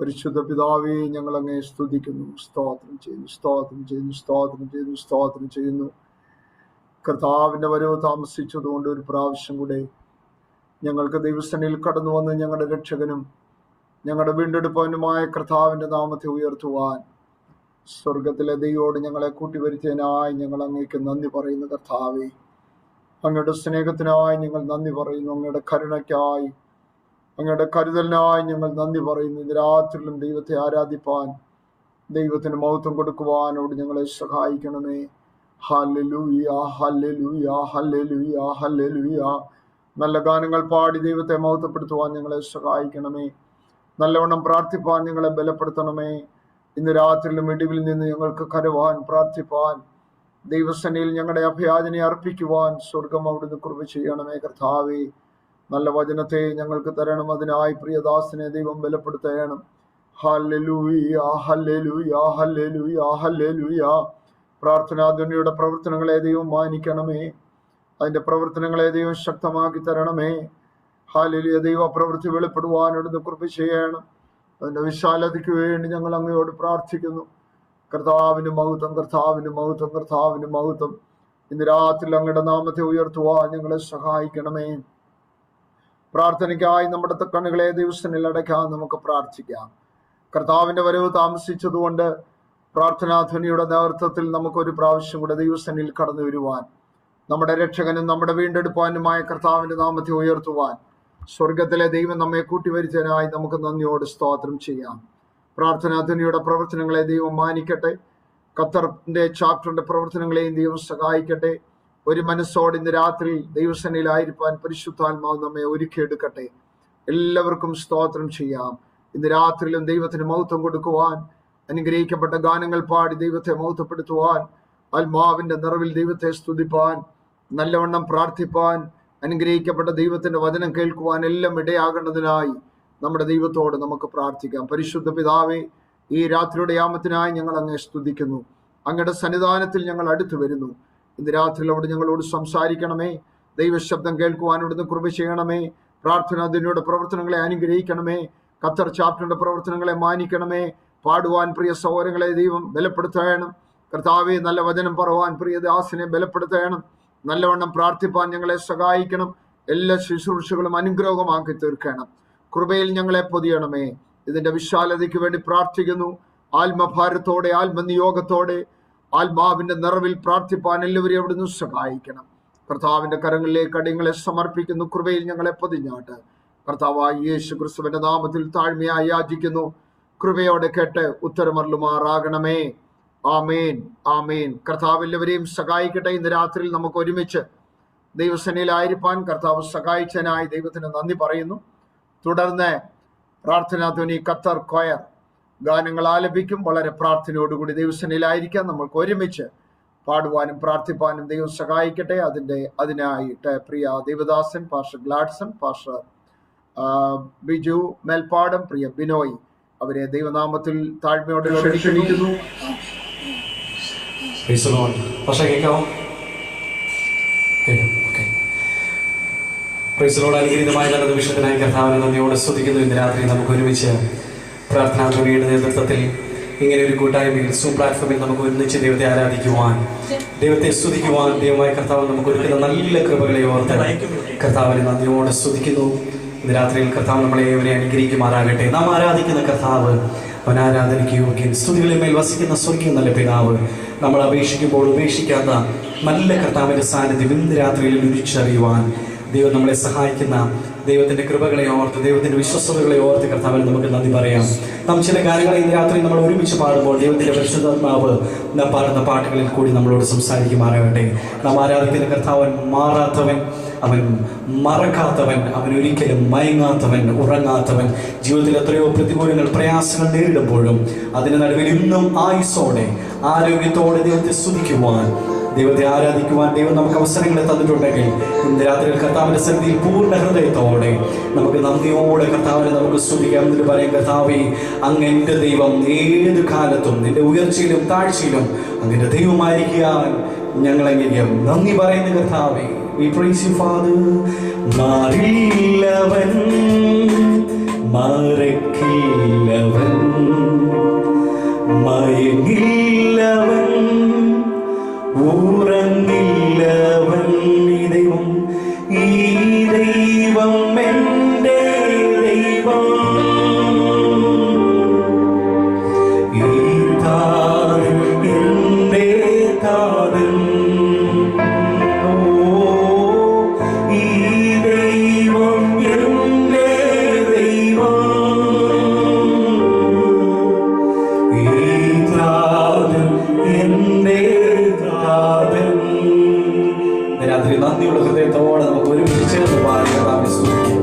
പരിശുദ്ധ പിതാവേ, ഞങ്ങൾ അങ്ങേ സ്തുതിക്കുന്നു, സ്തോത്രം ചെയ്യുന്നു, സ്തോത്രം ചെയ്യുന്നു, സ്തോത്രം ചെയ്യുന്നു, സ്തോത്രം ചെയ്യുന്നു. കർത്താവിൻ്റെ വരവ് താമസിച്ചതുകൊണ്ട് ഒരു പ്രാവശ്യം കൂടെ ഞങ്ങൾക്ക് ദൈവസന്നിധിയിൽ കടന്നു വന്ന് ഞങ്ങളുടെ രക്ഷകനും ഞങ്ങളുടെ വീണ്ടെടുപ്പവനുമായ കർത്താവിൻ്റെ നാമത്തെ ഉയർത്തുവാൻ സ്വർഗത്തിലെ ദൈവോട് ഞങ്ങളെ കൂട്ടിവരുത്തിയതിനായി ഞങ്ങൾ അങ്ങേക്ക് നന്ദി പറയുന്നു. കർത്താവേ, അങ്ങയുടെ സ്നേഹത്തിനായി ഞങ്ങൾ നന്ദി പറയുന്നു. അങ്ങയുടെ കരുണയ്ക്കായി, അങ്ങയുടെ കരുതലിനായി ഞങ്ങൾ നന്ദി പറയുന്നു. ഇന്ന് രാത്രിയിലും ദൈവത്തെ ആരാധിപ്പാൻ, ദൈവത്തിന് മഹത്വം കൊടുക്കുവാനോട് ഞങ്ങളെ സഹായിക്കണമേ. Hallelujah, hallelujah, hallelujah, hallelujah. നല്ല ഗാനങ്ങൾ പാടി ദൈവത്തെ മഹത്വപ്പെടുത്തുവാൻ ഞങ്ങളെ സഹായിക്കണമേ. നല്ലവണ്ണം പ്രാർത്ഥിപ്പാൻ ഞങ്ങളെ ബലപ്പെടുത്തണമേ. ഇന്ന് രാത്രിയിലും ഇടിവിൽ നിന്ന് ഞങ്ങൾക്ക് കരുവാൻ, പ്രാർത്ഥിപ്പാൻ, ദൈവസന്നിധിയിൽ ഞങ്ങളുടെ അഭയാചന അർപ്പിക്കുവാൻ സ്വർഗം അവിടുന്ന് കൃപ ചെയ്യണമേ. കർത്താവേ, നല്ല വചനത്തെ ഞങ്ങൾക്ക് തരണം. അതിനായി പ്രിയദാസനെ ദൈവം ബലപ്പെടുത്തണം. Hallelujah, hallelujah, hallelujah, hallelujah. പ്രാർത്ഥനാധ്വനിയുടെ പ്രവർത്തനങ്ങളെ ദൈവം മാനിക്കണമേ. അതിൻ്റെ പ്രവർത്തനങ്ങളെ ദൈവം ശക്തമാക്കി തരണമേ. ഹല്ലേലൂയ. ദൈവ പ്രവൃത്തി വെളിപ്പെടുവാനോട് കൃപ ചെയ്യണം. അതിൻ്റെ വിശാലതയ്ക്ക് വേണ്ടി ഞങ്ങൾ അങ്ങയോട് പ്രാർത്ഥിക്കുന്നു. കർത്താവിന് മഹത്വം, കർത്താവിന് മഹത്വം, കർത്താവിന് മഹത്വം. ഇന്ന് രാത്രി അങ്ങയുടെ നാമത്തെ ഉയർത്തുവാൻ ഞങ്ങളെ സഹായിക്കണമേ. പ്രാർത്ഥനയ്ക്കായി നമ്മുടെ കണ്ണുകളെ ദിവസത്തിൽ അടയ്ക്കാൻ നമുക്ക് പ്രാർത്ഥിക്കാം. കർത്താവിൻ്റെ വരവ് താമസിച്ചതുകൊണ്ട് പ്രാർത്ഥനാധ്വനിയുടെ നേതൃത്വത്തിൽ നമുക്കൊരു പ്രാവശ്യം കൂടെ ദൈവസന്നിധിയിൽ കടന്നു വരുവാൻ, നമ്മുടെ രക്ഷകനും നമ്മുടെ വീണ്ടെടുപ്പാനുമായ കർത്താവിൻ്റെ നാമത്തെ ഉയർത്തുവാൻ സ്വർഗത്തിലെ ദൈവം നമ്മെ കൂട്ടിവരുത്തതിനായി നമുക്ക് നന്ദിയോട് സ്തോത്രം ചെയ്യാം. പ്രാർത്ഥനാധ്വനിയുടെ പ്രവർത്തനങ്ങളെ ദൈവം മാനിക്കട്ടെ. ഖത്തറിൻ്റെ ചാപ്റ്ററിൻ്റെ പ്രവർത്തനങ്ങളെയും ദൈവം സഹായിക്കട്ടെ. ഒരു മനസ്സോട് ഇന്ന് രാത്രി ദൈവസന്നിധിയിലായിരിക്കാൻ പരിശുദ്ധാത്മാവ് നമ്മെ ഒരുക്കിയെടുക്കട്ടെ. എല്ലാവർക്കും സ്തോത്രം ചെയ്യാം. ഇന്ന് രാത്രിയിലും ദൈവത്തിന് മഹത്വം കൊടുക്കുവാൻ, അനുഗ്രഹിക്കപ്പെട്ട ഗാനങ്ങൾ പാടി ദൈവത്തെ മഹത്വപ്പെടുത്തുവാൻ, ആത്മാവിൻ്റെ നിറവിൽ ദൈവത്തെ സ്തുതിപ്പാൻ, നല്ലവണ്ണം പ്രാർത്ഥിപ്പാൻ, അനുഗ്രഹിക്കപ്പെട്ട ദൈവത്തിൻ്റെ വചനം കേൾക്കുവാൻ എല്ലാം ഇടയാകേണ്ടതിനായി നമ്മുടെ ദൈവത്തോട് നമുക്ക് പ്രാർത്ഥിക്കാം. പരിശുദ്ധ പിതാവേ, ഈ രാത്രിയുടെ യാമത്തിനായി ഞങ്ങൾ അങ്ങേ സ്തുതിക്കുന്നു. അങ്ങയുടെ സന്നിധാനത്തിൽ ഞങ്ങൾ അടുത്തു വരുന്നു. ഇന്ന് രാത്രിയിൽ അവിടെ ഞങ്ങളോട് സംസാരിക്കണമേ. ദൈവശബ്ദം കേൾക്കുവാൻ ഇവിടുന്ന് കൃപ ചെയ്യണമേ. പ്രാർത്ഥനാദിനയുടെ പ്രവർത്തനങ്ങളെ അനുഗ്രഹിക്കണമേ. ഖത്തർ ചാപ്റ്ററിന്റെ പ്രവർത്തനങ്ങളെ മാനിക്കണമേ. പാടുവാൻ പ്രിയ സഹോദരങ്ങളെ ദൈവം ബലപ്പെടുത്തണം. കർത്താവെ, നല്ല വചനം പറയുവാൻ പ്രിയദാസിനെ ബലപ്പെടുത്തണം. നല്ലവണ്ണം പ്രാർത്ഥിപ്പാൻ ഞങ്ങളെ സഹായിക്കണം. എല്ലാ ശുശ്രൂഷകളും അനുഗ്രഹമാക്കി തീർക്കണം. കൃപയിൽ ഞങ്ങളെ പൊതിയണമേ. ഇതിന്റെ വിശാലതയ്ക്ക് വേണ്ടി പ്രാർത്ഥിക്കുന്നു. ആത്മഭാരത്തോടെ, ആത്മനിയോഗത്തോടെ, ആത്മാവിന്റെ നിറവിൽ പ്രാർത്ഥിപ്പാൻ എല്ലാവരെയും അവിടുന്ന് സഹായിക്കണം. കർത്താവിന്റെ കരങ്ങളിലേക്ക് അടിയങ്ങളെ സമർപ്പിക്കുന്നു. കൃപയിൽ ഞങ്ങളെ പൊതിഞ്ഞാട്ട് കർത്താവായ യേശു ക്രിസ്തുവിന്റെ നാമത്തിൽ താഴ്മയായി യാചിക്കുന്നു. കൃപയോടെ കേട്ട് ഉത്തരമരുളുമാറാകണമേ. ആമേൻ, ആമേൻ. കർത്താവ് എല്ലാവരെയും സഹായിക്കട്ടെ. ഇന്ന് രാത്രിയിൽ നമുക്ക് ഒരുമിച്ച് ദൈവസന്നിധിയിലായിരിക്കാൻ കർത്താവ് സഹായിച്ചതിനായി ദൈവത്തിന് നന്ദി പറയുന്നു. തുടർന്ന് പ്രാർത്ഥനാധ്വനി ഖത്തർ കൊയർ ഗാനങ്ങൾ ആലപിക്കും. വളരെ പ്രാർത്ഥനയോടുകൂടി ദൈവസന്നിധിയിലായിരിക്കാൻ നമ്മൾക്ക് ഒരുമിച്ച് പാടുവാനും പ്രാർത്ഥിപ്പാനും ദൈവം സഹായിക്കട്ടെ. അതിനായിട്ട് പ്രിയ ദേവദാസൻ, പാസ്റ്റർ ഗ്ലാഡ്സൺ, പാസ്റ്റർ ബിജു മേൽപ്പാടം, പ്രിയ ബിനോയ്, അവരെ ദൈവനാമത്തിൽ താഴ്മയോടെ ക്ഷണിക്കുന്നു. അനുഗ്രഹീതമായ നല്ല നിമിഷത്തിനായി കർത്താവിനെ നന്ദിയോടെ സ്തുതിക്കുന്നു. ഇന്ന് രാത്രി നമുക്ക് ഒരുമിച്ച് പ്രാർത്ഥനാധ്വനിയുടെ നേതൃത്വത്തിൽ ഇങ്ങനെ ഒരു കൂട്ടായ്മയിൽ സൂം പ്ലാറ്റ്ഫോമിൽ നമുക്ക് ഒന്നിച്ച് ദൈവത്തെ ആരാധിക്കുവാൻ, ദൈവത്തെ സ്തുതിക്കുവാൻ ദൈവമായ കർത്താവ് നമുക്ക് ഒരുക്കുന്ന നല്ല കൃപകളെ ഓർത്ത് കർത്താവിനെ നന്ദിയോടെ സ്തുതിക്കുന്നു. ഇന്ന് രാത്രിയിൽ കർത്താവ് നമ്മളെ ഇവരെ അനുഗ്രഹിക്കുമാറാകട്ടെ. നാം ആരാധിക്കുന്ന കർത്താവ് അവൻ ആരാധനയ്ക്ക് യോഗ്യൻ. സ്തുതികളിൽ മേൽ വസിക്കുന്ന സ്വർഗീയ നല്ല പിതാവ്, നമ്മൾ അപേക്ഷിക്കുമ്പോൾ ഉപേക്ഷിക്കാത്ത നല്ല കർത്താവിന്റെ സാന്നിധ്യം ഇന്ന് രാത്രിയിൽ രുചിച്ചറിയുവാൻ ദൈവം നമ്മളെ സഹായിക്കുന്ന ദൈവത്തിന്റെ കൃപകളെ ഓർത്ത്, ദൈവത്തിന്റെ വിശ്വസ്തതകളെ ഓർത്ത് കർത്താവിന് നമുക്ക് നന്ദി പറയാം. നാം ചില കാര്യങ്ങളെ ഇന്ന് രാത്രി നമ്മൾ ഒരുമിച്ച് പാടുമ്പോൾ ദൈവത്തിന്റെ പരിശുദ്ധാത്മാവ് നാം പാടുന്ന പാട്ടുകളിൽ കൂടി നമ്മളോട് സംസാരിക്കുമാറാകട്ടെ. നാം ആരാധിക്കുന്ന കർത്താവൻ മാറാത്തവൻ, അവൻ മറക്കാത്തവൻ, അവൻ ഒരിക്കലും മയങ്ങാത്തവൻ, ഉറങ്ങാത്തവൻ. ജീവിതത്തിൽ എത്രയോ പ്രതികൂലങ്ങൾ, പ്രയാസങ്ങൾ നേരിടുമ്പോഴും അതിന് നടുവിൽ ഇന്നും ആയുസ്സോടെ, ആരോഗ്യത്തോടെ ദൈവത്തെ സ്തുതിക്കുവാൻ, ദൈവത്തെ ആരാധിക്കുവാൻ ദൈവം നമുക്ക് അവസരങ്ങളെ തന്നിട്ടുണ്ടെങ്കിൽ ഇന്ന് രാത്രി കർത്താവിന്റെ സന്നിധിയിൽ പൂർണ്ണ ഹൃദയത്തോടെ നമുക്ക് നന്ദിയോടെ കർത്താവിനെ നമുക്ക് സ്തുതിക്കാം. എന്നിട്ട് പറയും, കർത്താവേ, അങ്ങ് എൻ്റെ ദൈവം, ഏത് കാലത്തും നിന്റെ ഉയർച്ചയിലും താഴ്ചയിലും അങ്ങയുടെ ദൈവമായിരിക്കാൻ ഞങ്ങളെങ്കിലും നന്ദി പറയുന്ന കർത്താവേ. We praise you, Father. മാറില്ലവൻ, മറക്കില്ലവൻ, മയങ്ങില്ലവൻ, ഉറങ്ങില്ലവൻ. ഈ ദൈവം എൻ്റെ ദൈവം, ഈ താരൻ എൻ്റെ താരൻ. ഈ ദൈവം എൻ്റെ ദൈവം, ഈ താരൻ എൻ്റെ താരൻ. രാത്രി നന്ദിയുള്ള ഹൃദയത്തോടെ നമുക്ക് ഒരുമിച്ച് ചേർന്ന് പാടി കർത്താവിനെ സ്തുതിക്കാം.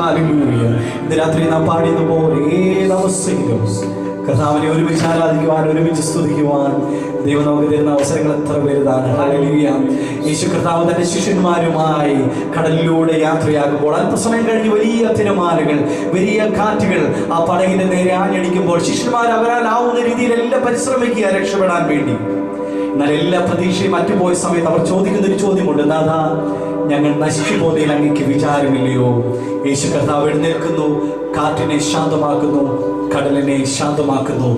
ഹല്ലേലൂയ. ഇന്ന് രാത്രി നാം പാടിയതുപോലെ ഏതവസ്ഥയിലും കർത്താവിനെ ഒരുമിച്ച് ആരാധിക്കുവാൻ, ഒരുമിച്ച് സ്തുതിക്കുവാൻ ദൈവം നമുക്ക് തരുന്ന അവസരങ്ങൾ എത്ര വലുതാണ്. ഹല്ലേലൂയ. യേശു കർത്താവ് തന്റെ ശിഷ്യന്മാരുമായി കടലിലൂടെ യാത്രയാകുമ്പോൾ അല്പസമയം കഴിഞ്ഞ് വലിയ തിരമാലകൾ, വലിയ കാറ്റുകൾ ആ പടകിന്റെ നേരെ ആഞ്ഞടിക്കുമ്പോൾ ശിഷ്യന്മാർ അവരാലാവുന്ന രീതിയിലെല്ലാം പരിശ്രമിക്കുക രക്ഷപ്പെടാൻ വേണ്ടി. എന്നാൽ എല്ലാ പ്രതീക്ഷയും മറ്റുപോയ സമയത്ത് അവർ ചോദിക്കുന്ന ഒരു ചോദ്യമുണ്ട്, നാഥാ, ഞങ്ങൾ നശിച്ചു പോകുന്നതിൽ അങ്ങേക്ക് വിചാരമില്ലയോ? യേശു കർത്താവ് എഴുന്നേൽക്കുന്നു, കാറ്റിനെ ശാന്തമാക്കുന്നു, കടലിനെ ശാന്തമാക്കുന്നു.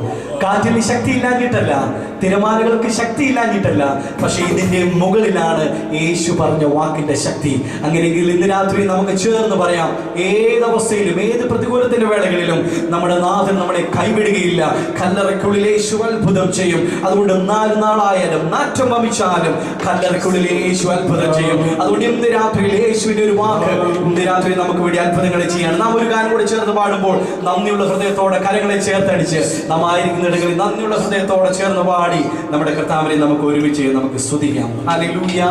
കാറ്റിന് ശക്തിയില്ലാഞ്ഞിട്ടല്ല, തിരമാലകൾക്ക് ശക്തിയില്ലാഞ്ഞിട്ടല്ല, പക്ഷെ ഇതിന്റെ മുകളിലാണ് യേശു പറഞ്ഞ വാക്കിന്റെ ശക്തി. അങ്ങനെയെങ്കിൽ ഇന്ന് രാത്രി നമുക്ക് ചേർന്ന് പറയാം, ഏതവസ്ഥയിലും ഏത് പ്രതികൂലത്തിന്റെ വേളകളിലും നമ്മുടെ നാഥൻ നമ്മളെ കൈവിടുകയില്ല. കല്ലറയ്ക്കുള്ളിൽ യേശു അത്ഭുതം ചെയ്യും. അതുകൊണ്ട് 4 നാളായാലും നാറ്റം വമിച്ചാലും കല്ലറയ്ക്കുള്ളിൽ യേശു അത്ഭുതം ചെയ്യും. അതുകൊണ്ട് ഇന്ന് രാത്രിയിൽ യേശുവിന്റെ ഒരു വാക്ക് ഇന്ന് രാത്രി നമുക്ക് വേണ്ടി അത്ഭുതങ്ങളെ ചെയ്യാണ്. നാം ഒരു ഗാനം കൂടെ ചേർന്ന് പാടുമ്പോൾ നന്ദിയുള്ള ഹൃദയത്തോടെ കരങ്ങളെ ചേർത്തടിച്ച് നാം ആയിരിക്കുന്നിടങ്ങളിൽ നന്ദിയുള്ള ഹൃദയത്തോടെ ചേർന്ന് പാടി നമ്മുടെ കർത്താവിനെ നമുക്ക് ഒരുമിച്ച് നമുക്ക് സ്തുതിക്കാം. ഹല്ലേലൂയ.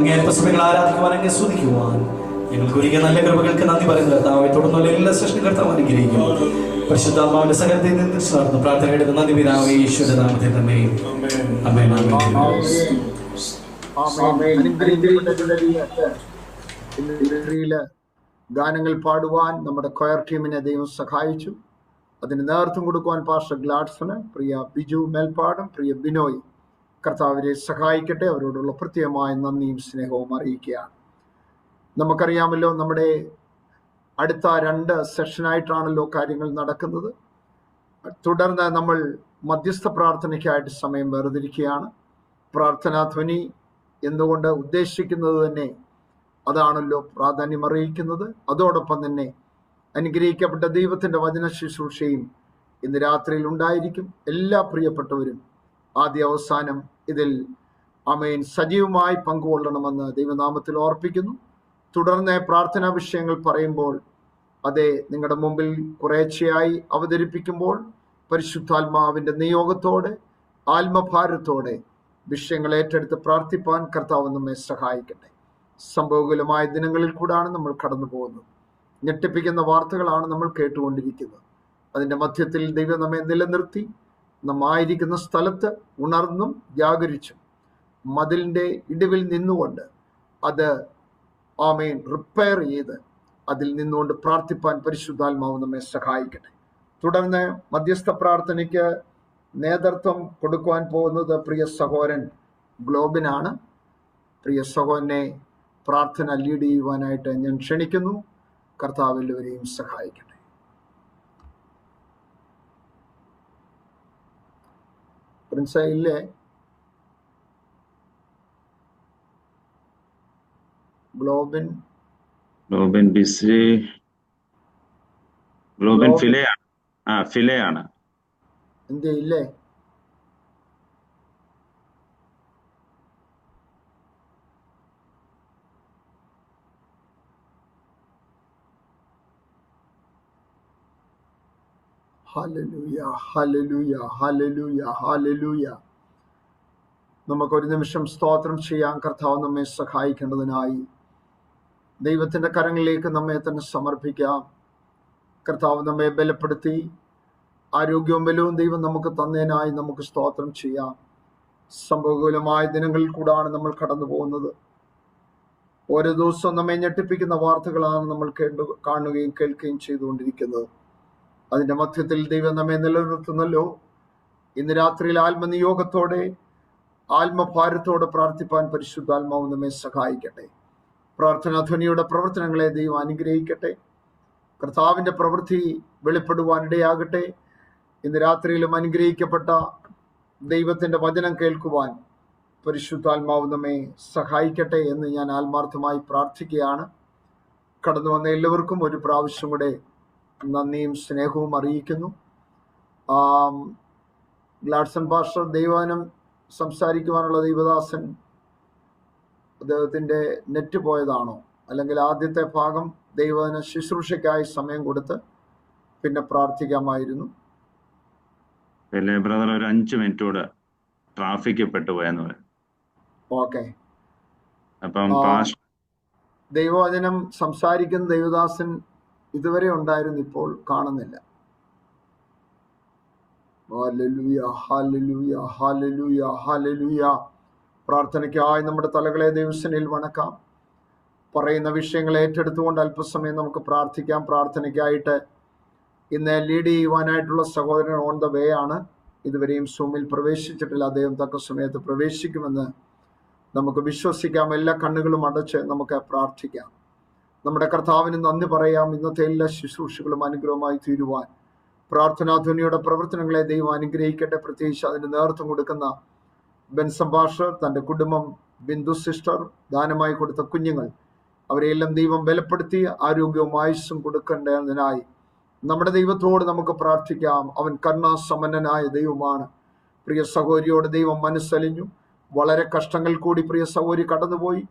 അങ്ങേ അല്പസമയങ്ങൾ ആരാധിക്കുവാൻ, അങ്ങേ സ്തുതിക്കുവാൻ ഞങ്ങൾക്ക് ഒരിക്കൽ നല്ല കൃപകൾക്ക് നന്ദി പറയുന്നു കർത്താവെ. തുടർന്നുള്ള എല്ലാ സെഷനും കർത്താവ് അനുഗ്രഹിക്കും. പരിശുദ്ധാത്മാവിന്റെ സകലത്തിൽ നിന്ന് നടന്ന പ്രാർത്ഥനയുടെ നന്ദി പിതാവേ യേശുവിന്റെ നാമത്തിൽ തന്നെ. ആമേൻ. ഗാനങ്ങൾ പാടുവാൻ നമ്മുടെ കൊയർ ടീമിനെ ദൈവം സഹായിച്ചു. അതിന് നേതൃത്വം കൊടുക്കുവാൻ പാസ്റ്റർ ഗ്ലാഡ്സന്, പ്രിയ ബിജു മേൽപ്പാടം, പ്രിയ ബിനോയ്, കർത്താവിനെ സഹായിക്കട്ടെ. അവരോടുള്ള പ്രത്യേകമായ നന്ദിയും സ്നേഹവും അറിയിക്കുകയാണ്. നമുക്കറിയാമല്ലോ, നമ്മുടെ അടുത്ത 2 സെഷനായിട്ടാണല്ലോ കാര്യങ്ങൾ നടക്കുന്നത്. തുടർന്ന് നമ്മൾ മധ്യസ്ഥ പ്രാർത്ഥനയ്ക്കായിട്ട് സമയം വേർതിരിക്കുകയാണ്. പ്രാർത്ഥനാധ്വനി എന്തുകൊണ്ട് ഉദ്ദേശിക്കുന്നത് തന്നെ അതാണല്ലോ പ്രാധാന്യം അറിയിക്കുന്നത്. അതോടൊപ്പം തന്നെ അനുഗ്രഹിക്കപ്പെട്ട ദൈവത്തിൻ്റെ വചന ശുശ്രൂഷയും ഇന്ന് രാത്രിയിൽ ഉണ്ടായിരിക്കും. എല്ലാ പ്രിയപ്പെട്ടവരും ആദ്യ അവസാനം ഇതിൽ ആമേൻ സജീവമായി പങ്കുകൊള്ളണമെന്ന് ദൈവനാമത്തിൽ ഓർപ്പിക്കുന്നു. തുടർന്ന് പ്രാർത്ഥനാ വിഷയങ്ങൾ പറയുമ്പോൾ അതെ നിങ്ങളുടെ മുമ്പിൽ കുറേശ്ശെയായി അവതരിപ്പിക്കുമ്പോൾ പരിശുദ്ധാത്മാവിൻ്റെ നിയോഗത്തോടെ ആത്മഭാരത്തോടെ വിഷയങ്ങൾ ഏറ്റെടുത്ത് പ്രാർത്ഥിപ്പാൻ കർത്താവ് നമ്മെ സഹായിക്കട്ടെ. സംഭവകുലമായ ദിനങ്ങളിൽ കൂടാണ് നമ്മൾ കടന്നു പോകുന്നത്. ഞെട്ടിപ്പിക്കുന്ന വാർത്തകളാണ് നമ്മൾ കേട്ടുകൊണ്ടിരിക്കുന്നത്. അതിൻ്റെ മധ്യത്തിൽ ദൈവം നമ്മെ നിലനിർത്തി നമ്മായിരിക്കുന്ന സ്ഥലത്ത് ഉണർന്നും ജാഗരിച്ചും മതിലിൻ്റെ ഇടിവിൽ നിന്നുകൊണ്ട് അത് ആമേൻ റിപ്പയർ ചെയ്ത് അതിൽ നിന്നുകൊണ്ട് പ്രാർത്ഥിപ്പാൻ പരിശുദ്ധാത്മാവ് നമ്മെ സഹായിക്കട്ടെ. തുടർന്ന് മധ്യസ്ഥ പ്രാർത്ഥനയ്ക്ക് നേതൃത്വം കൊടുക്കുവാൻ പോകുന്നത് പ്രിയ സഹോദരൻ ഗ്ലോബിനാണ്. പ്രിയ സഹോദരനെ പ്രാർത്ഥന ലീഡ് ചെയ്യുവാനായിട്ട് ഞാൻ ക്ഷണിക്കുന്നു. കർത്താവ് എല്ലാവരെയും സഹായിക്കട്ടെ. പ്രിൻസേ ഇല്ലേ? ഗ്ലോബിൻ ബിസി. ഗ്ലോബിൻ ഫിലെയാണ്. എന്തേ ഇല്ലേ? ഹല്ലേലൂയ, ഹല്ലേലൂയ, ഹല്ലേലൂയ, ഹല്ലേലൂയ. നമുക്കൊരു നിമിഷം സ്തോത്രം ചെയ്യാൻ കർത്താവ് നമ്മെ സഹായിക്കേണ്ടതിനായി ദൈവത്തിൻ്റെ കരങ്ങളിലേക്ക് നമ്മെ തന്നെ സമർപ്പിക്കാം. കർത്താവ് നമ്മെ ബലപ്പെടുത്തി ആരോഗ്യവും ബലവും ദൈവം നമുക്ക് തന്നതിനായി നമുക്ക് സ്തോത്രം ചെയ്യാം. സംഭവകുലമായ ദിനങ്ങളിൽ കൂടാണ് നമ്മൾ കടന്നു പോകുന്നത്. ഓരോ ദിവസവും നമ്മെ ഞെട്ടിപ്പിക്കുന്ന വാർത്തകളാണ് നമ്മൾ കാണുകയും കേൾക്കുകയും ചെയ്തുകൊണ്ടിരിക്കുന്നത്. അതിൻ്റെ മധ്യത്തിൽ ദൈവം നമ്മെ നിലനിർത്തുന്നല്ലോ. ഇന്ന് രാത്രിയിൽ ആത്മനിയോഗത്തോടെ ആത്മഭാരത്തോടെ പ്രാർത്ഥിപ്പാൻ പരിശുദ്ധാത്മാവ് നമ്മെ സഹായിക്കട്ടെ. പ്രാർത്ഥനാധ്വനിയുടെ പ്രവർത്തനങ്ങളെ ദൈവം അനുഗ്രഹിക്കട്ടെ. കർത്താവിൻ്റെ പ്രവൃത്തി വെളിപ്പെടുവാനിടയാകട്ടെ. ഇന്ന് രാത്രിയിലും അനുഗ്രഹിക്കപ്പെട്ട ദൈവത്തിൻ്റെ വചനം കേൾക്കുവാൻ പരിശുദ്ധാത്മാവ് നമ്മെ സഹായിക്കട്ടെ എന്ന് ഞാൻ ആത്മാർത്ഥമായി പ്രാർത്ഥിക്കുകയാണ്. കടന്നു വന്ന എല്ലാവർക്കും ഒരു പ്രാവശ്യം കൂടെ നന്ദിയും സ്നേഹവും അറിയിക്കുന്നു. ഗ്ലാഡ്സൺ പാസ്റ്റർ ദൈവവചനം സംസാരിക്കുവാനുള്ള ദൈവദാസൻ അദ്ദേഹത്തിൻ്റെ നെറ്റ് പോയതാണോ, അല്ലെങ്കിൽ ആദ്യത്തെ ഭാഗം ദൈവവചന ശുശ്രൂഷയ്ക്കായി സമയം കൊടുത്ത് പിന്നെ പ്രാർത്ഥിക്കാമായിരുന്നു. ബ്രദർ ഒരു 5 മിനിറ്റോട് ട്രാഫിക് പെട്ടുപോയെന്ന് പറയും. ഓക്കെ. അപ്പം ദൈവവചനം സംസാരിക്കുന്ന ദൈവദാസൻ ഇതുവരെ ഉണ്ടായിരുന്നു, ഇപ്പോൾ കാണുന്നില്ല. Hallelujah, hallelujah, hallelujah, hallelujah. പ്രാർത്ഥനയ്ക്കായി നമ്മുടെ തലകളെ ദൈവസന്നിധിയിൽ വണക്കാം. പറയുന്ന വിഷയങ്ങൾ ഏറ്റെടുത്തുകൊണ്ട് അല്പസമയം നമുക്ക് പ്രാർത്ഥിക്കാം. പ്രാർത്ഥനയ്ക്കായിട്ട് ഇന്ന് ലീഡ് ചെയ്യുവാനായിട്ടുള്ള സഹോദരൻ ഓൺ ദ വേ ആണ്. ഇതുവരെയും സൂമിൽ പ്രവേശിച്ചിട്ടില്ല. അദ്ദേഹം തക്ക സമയത്ത് പ്രവേശിക്കുമെന്ന് നമുക്ക് വിശ്വസിക്കാം. എല്ലാ കണ്ണുകളും അടച്ച് നമുക്ക് പ്രാർത്ഥിക്കാം. നമ്മുടെ കർത്താവിന് നന്ദി പറയാം. ഇന്നത്തെ എല്ലാ ശുശ്രൂഷകളും അനുഗ്രഹമായി തീരുവാൻ പ്രാർത്ഥനാധ്വനിയുടെ പ്രവർത്തനങ്ങളെ ദൈവം അനുഗ്രഹിക്കട്ടെ. പ്രത്യേകിച്ച് അതിന് നേതൃത്വം കൊടുക്കുന്ന ബെൻസം പാസ്റ്റർ, തൻ്റെ കുടുംബം, ബിന്ദു സിസ്റ്റർ, ദാനമായി കൊടുത്ത കുഞ്ഞുങ്ങൾ, അവരെയെല്ലാം ദൈവം ബലപ്പെടുത്തി ആരോഗ്യവും ആയുസ്സും കൊടുക്കേണ്ടതിനായി നമ്മുടെ ദൈവത്തോട് നമുക്ക് പ്രാർത്ഥിക്കാം. അവൻ കരുണാസമ്പന്നനായ ദൈവമാണ്. പ്രിയ സഹോദരിയോട് ദൈവം മനസ്സലിഞ്ഞു. വളരെ കഷ്ടങ്ങൾ കൂടി പ്രിയ സഹോദരി കടന്നുപോയി.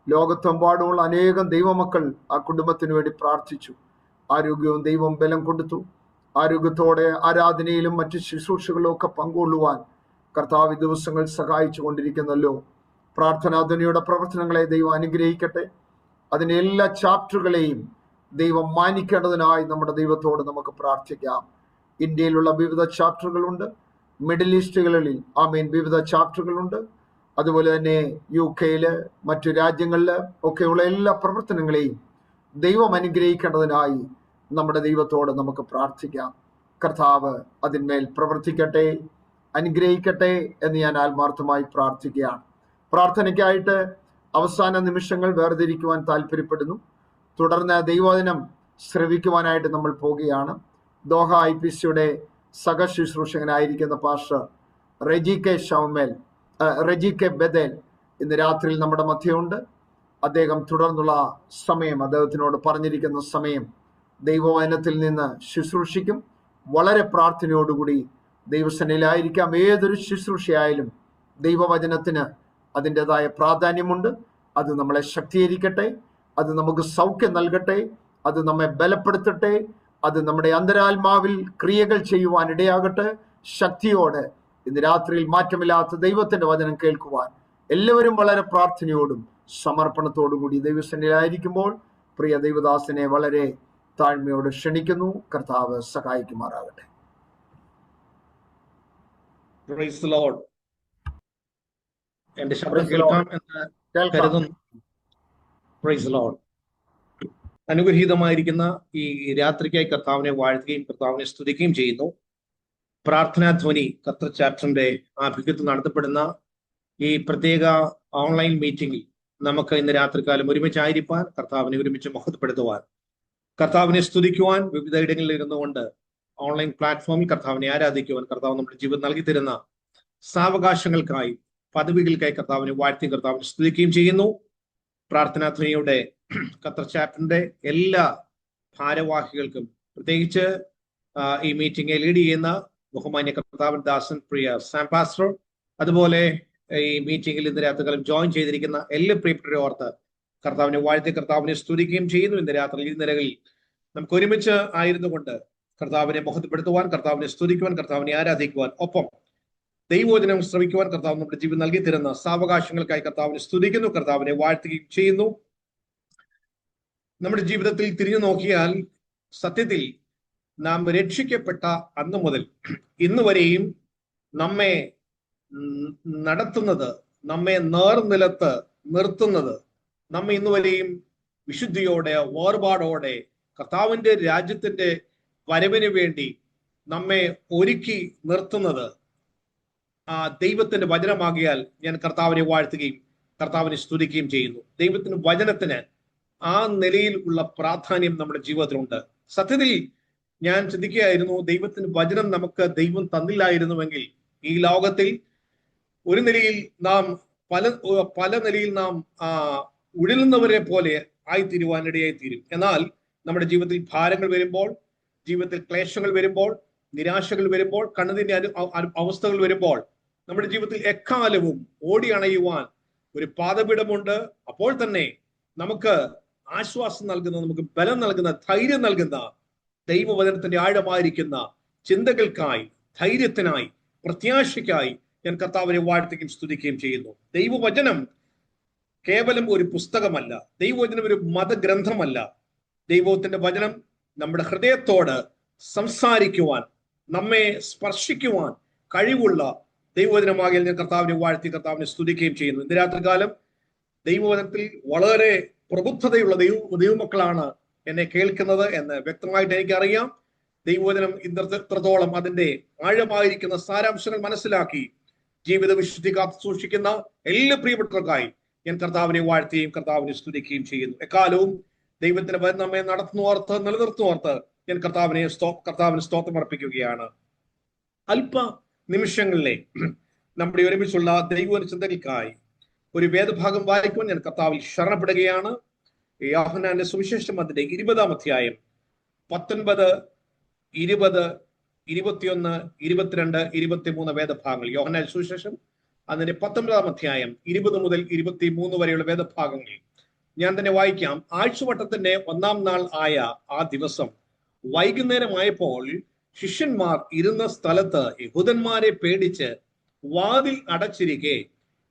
ലോകത്തെമ്പാടുമുള്ള അനേകം ദൈവമക്കൾ ആ കുടുംബത്തിന് വേണ്ടി പ്രാർത്ഥിച്ചു. ആരോഗ്യവും ദൈവം ബലം കൊടുത്തു. ആരോഗ്യത്തോടെ ആരാധനയിലും മറ്റ് ശുശ്രൂഷകളിലും ഒക്കെ പങ്കുകൊള്ളുവാൻ കർത്താവ് ദിവസങ്ങൾ സഹായിച്ചു കൊണ്ടിരിക്കുന്നല്ലോ. പ്രാർത്ഥനാധ്വനിയുടെ പ്രവർത്തനങ്ങളെ ദൈവം അനുഗ്രഹിക്കട്ടെ. അതിൻ്റെ എല്ലാ ചാപ്റ്ററുകളെയും ദൈവം മാനിക്കേണ്ടതിനായി നമ്മുടെ ദൈവത്തോട് നമുക്ക് പ്രാർത്ഥിക്കാം. ഇന്ത്യയിലുള്ള വിവിധ ചാപ്റ്ററുകളുണ്ട്, മിഡിൽ ഈസ്റ്റുകളിൽ വിവിധ ചാപ്റ്ററുകളുണ്ട്. അതുപോലെ തന്നെ UK മറ്റു രാജ്യങ്ങളിൽ ഒക്കെയുള്ള എല്ലാ പ്രവർത്തനങ്ങളെയും ദൈവം അനുഗ്രഹിക്കേണ്ടതിനായി നമ്മുടെ ദൈവത്തോട് നമുക്ക് പ്രാർത്ഥിക്കാം. കർത്താവ് അതിന്മേൽ പ്രവർത്തിക്കട്ടെ, അനുഗ്രഹിക്കട്ടെ എന്ന് ഞാൻ ആത്മാർത്ഥമായി പ്രാർത്ഥിക്കുകയാണ്. പ്രാർത്ഥനയ്ക്കായിട്ട് അവസാന നിമിഷങ്ങൾ വേർതിരിക്കുവാൻ താല്പര്യപ്പെടുന്നു. തുടർന്ന് ദൈവവചനം ശ്രവിക്കുവാനായിട്ട് നമ്മൾ പോവുകയാണ്. ദോഹ IPCയുടെ സഹശുശ്രൂഷകനായിരിക്കുന്ന പാസ്റ്റർ റെജി കെ ബദേൽ ഇന്ന് രാത്രിയിൽ നമ്മുടെ മധ്യമുണ്ട്. അദ്ദേഹം തുടർന്നുള്ള സമയം, അദ്ദേഹത്തിനോട് പറഞ്ഞിരിക്കുന്ന സമയം ദൈവവചനത്തിൽ നിന്ന് ശുശ്രൂഷിക്കും. വളരെ പ്രാർത്ഥനയോടുകൂടി ദൈവസേനയിലായിരിക്കാം. ഏതൊരു ശുശ്രൂഷയായാലും ദൈവവചനത്തിന് അതിൻ്റെതായ പ്രാധാന്യമുണ്ട്. അത് നമ്മളെ ശക്തീകരിക്കട്ടെ, അത് നമുക്ക് സൗഖ്യം നൽകട്ടെ, അത് നമ്മെ ബലപ്പെടുത്തട്ടെ, അത് നമ്മുടെ അന്തരാത്മാവിൽ ക്രിയകൾ ചെയ്യുവാൻ ഇടയാകട്ടെ. ശക്തിയോടെ ഇന്ന് രാത്രിയിൽ മാറ്റമില്ലാത്ത ദൈവത്തിന്റെ വചനം കേൾക്കുവാൻ എല്ലാവരും വളരെ പ്രാർത്ഥനയോടും സമർപ്പണത്തോടും കൂടി ദൈവസേനയിലായിരിക്കുമ്പോൾ പ്രിയ ദൈവദാസനെ വളരെ താഴ്മയോട് ക്ഷണിക്കുന്നു. കർത്താവ് സഹായിക്കുമാറാകട്ടെ. Price the Lord. എന്റെ ശബ്ദം കേൾക്കാം എന്ന് കരുതുന്നു. Price the Lord. അനുഗ്രഹീതമായിരിക്കുന്ന ഈ രാത്രിക്കായി കർത്താവിനെ വാഴ്ത്തുകയും കർത്താവിനെ സ്തുതിക്കുകയും ചെയ്യുന്നു. പ്രാർത്ഥനാധ്വനി ഖത്തർ ചാപ്റ്ററിന്റെ ആഭിമുഖ്യത്തിൽ നടത്തപ്പെടുന്ന ഈ പ്രത്യേക ഓൺലൈൻ മീറ്റിംഗിൽ നമുക്ക് ഇന്ന് രാത്രികാലം ഒരുമിച്ചായിരിക്കാൻ, കർത്താവിനെ ഒരുമിച്ച് മഹത്വപ്പെടുത്തുവാൻ, കർത്താവിനെ സ്തുതിക്കുവാൻ, വിവിധ ഇടങ്ങളിൽ ഇരുന്നുകൊണ്ട് ഓൺലൈൻ പ്ലാറ്റ്ഫോമിൽ കർത്താവിനെ ആരാധിക്കുവാൻ കർത്താവ് നമ്മുടെ ജീവിതം നൽകി തരുന്ന സാവകാശങ്ങൾക്കായി, പദവികൾക്കായി കർത്താവിനെ വാഴ്ത്തി കർത്താവിനെ സ്തുതിക്കുകയും ചെയ്യുന്നു. പ്രാർത്ഥനാധ്വനിയുടെ ഖത്തർ ചാപ്റ്ററിന്റെ എല്ലാ ഭാരവാഹികൾക്കും, പ്രത്യേകിച്ച് ഈ മീറ്റിംഗെ ലീഡ് ചെയ്യുന്ന ബഹുമാന്യ കർത്താവിൻ ദാസൻ പ്രിയ സാം പാസ്റ്റർ, അതുപോലെ ഈ മീറ്റിംഗിൽ ഇന്ന് രാത്രികാലം ജോയിൻ ചെയ്തിരിക്കുന്ന എല്ലാ പ്രിയപ്പെട്ടവരെ ഓർത്ത് കർത്താവിനെ വാഴ്ത്തി കർത്താവിനെ സ്തുതിക്കുകയും ചെയ്യുന്നു. ഇന്ന് രാത്രി ഈ നിലകളിൽ നമുക്ക് ഒരുമിച്ച് ആയിരുന്നു കൊണ്ട് കർത്താവിനെ മഹത്വപ്പെടുത്തുവാൻ, കർത്താവിനെ സ്തുതിക്കുവാൻ, കർത്താവിനെ ആരാധിക്കുവാൻ, ഒപ്പം ദൈവവചനം ശ്രമിക്കുവാൻ കർത്താവ് നമ്മുടെ ജീവിതം നൽകി തരുന്ന സാവകാശങ്ങൾക്കായി കർത്താവിനെ സ്തുതിക്കുന്നു, കർത്താവിനെ വാഴ്ത്തുകയും ചെയ്യുന്നു. നമ്മുടെ ജീവിതത്തിൽ തിരിഞ്ഞു നോക്കിയാൽ സത്യത്തിൽ നാം രക്ഷിക്കപ്പെട്ട അന്ന് മുതൽ ഇന്ന് വരെയും നമ്മെ നടത്തുന്നത്, നമ്മെ നേർനിലത്ത് നിർത്തുന്നത്, നമ്മെ ഇന്ന് വരെയും വിശുദ്ധിയോടെ വേർപാടോടെ കർത്താവിന്റെ രാജ്യത്തിന്റെ വരവിന് വേണ്ടി നമ്മെ ഒരുക്കി നിർത്തുന്നത് ആ ദൈവത്തിന്റെ വചനമാകിയാൽ ഞാൻ കർത്താവിനെ വാഴ്ത്തുകയും കർത്താവിനെ സ്തുതിക്കുകയും ചെയ്യുന്നു. ദൈവത്തിന്റെ വചനത്തിന് ആ നിലയിൽ ഉള്ള പ്രാധാന്യം നമ്മുടെ ജീവിതത്തിലുണ്ട്. സത്യത്തിൽ ഞാൻ ചിന്തിക്കുകയായിരുന്നു, ദൈവത്തിന് വചനം നമുക്ക് ദൈവം തന്നില്ലായിരുന്നുവെങ്കിൽ ഈ ലോകത്തിൽ ഒരു നിലയിൽ നാം പല നിലയിൽ നാം ഉഴലുന്നവരെ പോലെ ആയിത്തീരുവാനിടയായി തീരും. എന്നാൽ നമ്മുടെ ജീവിതത്തിൽ ഭാരങ്ങൾ വരുമ്പോൾ, ജീവിതത്തിൽ ക്ലേശങ്ങൾ വരുമ്പോൾ, നിരാശകൾ വരുമ്പോൾ, കണ്ണുനീരിന്റെ അവസ്ഥകൾ വരുമ്പോൾ നമ്മുടെ ജീവിതത്തിൽ എക്കാലവും ഓടി അണയുവാൻ ഒരു പാദപീഠമുണ്ട്. അപ്പോൾ തന്നെ നമുക്ക് ആശ്വാസം നൽകുന്ന, നമുക്ക് ബലം നൽകുന്ന, ധൈര്യം നൽകുന്ന ദൈവവചനത്തിന്റെ ആഴമായിരിക്കുന്ന ചിന്തകൾക്കായി, ധൈര്യത്തിനായി, പ്രത്യാശയ്ക്കായി ഞാൻ കർത്താവിനെ വാഴ്ത്തുകയും സ്തുതിക്കുകയും ചെയ്യുന്നു. ദൈവവചനം കേവലം ഒരു പുസ്തകമല്ല, ദൈവവചനം ഒരു മതഗ്രന്ഥമല്ല. ദൈവത്തിന്റെ വചനം നമ്മുടെ ഹൃദയത്തോട് സംസാരിക്കുവാൻ, നമ്മെ സ്പർശിക്കുവാൻ കഴിവുള്ള ദൈവവചനമാകിയാൽ ഞാൻ കർത്താവിനെ വാഴ്ത്തി കർത്താവിനെ സ്തുതിക്കുകയും ചെയ്യുന്നു. ഇന്ന് രാത്രികാലം ദൈവവചനത്തിൽ വളരെ പ്രബുദ്ധതയുള്ള ദൈവമക്കളാണ് എന്നെ കേൾക്കുന്നത് എന്ന് വ്യക്തമായിട്ട് എനിക്കറിയാം. ദൈവവചനം ഇത്രത്തോളം അതിന്റെ ആഴമായിരിക്കുന്ന സാരാംശങ്ങൾ മനസ്സിലാക്കി ജീവിത വിശുദ്ധി കാത്തു സൂക്ഷിക്കുന്ന എല്ലാ പ്രിയപ്പെട്ടവർക്കായി ഞാൻ കർത്താവിനെ വാഴ്ത്തുകയും കർത്താവിനെ സ്തുതിക്കുകയും ചെയ്യുന്നു. എക്കാലവും ദൈവത്തിന്റെ വചനം നമ്മെ നടത്തുന്നോർത്ത് നിലനിർത്തുന്നോർത്ത് ഞാൻ കർത്താവിന് സ്തോത്രം അർപ്പിക്കുകയാണ്. അല്പ നിമിഷങ്ങളിലെ നമ്മുടെ ഒരുമിച്ചുള്ള ദൈവ ചിന്തകൾക്കായി ഒരു വേദഭാഗം വായിക്കുവാൻ ഞാൻ കർത്താവിൽ ശരണപ്പെടുകയാണ്. യോഹന്നാന്റെ സുവിശേഷം അതിന്റെ 20-ാം അധ്യായം 19, 20, 21, 22, 23 വേദഭാഗങ്ങൾ. യോഹന്നാന്റെ സുവിശേഷം അതിന്റെ 19-ാം അധ്യായം 20 മുതൽ 23 വരെയുള്ള വേദഭാഗങ്ങൾ ഞാൻ തന്നെ വായിക്കാം. ആഴ്ചവട്ടത്തിന്റെ 1-ാം നാൾ ആയ ആ ദിവസം വൈകുന്നേരമായപ്പോൾ ശിഷ്യന്മാർ ഇരുന്ന സ്ഥലത്ത് യഹൂദന്മാരെ പേടിച്ച് വാതിൽ അടച്ചിരിക്കെ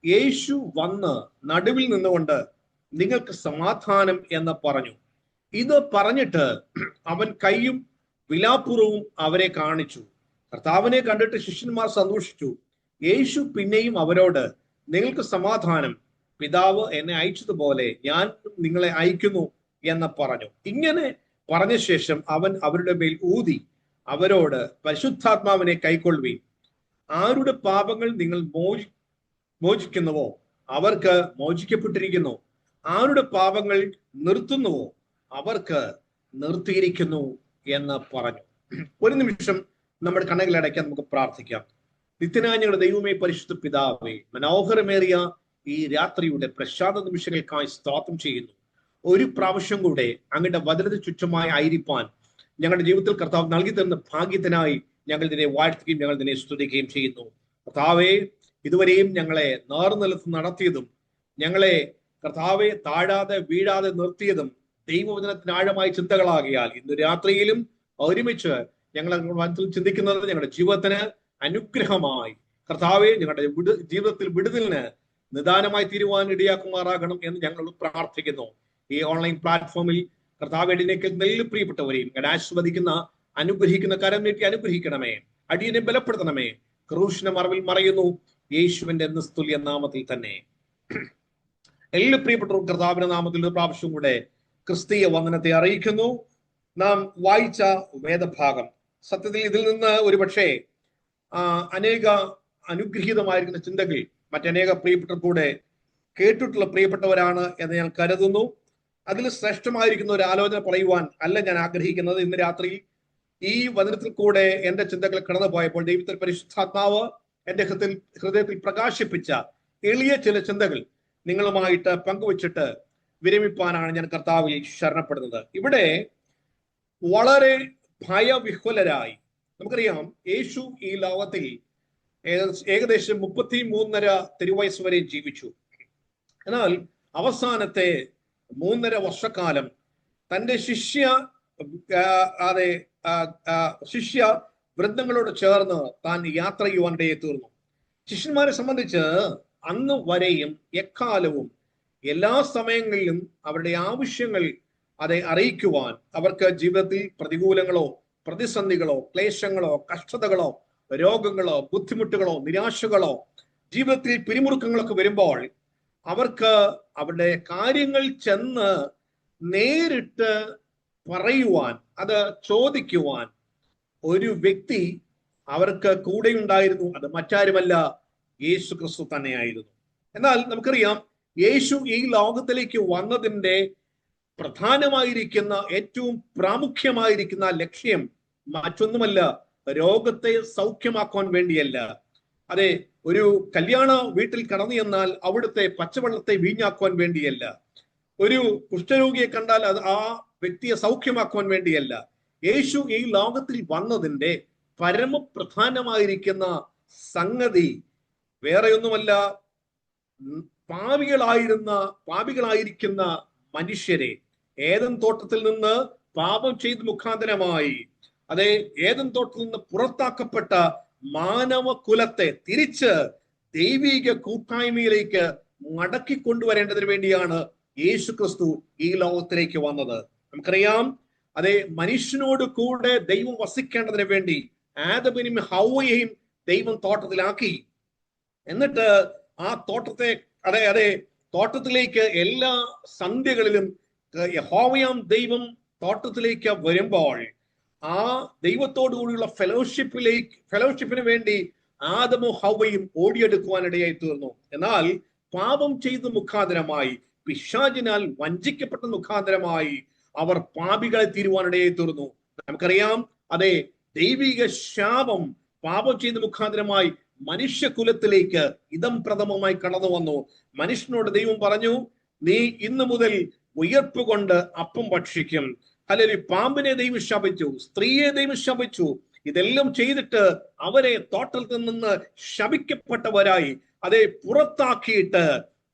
യേശു വന്ന് നടുവിൽ നിന്നുകൊണ്ട് നിങ്ങൾക്ക് സമാധാനം എന്ന് പറഞ്ഞു. ഇത് പറഞ്ഞിട്ട് അവൻ കൈയും വിലാപ്പുറവും അവരെ കാണിച്ചു. കർത്താവിനെ കണ്ടിട്ട് ശിഷ്യന്മാർ സന്തോഷിച്ചു. യേശു പിന്നെയും അവരോട്, നിങ്ങൾക്ക് സമാധാനം, പിതാവ് എന്നെ അയച്ചതുപോലെ ഞാൻ നിങ്ങളെ അയക്കുന്നു എന്ന് പറഞ്ഞു. ഇങ്ങനെ പറഞ്ഞ ശേഷം അവൻ അവരുടെ മേൽ ഊതി അവരോട്, പരിശുദ്ധാത്മാവിനെ കൈക്കൊള്ളുവീൻ. ആരുടെ പാപങ്ങൾ നിങ്ങൾ മോചിക്കുന്നുവോ അവർക്ക് മോചിക്കപ്പെട്ടിരിക്കുന്നു, ആരുടെ പാപങ്ങൾ നിർത്തുന്നുവോ അവർക്ക് നിർത്തിയിരിക്കുന്നു എന്ന് പറഞ്ഞു. ഒരു നിമിഷം നമ്മുടെ കണ്ണുകൾ അടയ്ക്കാൻ നമുക്ക് പ്രാർത്ഥിക്കാം. നിത്യനായ ഞങ്ങളുടെ ദൈവമേ, പരിശുദ്ധ പിതാവേ, മനോഹരമേറിയ ഈ രാത്രിയുടെ പ്രശാന്ത നിമിഷങ്ങൾക്കായി സ്തോത്രം ചെയ്യുന്നു. ഒരു പ്രാവശ്യം കൂടെ അങ്ങയുടെ വചനത്തിന് ചുറ്റുമായി ആയിരിക്കാൻ ഞങ്ങളുടെ ജീവിതത്തിൽ കർത്താവ് നൽകി തരുന്ന ഭാഗ്യത്തിനായി ഞങ്ങൾ ഇതിനെ വാഴ്ത്തുകയും ഞങ്ങൾ ഇതിനെ സ്തുതിക്കുകയും ചെയ്യുന്നു. കർത്താവെ, ഇതുവരെയും ഞങ്ങളെ നേർനിലത്ത് നടത്തിയതും ഞങ്ങളെ കർത്താവെ താഴാതെ വീഴാതെ നിർത്തിയതും ദൈവവചനത്തിന് ആഴമായ ചിന്തകളാകിയാൽ ഇന്ന് രാത്രിയിലും ഒരുമിച്ച് ഞങ്ങൾ മനസ്സിൽ ചിന്തിക്കുന്നത് ഞങ്ങളുടെ ജീവിതത്തിന് അനുഗ്രഹമായി കർത്താവെ ഞങ്ങളുടെ ജീവിതത്തിൽ വിടുതലിന് നിദാനമായി തീരുവാൻ ഇടയാക്കുമാറാകണം എന്ന് ഞങ്ങൾ പ്രാർത്ഥിക്കുന്നു. ഈ ഓൺലൈൻ പ്ലാറ്റ്ഫോമിൽ കർത്താവ് അടിയനേക്ക് നെല്ല് പ്രിയപ്പെട്ടവരെയും ഞാൻ ആസ്വദിക്കുന്ന അനുഗ്രഹിക്കുന്ന കരം നീട്ടി അനുഗ്രഹിക്കണമേ, അടിയനെ ബലപ്പെടുത്തണമേ. ക്രൂശിന്റെ മറവിൽ മറയുന്നു യേശുവിന്റെ നിസ്തുല്യ നാമത്തിൽ തന്നെ. എല്ലാ പ്രിയപ്പെട്ടവരും കർത്താവിന്റെ നാമത്തിൽ ഒരു പ്രാവശ്യം കൂടെ ക്രിസ്തീയ വന്ദനത്തെ അറിയിക്കുന്നു. നാം വായിച്ച വേദഭാഗം സത്യത്തിൽ ഇതിൽ നിന്ന് ഒരുപക്ഷെ അനേക അനുഗ്രഹീതമായിരിക്കുന്ന ചിന്തകൾ മറ്റനേക പ്രിയപ്പെട്ടവർ കൂടെ കേട്ടിട്ടുള്ള പ്രിയപ്പെട്ടവരാണ് എന്ന് ഞാൻ കരുതുന്നു. അതിൽ ശ്രേഷ്ഠമായിരിക്കുന്ന ഒരു ആലോചന പറയുവാൻ അല്ല ഞാൻ ആഗ്രഹിക്കുന്നത്. ഇന്ന് രാത്രി ഈ വചനത്തിൽ കൂടെ എന്റെ ചിന്തകൾ കടന്നു പോയപ്പോൾ ദൈവത്തിൽ പരിശുദ്ധാത്മാവ് എന്റെ ഹൃദയത്തിൽ പ്രകാശിപ്പിച്ച എളിയ ചില ചിന്തകൾ നിങ്ങളുമായിട്ട് പങ്കുവച്ചിട്ട് വിരമിപ്പാനാണ് ഞാൻ കർത്താവിൽ ശരണപ്പെടുന്നത്. ഇവിടെ വളരെ ഭയവിഹ്വലരായി, നമുക്കറിയാം യേശു ഈ ലോകത്തിൽ ഏകദേശം 33.5 തിരുവയസ് വരെ ജീവിച്ചു. എന്നാൽ അവസാനത്തെ 3.5 വർഷക്കാലം തന്റെ ശിഷ്യ വൃന്ദങ്ങളോട് ചേർന്ന് താൻ യാത്ര ചെയ്യുവാനിടയെ തീർന്നു. ശിഷ്യന്മാരെ സംബന്ധിച്ച് അന്ന് വരെയും എക്കാലവും എല്ലാ സമയങ്ങളിലും അവരുടെ ആവശ്യങ്ങൾ അറിയിക്കുവാൻ അവർക്ക് ജീവിതത്തിൽ പ്രതികൂലങ്ങളോ പ്രതിസന്ധികളോ ക്ലേശങ്ങളോ കഷ്ടതകളോ രോഗങ്ങളോ ബുദ്ധിമുട്ടുകളോ നിരാശകളോ ജീവിതത്തിൽ പിരിമുറുക്കങ്ങളൊക്കെ വരുമ്പോൾ അവർക്ക് അവരുടെ കാര്യങ്ങൾ ചെന്ന് നേരിട്ട് പറയുവാൻ, അത് ചോദിക്കുവാൻ ഒരു വ്യക്തി അവർക്ക് കൂടെ ഉണ്ടായിരുന്നു. അത് മറ്റാരുമല്ല, യേശു ക്രിസ്തു തന്നെയായിരുന്നു. എന്നാൽ നമുക്കറിയാം യേശു ഈ ലോകത്തിലേക്ക് വന്നതിന്റെ പ്രധാനമായിരിക്കുന്ന ഏറ്റവും പ്രാമുഖ്യമായിരിക്കുന്ന ലക്ഷ്യം മറ്റൊന്നുമല്ല, രോഗത്തെ സൗഖ്യമാക്കുവാൻ വേണ്ടിയല്ല. അതെ, ഒരു കല്യാണ വീട്ടിൽ കടന്നു ചെന്നാൽ അവിടുത്തെ പച്ചവെള്ളത്തെ വീഞ്ഞാക്കുവാൻ വേണ്ടിയല്ല. ഒരു കുഷ്ഠരോഗിയെ കണ്ടാൽ അത് ആ വ്യക്തിയെ സൗഖ്യമാക്കുവാൻ വേണ്ടിയല്ല. യേശു ഈ ലോകത്തിൽ വന്നതിന്റെ പരമപ്രധാനമായിരിക്കുന്ന സംഗതി വേറെയൊന്നുമല്ല, പാപികളായിരിക്കുന്ന മനുഷ്യരെ ഏദൻ തോട്ടത്തിൽ നിന്ന് പാപം ചെയ്ത് മുഖാന്തരമായി ഏദൻ തോട്ടത്തിൽ നിന്ന് പുറത്താക്കപ്പെട്ട മാനവ കുലത്തെ തിരിച്ച് ദൈവിക കൂട്ടായ്മയിലേക്ക് മടക്കി കൊണ്ടുവരേണ്ടതിന് വേണ്ടിയാണ് യേശു ക്രിസ്തു ഈ ലോകത്തിലേക്ക് വന്നത്. നമുക്കറിയാം, മനുഷ്യനോട് കൂടെ ദൈവം വസിക്കേണ്ടതിന് വേണ്ടി ആദമിനെയും ഹവ്വയെയും ദൈവം തോട്ടത്തിലാക്കി. എന്നിട്ട് ആ തോട്ടത്തിലേക്ക് എല്ലാ സന്ധ്യകളിലും യഹോവയാം ദൈവം തോട്ടത്തിലേക്ക് വരുമ്പോൾ ആ ദൈവത്തോടു കൂടിയുള്ള ഫെലോഷിപ്പിന് വേണ്ടി ആദമും ഹവ്വയും ഓടിയെടുക്കുവാനിടയായി തീർന്നു. എന്നാൽ പാപം ചെയ്ത് മുഖാന്തരമായി, പിശാചിനാൽ വഞ്ചിക്കപ്പെട്ട മുഖാന്തരമായി അവർ പാപികളെ തീരുവാനിടയായി തീർന്നു. നമുക്കറിയാം, ദൈവിക ശാപം പാപം ചെയ്ത് മുഖാന്തരമായി മനുഷ്യകുലത്തിലേക്ക് ഇദം പ്രഥമമായി കടന്നു വന്നു. മനുഷ്യനോട് ദൈവം പറഞ്ഞു, നീ ഇന്നു മുതൽ ഉയർപ്പ് കൊണ്ട് അപ്പം ഭക്ഷിക്കും. അല്ലെങ്കിൽ പാമ്പിനെ ദൈവം ശപിച്ചു, സ്ത്രീയെ ദൈവം ശപിച്ചു. ഇതെല്ലാം ചെയ്തിട്ട് അവരെ തോട്ടത്തിൽ നിന്ന് ശപിക്കപ്പെട്ടവരായി പുറത്താക്കിയിട്ട്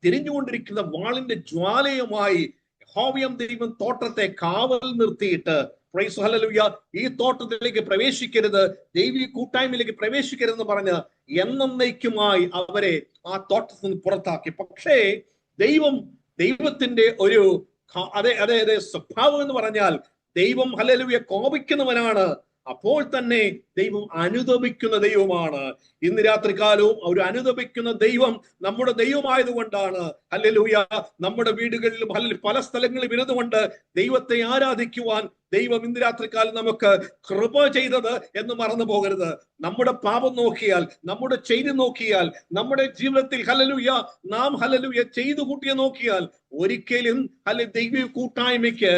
തിരിഞ്ഞുകൊണ്ടിരിക്കുന്ന വാളിന്റെ ജ്വാലയുമായി യഹോവയാം ദൈവം തോട്ടത്തെ കാവൽ നിർത്തിയിട്ട് പ്രൈസ് ഹല്ലേലൂയ, ഈ തോട്ടത്തിലേക്ക് പ്രവേശിക്കരുത്, ദൈവിക കൂട്ടായ്മയിലേക്ക് പ്രവേശിക്കരുതെന്ന് പറഞ്ഞ് എന്നേക്കുമായി അവരെ ആ തോട്ടത്തിൽ നിന്ന് പുറത്താക്കി. പക്ഷേ ദൈവത്തിന്റെ ഒരു അതെ സ്വഭാവം എന്ന് പറഞ്ഞാൽ ദൈവം ഹല്ലേലൂയ കോപിക്കുന്നവനാണ്, അപ്പോൾ തന്നെ ദൈവം അനുതപിക്കുന്ന ദൈവമാണ്. ഇന്ന് രാത്രികാലവും ഒരു അനുതപിക്കുന്ന ദൈവം നമ്മുടെ ദൈവമായതുകൊണ്ടാണ് ഹല്ലേലൂയ നമ്മുടെ വീടുകളിലും പല സ്ഥലങ്ങളിലും ഇരുന്നുകൊണ്ട് ദൈവത്തെ ആരാധിക്കുവാൻ ദൈവം ഇന്ന് രാത്രികാലം നമുക്ക് കൃപ ചെയ്തത് എന്ന് മറന്നു പോകരുത്. നമ്മുടെ പാപം നോക്കിയാൽ, നമ്മുടെ ചെയ്തി നോക്കിയാൽ, നമ്മുടെ ജീവിതത്തിൽ ഹല്ലേലൂയ നാം ഹല്ലേലൂയ ചെയ്തു കൂട്ടിയ നോക്കിയാൽ ഒരിക്കലും ദൈവിക കൂട്ടായ്മയ്ക്ക്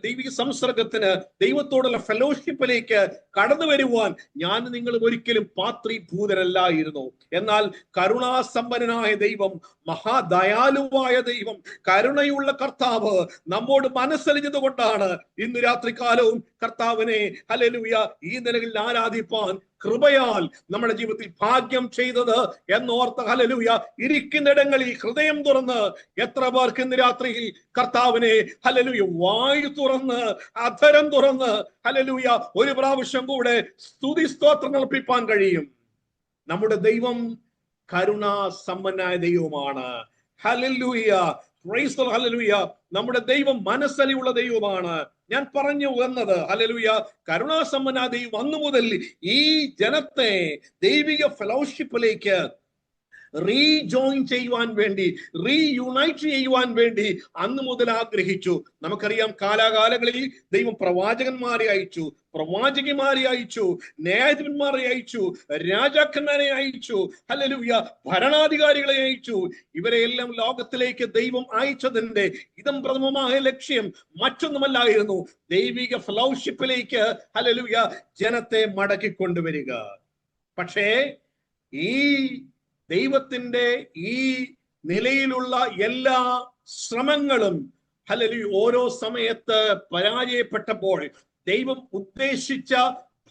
ദൈവിക സംസർഗത്തിന് ദൈവത്തോടുള്ള ഫെലോഷിപ്പിലേക്ക് കടന്നു വരുവാൻ ഞാൻ നിങ്ങൾ ഒരിക്കലും പാത്രീഭൂതരല്ലായിരുന്നു. എന്നാൽ കരുണാസമ്പന്നനായ ദൈവം, മഹാദയാലുവായ ദൈവം, കരുണയുള്ള കർത്താവ് നമ്മോട് മനസ്സലിഞ്ഞത് കൊണ്ടാണ് ഇന്ന് രാത്രികാലവും കർത്താവിനെ ഹല്ലേലൂയ ഈ നിലയിൽ ആരാധിപ്പാൻ കൃപയാൽ നമ്മുടെ ജീവിതത്തിൽ ഭാഗ്യം ചെയ്തത് എന്നോർത്ത് ഹല്ലേലൂയ ഇരിക്കുന്നിടങ്ങളിൽ ഹൃദയം തുറന്ന് എത്ര പേർക്ക് ഇന്ന് രാത്രിയിൽ കർത്താവിനെ ഹല്ലേലൂയ വായു തുറന്ന് അധരം തുറന്ന് ഹല്ലേലൂയ ഒരു പ്രാവശ്യം കൂടെ സ്തുതി സ്തോത്രം അർപ്പിപ്പാൻ കഴിയും. നമ്മുടെ ദൈവം കരുണാസമ്പന്നനായ ദൈവമാണ്. Hallelujah, praise the lord, hallelujah. നമ്മുടെ ദൈവം മനസ്സലിയുള്ള ദൈവമാണ്. ഞാൻ പറഞ്ഞു വന്നത് ഹല്ലേലൂയ കരുണാസമ്പന്നനായ ദൈവം അന്നു മുതൽ ഈ ജനത്തെ ദൈവിക ഫെലോഷിപ്പിലേക്ക് റീജോയിൻ ചെയ്യുവാൻ വേണ്ടി, റീയുണൈറ്റ് ചെയ്യുവാൻ വേണ്ടി അന്ന് മുതൽ ആഗ്രഹിച്ചു. നമുക്കറിയാം കാലാകാലങ്ങളിൽ ദൈവം പ്രവാചകന്മാരെ അയച്ചു, പ്രവാചകിമാരെ അയച്ചു, ന്യായാധിപന്മാരെ അയച്ചു, രാജാക്കന്മാരെ അയച്ചു, ഹല്ലേലൂയ ഭരണാധികാരികളെ അയച്ചു. ഇവരെയെല്ലാം ലോകത്തിലേക്ക് ദൈവം അയച്ചതിന്റെ ഇതം പ്രഥമമായ ലക്ഷ്യം മറ്റൊന്നുമല്ലായിരുന്നു, ദൈവിക ഫെലോഷിപ്പിലേക്ക് ഹല്ലേലൂയ ജനത്തെ മടക്കിക്കൊണ്ടുവരിക. പക്ഷേ ഈ ദൈവത്തിന്റെ ഈ നിലയിലുള്ള എല്ലാ ശ്രമങ്ങളും ഹല്ലേലൂയ ഓരോ സമയത്ത് പരാജയപ്പെട്ടപ്പോൾ ദൈവം ഉദ്ദേശിച്ച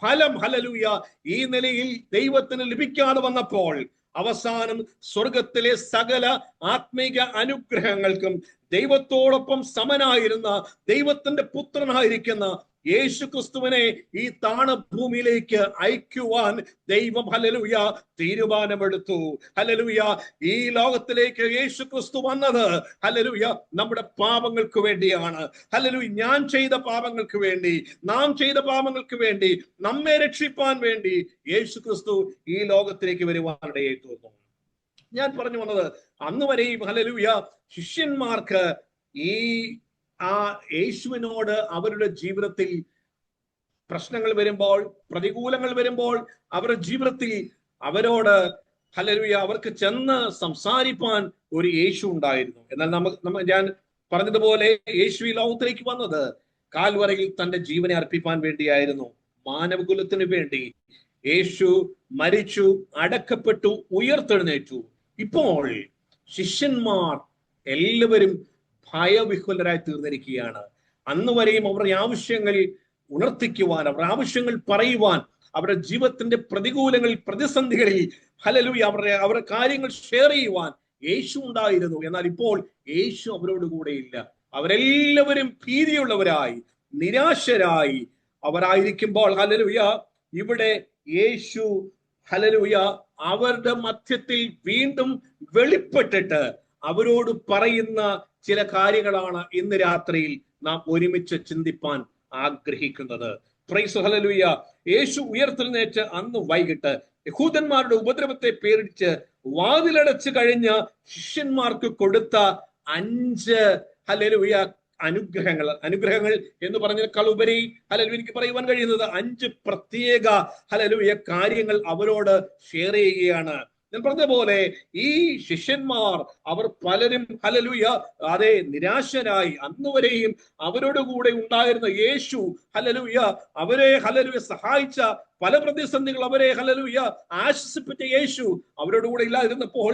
ഫലം ഹല്ലേലൂയ ഈ നിലയിൽ ദൈവത്തിന് ലഭിക്കാതെ വന്നപ്പോൾ അവസാനം സ്വർഗത്തിലെ സകല ആത്മീക അനുഗ്രഹങ്ങൾക്കും ദൈവത്തോടൊപ്പം സമനായിരുന്ന ദൈവത്തിന്റെ പുത്രനായിരിക്കുന്ന യേശു ക്രിസ്തുവിനെ ഈ താണഭൂമിയിലേക്ക് അയക്കുവാൻ ദൈവം ഹല്ലേലൂയ തീരുമാനമെടുത്തു. ഹല്ലേലൂയ ഈ ലോകത്തിലേക്ക് യേശു ക്രിസ്തു വന്നത് ഹല്ലേലൂയ നമ്മുടെ പാപങ്ങൾക്ക് വേണ്ടിയാണ്. ഹല്ലേലൂയ ഞാൻ ചെയ്ത പാപങ്ങൾക്ക് വേണ്ടി, നാം ചെയ്ത പാപങ്ങൾക്ക് വേണ്ടി, നമ്മെ രക്ഷിപ്പാൻ വേണ്ടി യേശു ക്രിസ്തു ഈ ലോകത്തിലേക്ക് വരുവാനിടയായി തീർന്നു. ഞാൻ പറഞ്ഞു വന്നത് അന്ന് വരെയും ഹല്ലേലൂയ ശിഷ്യന്മാർക്ക് ആ യേശുവിനോട് അവരുടെ ജീവിതത്തിൽ പ്രശ്നങ്ങൾ വരുമ്പോൾ, പ്രതികൂലങ്ങൾ വരുമ്പോൾ അവരുടെ ജീവിതത്തിൽ അവരോട് ഹല്ലേലൂയ അവർക്ക് ചെന്ന് സംസാരിപ്പാൻ ഒരു യേശു ഉണ്ടായിരുന്നു. എന്നാൽ ഞാൻ പറഞ്ഞതുപോലെ യേശു ഈ ലോകത്തിലേക്ക് വന്നത് കാൽവരയിൽ തന്റെ ജീവനെ അർപ്പിപ്പാൻ വേണ്ടിയായിരുന്നു. മാനവകുലത്തിന് വേണ്ടി യേശു മരിച്ചു, അടക്കപ്പെട്ടു, ഉയർത്തെഴുന്നേറ്റു. ഇപ്പോൾ ശിഷ്യന്മാർ എല്ലാവരും ഭയവിഹ്വലരായി തീർന്നിരിക്കുകയാണ്. അന്ന് വരെയും അവരുടെ ആവശ്യങ്ങൾ ഉണർത്തിക്കുവാൻ, അവരുടെ ആവശ്യങ്ങൾ പറയുവാൻ, അവരുടെ ജീവിതത്തിന്റെ പ്രതികൂലങ്ങളിൽ, പ്രതിസന്ധികളിൽ ഹല്ലേലൂയ അവരുടെ കാര്യങ്ങൾ ഷെയർ ചെയ്യുവാൻ യേശു ഉണ്ടായിരുന്നു. എന്നാൽ ഇപ്പോൾ യേശു അവരോട് കൂടെയില്ല. അവരെല്ലാവരും ഭീതിയുള്ളവരായി, നിരാശരായി അവരായിരിക്കുമ്പോൾ ഹല്ലേലൂയ ഇവിടെ യേശു ഹല്ലേലൂയ അവരുടെ മധ്യത്തിൽ വീണ്ടും വെളിപ്പെട്ടിട്ട് അവരോട് പറയുന്ന ചില കാര്യങ്ങളാണ് ഇന്ന് രാത്രിയിൽ നാം ഒരുമിച്ച് ചിന്തിപ്പാൻ ആഗ്രഹിക്കുന്നത്. Price hallelujah. യേശു ഉയർത്തെഴുന്നേറ്റ് അന്ന് വൈകിട്ട് യഹൂദന്മാരുടെ ഉപദ്രവത്തെ പേടിച്ച് വാതിലടച്ചു കഴിഞ്ഞ ശിഷ്യന്മാർക്ക് കൊടുത്ത 5 ഹല്ലേലൂയ അനുഗ്രഹങ്ങൾ എന്ന് പറഞ്ഞതിനേക്കാൾ ഉപരി ഹല്ലേലൂയ എനിക്ക് പറയുവാൻ കഴിയുന്നത് 5 പ്രത്യേക ഹല്ലേലൂയ കാര്യങ്ങൾ അവരോട് ഷെയർ ചെയ്യുകയാണ്. ഞാൻ പറഞ്ഞ പോലെ ഈ ശിഷ്യന്മാർ അവർ പലരും ഹല്ലേലൂയ അതേ നിരാശരായി, അന്നുവരെയും അവരോട് കൂടെ ഉണ്ടായിരുന്ന യേശു ഹല്ലേലൂയ അവരെ ഹല്ലേലൂയ സഹായിച്ച പല പ്രതിസന്ധികൾ അവരെ ഹല്ലേലൂയ ആശ്വസിപ്പിച്ച യേശു അവരോട് കൂടെ ഇല്ലാതിരുന്നപ്പോൾ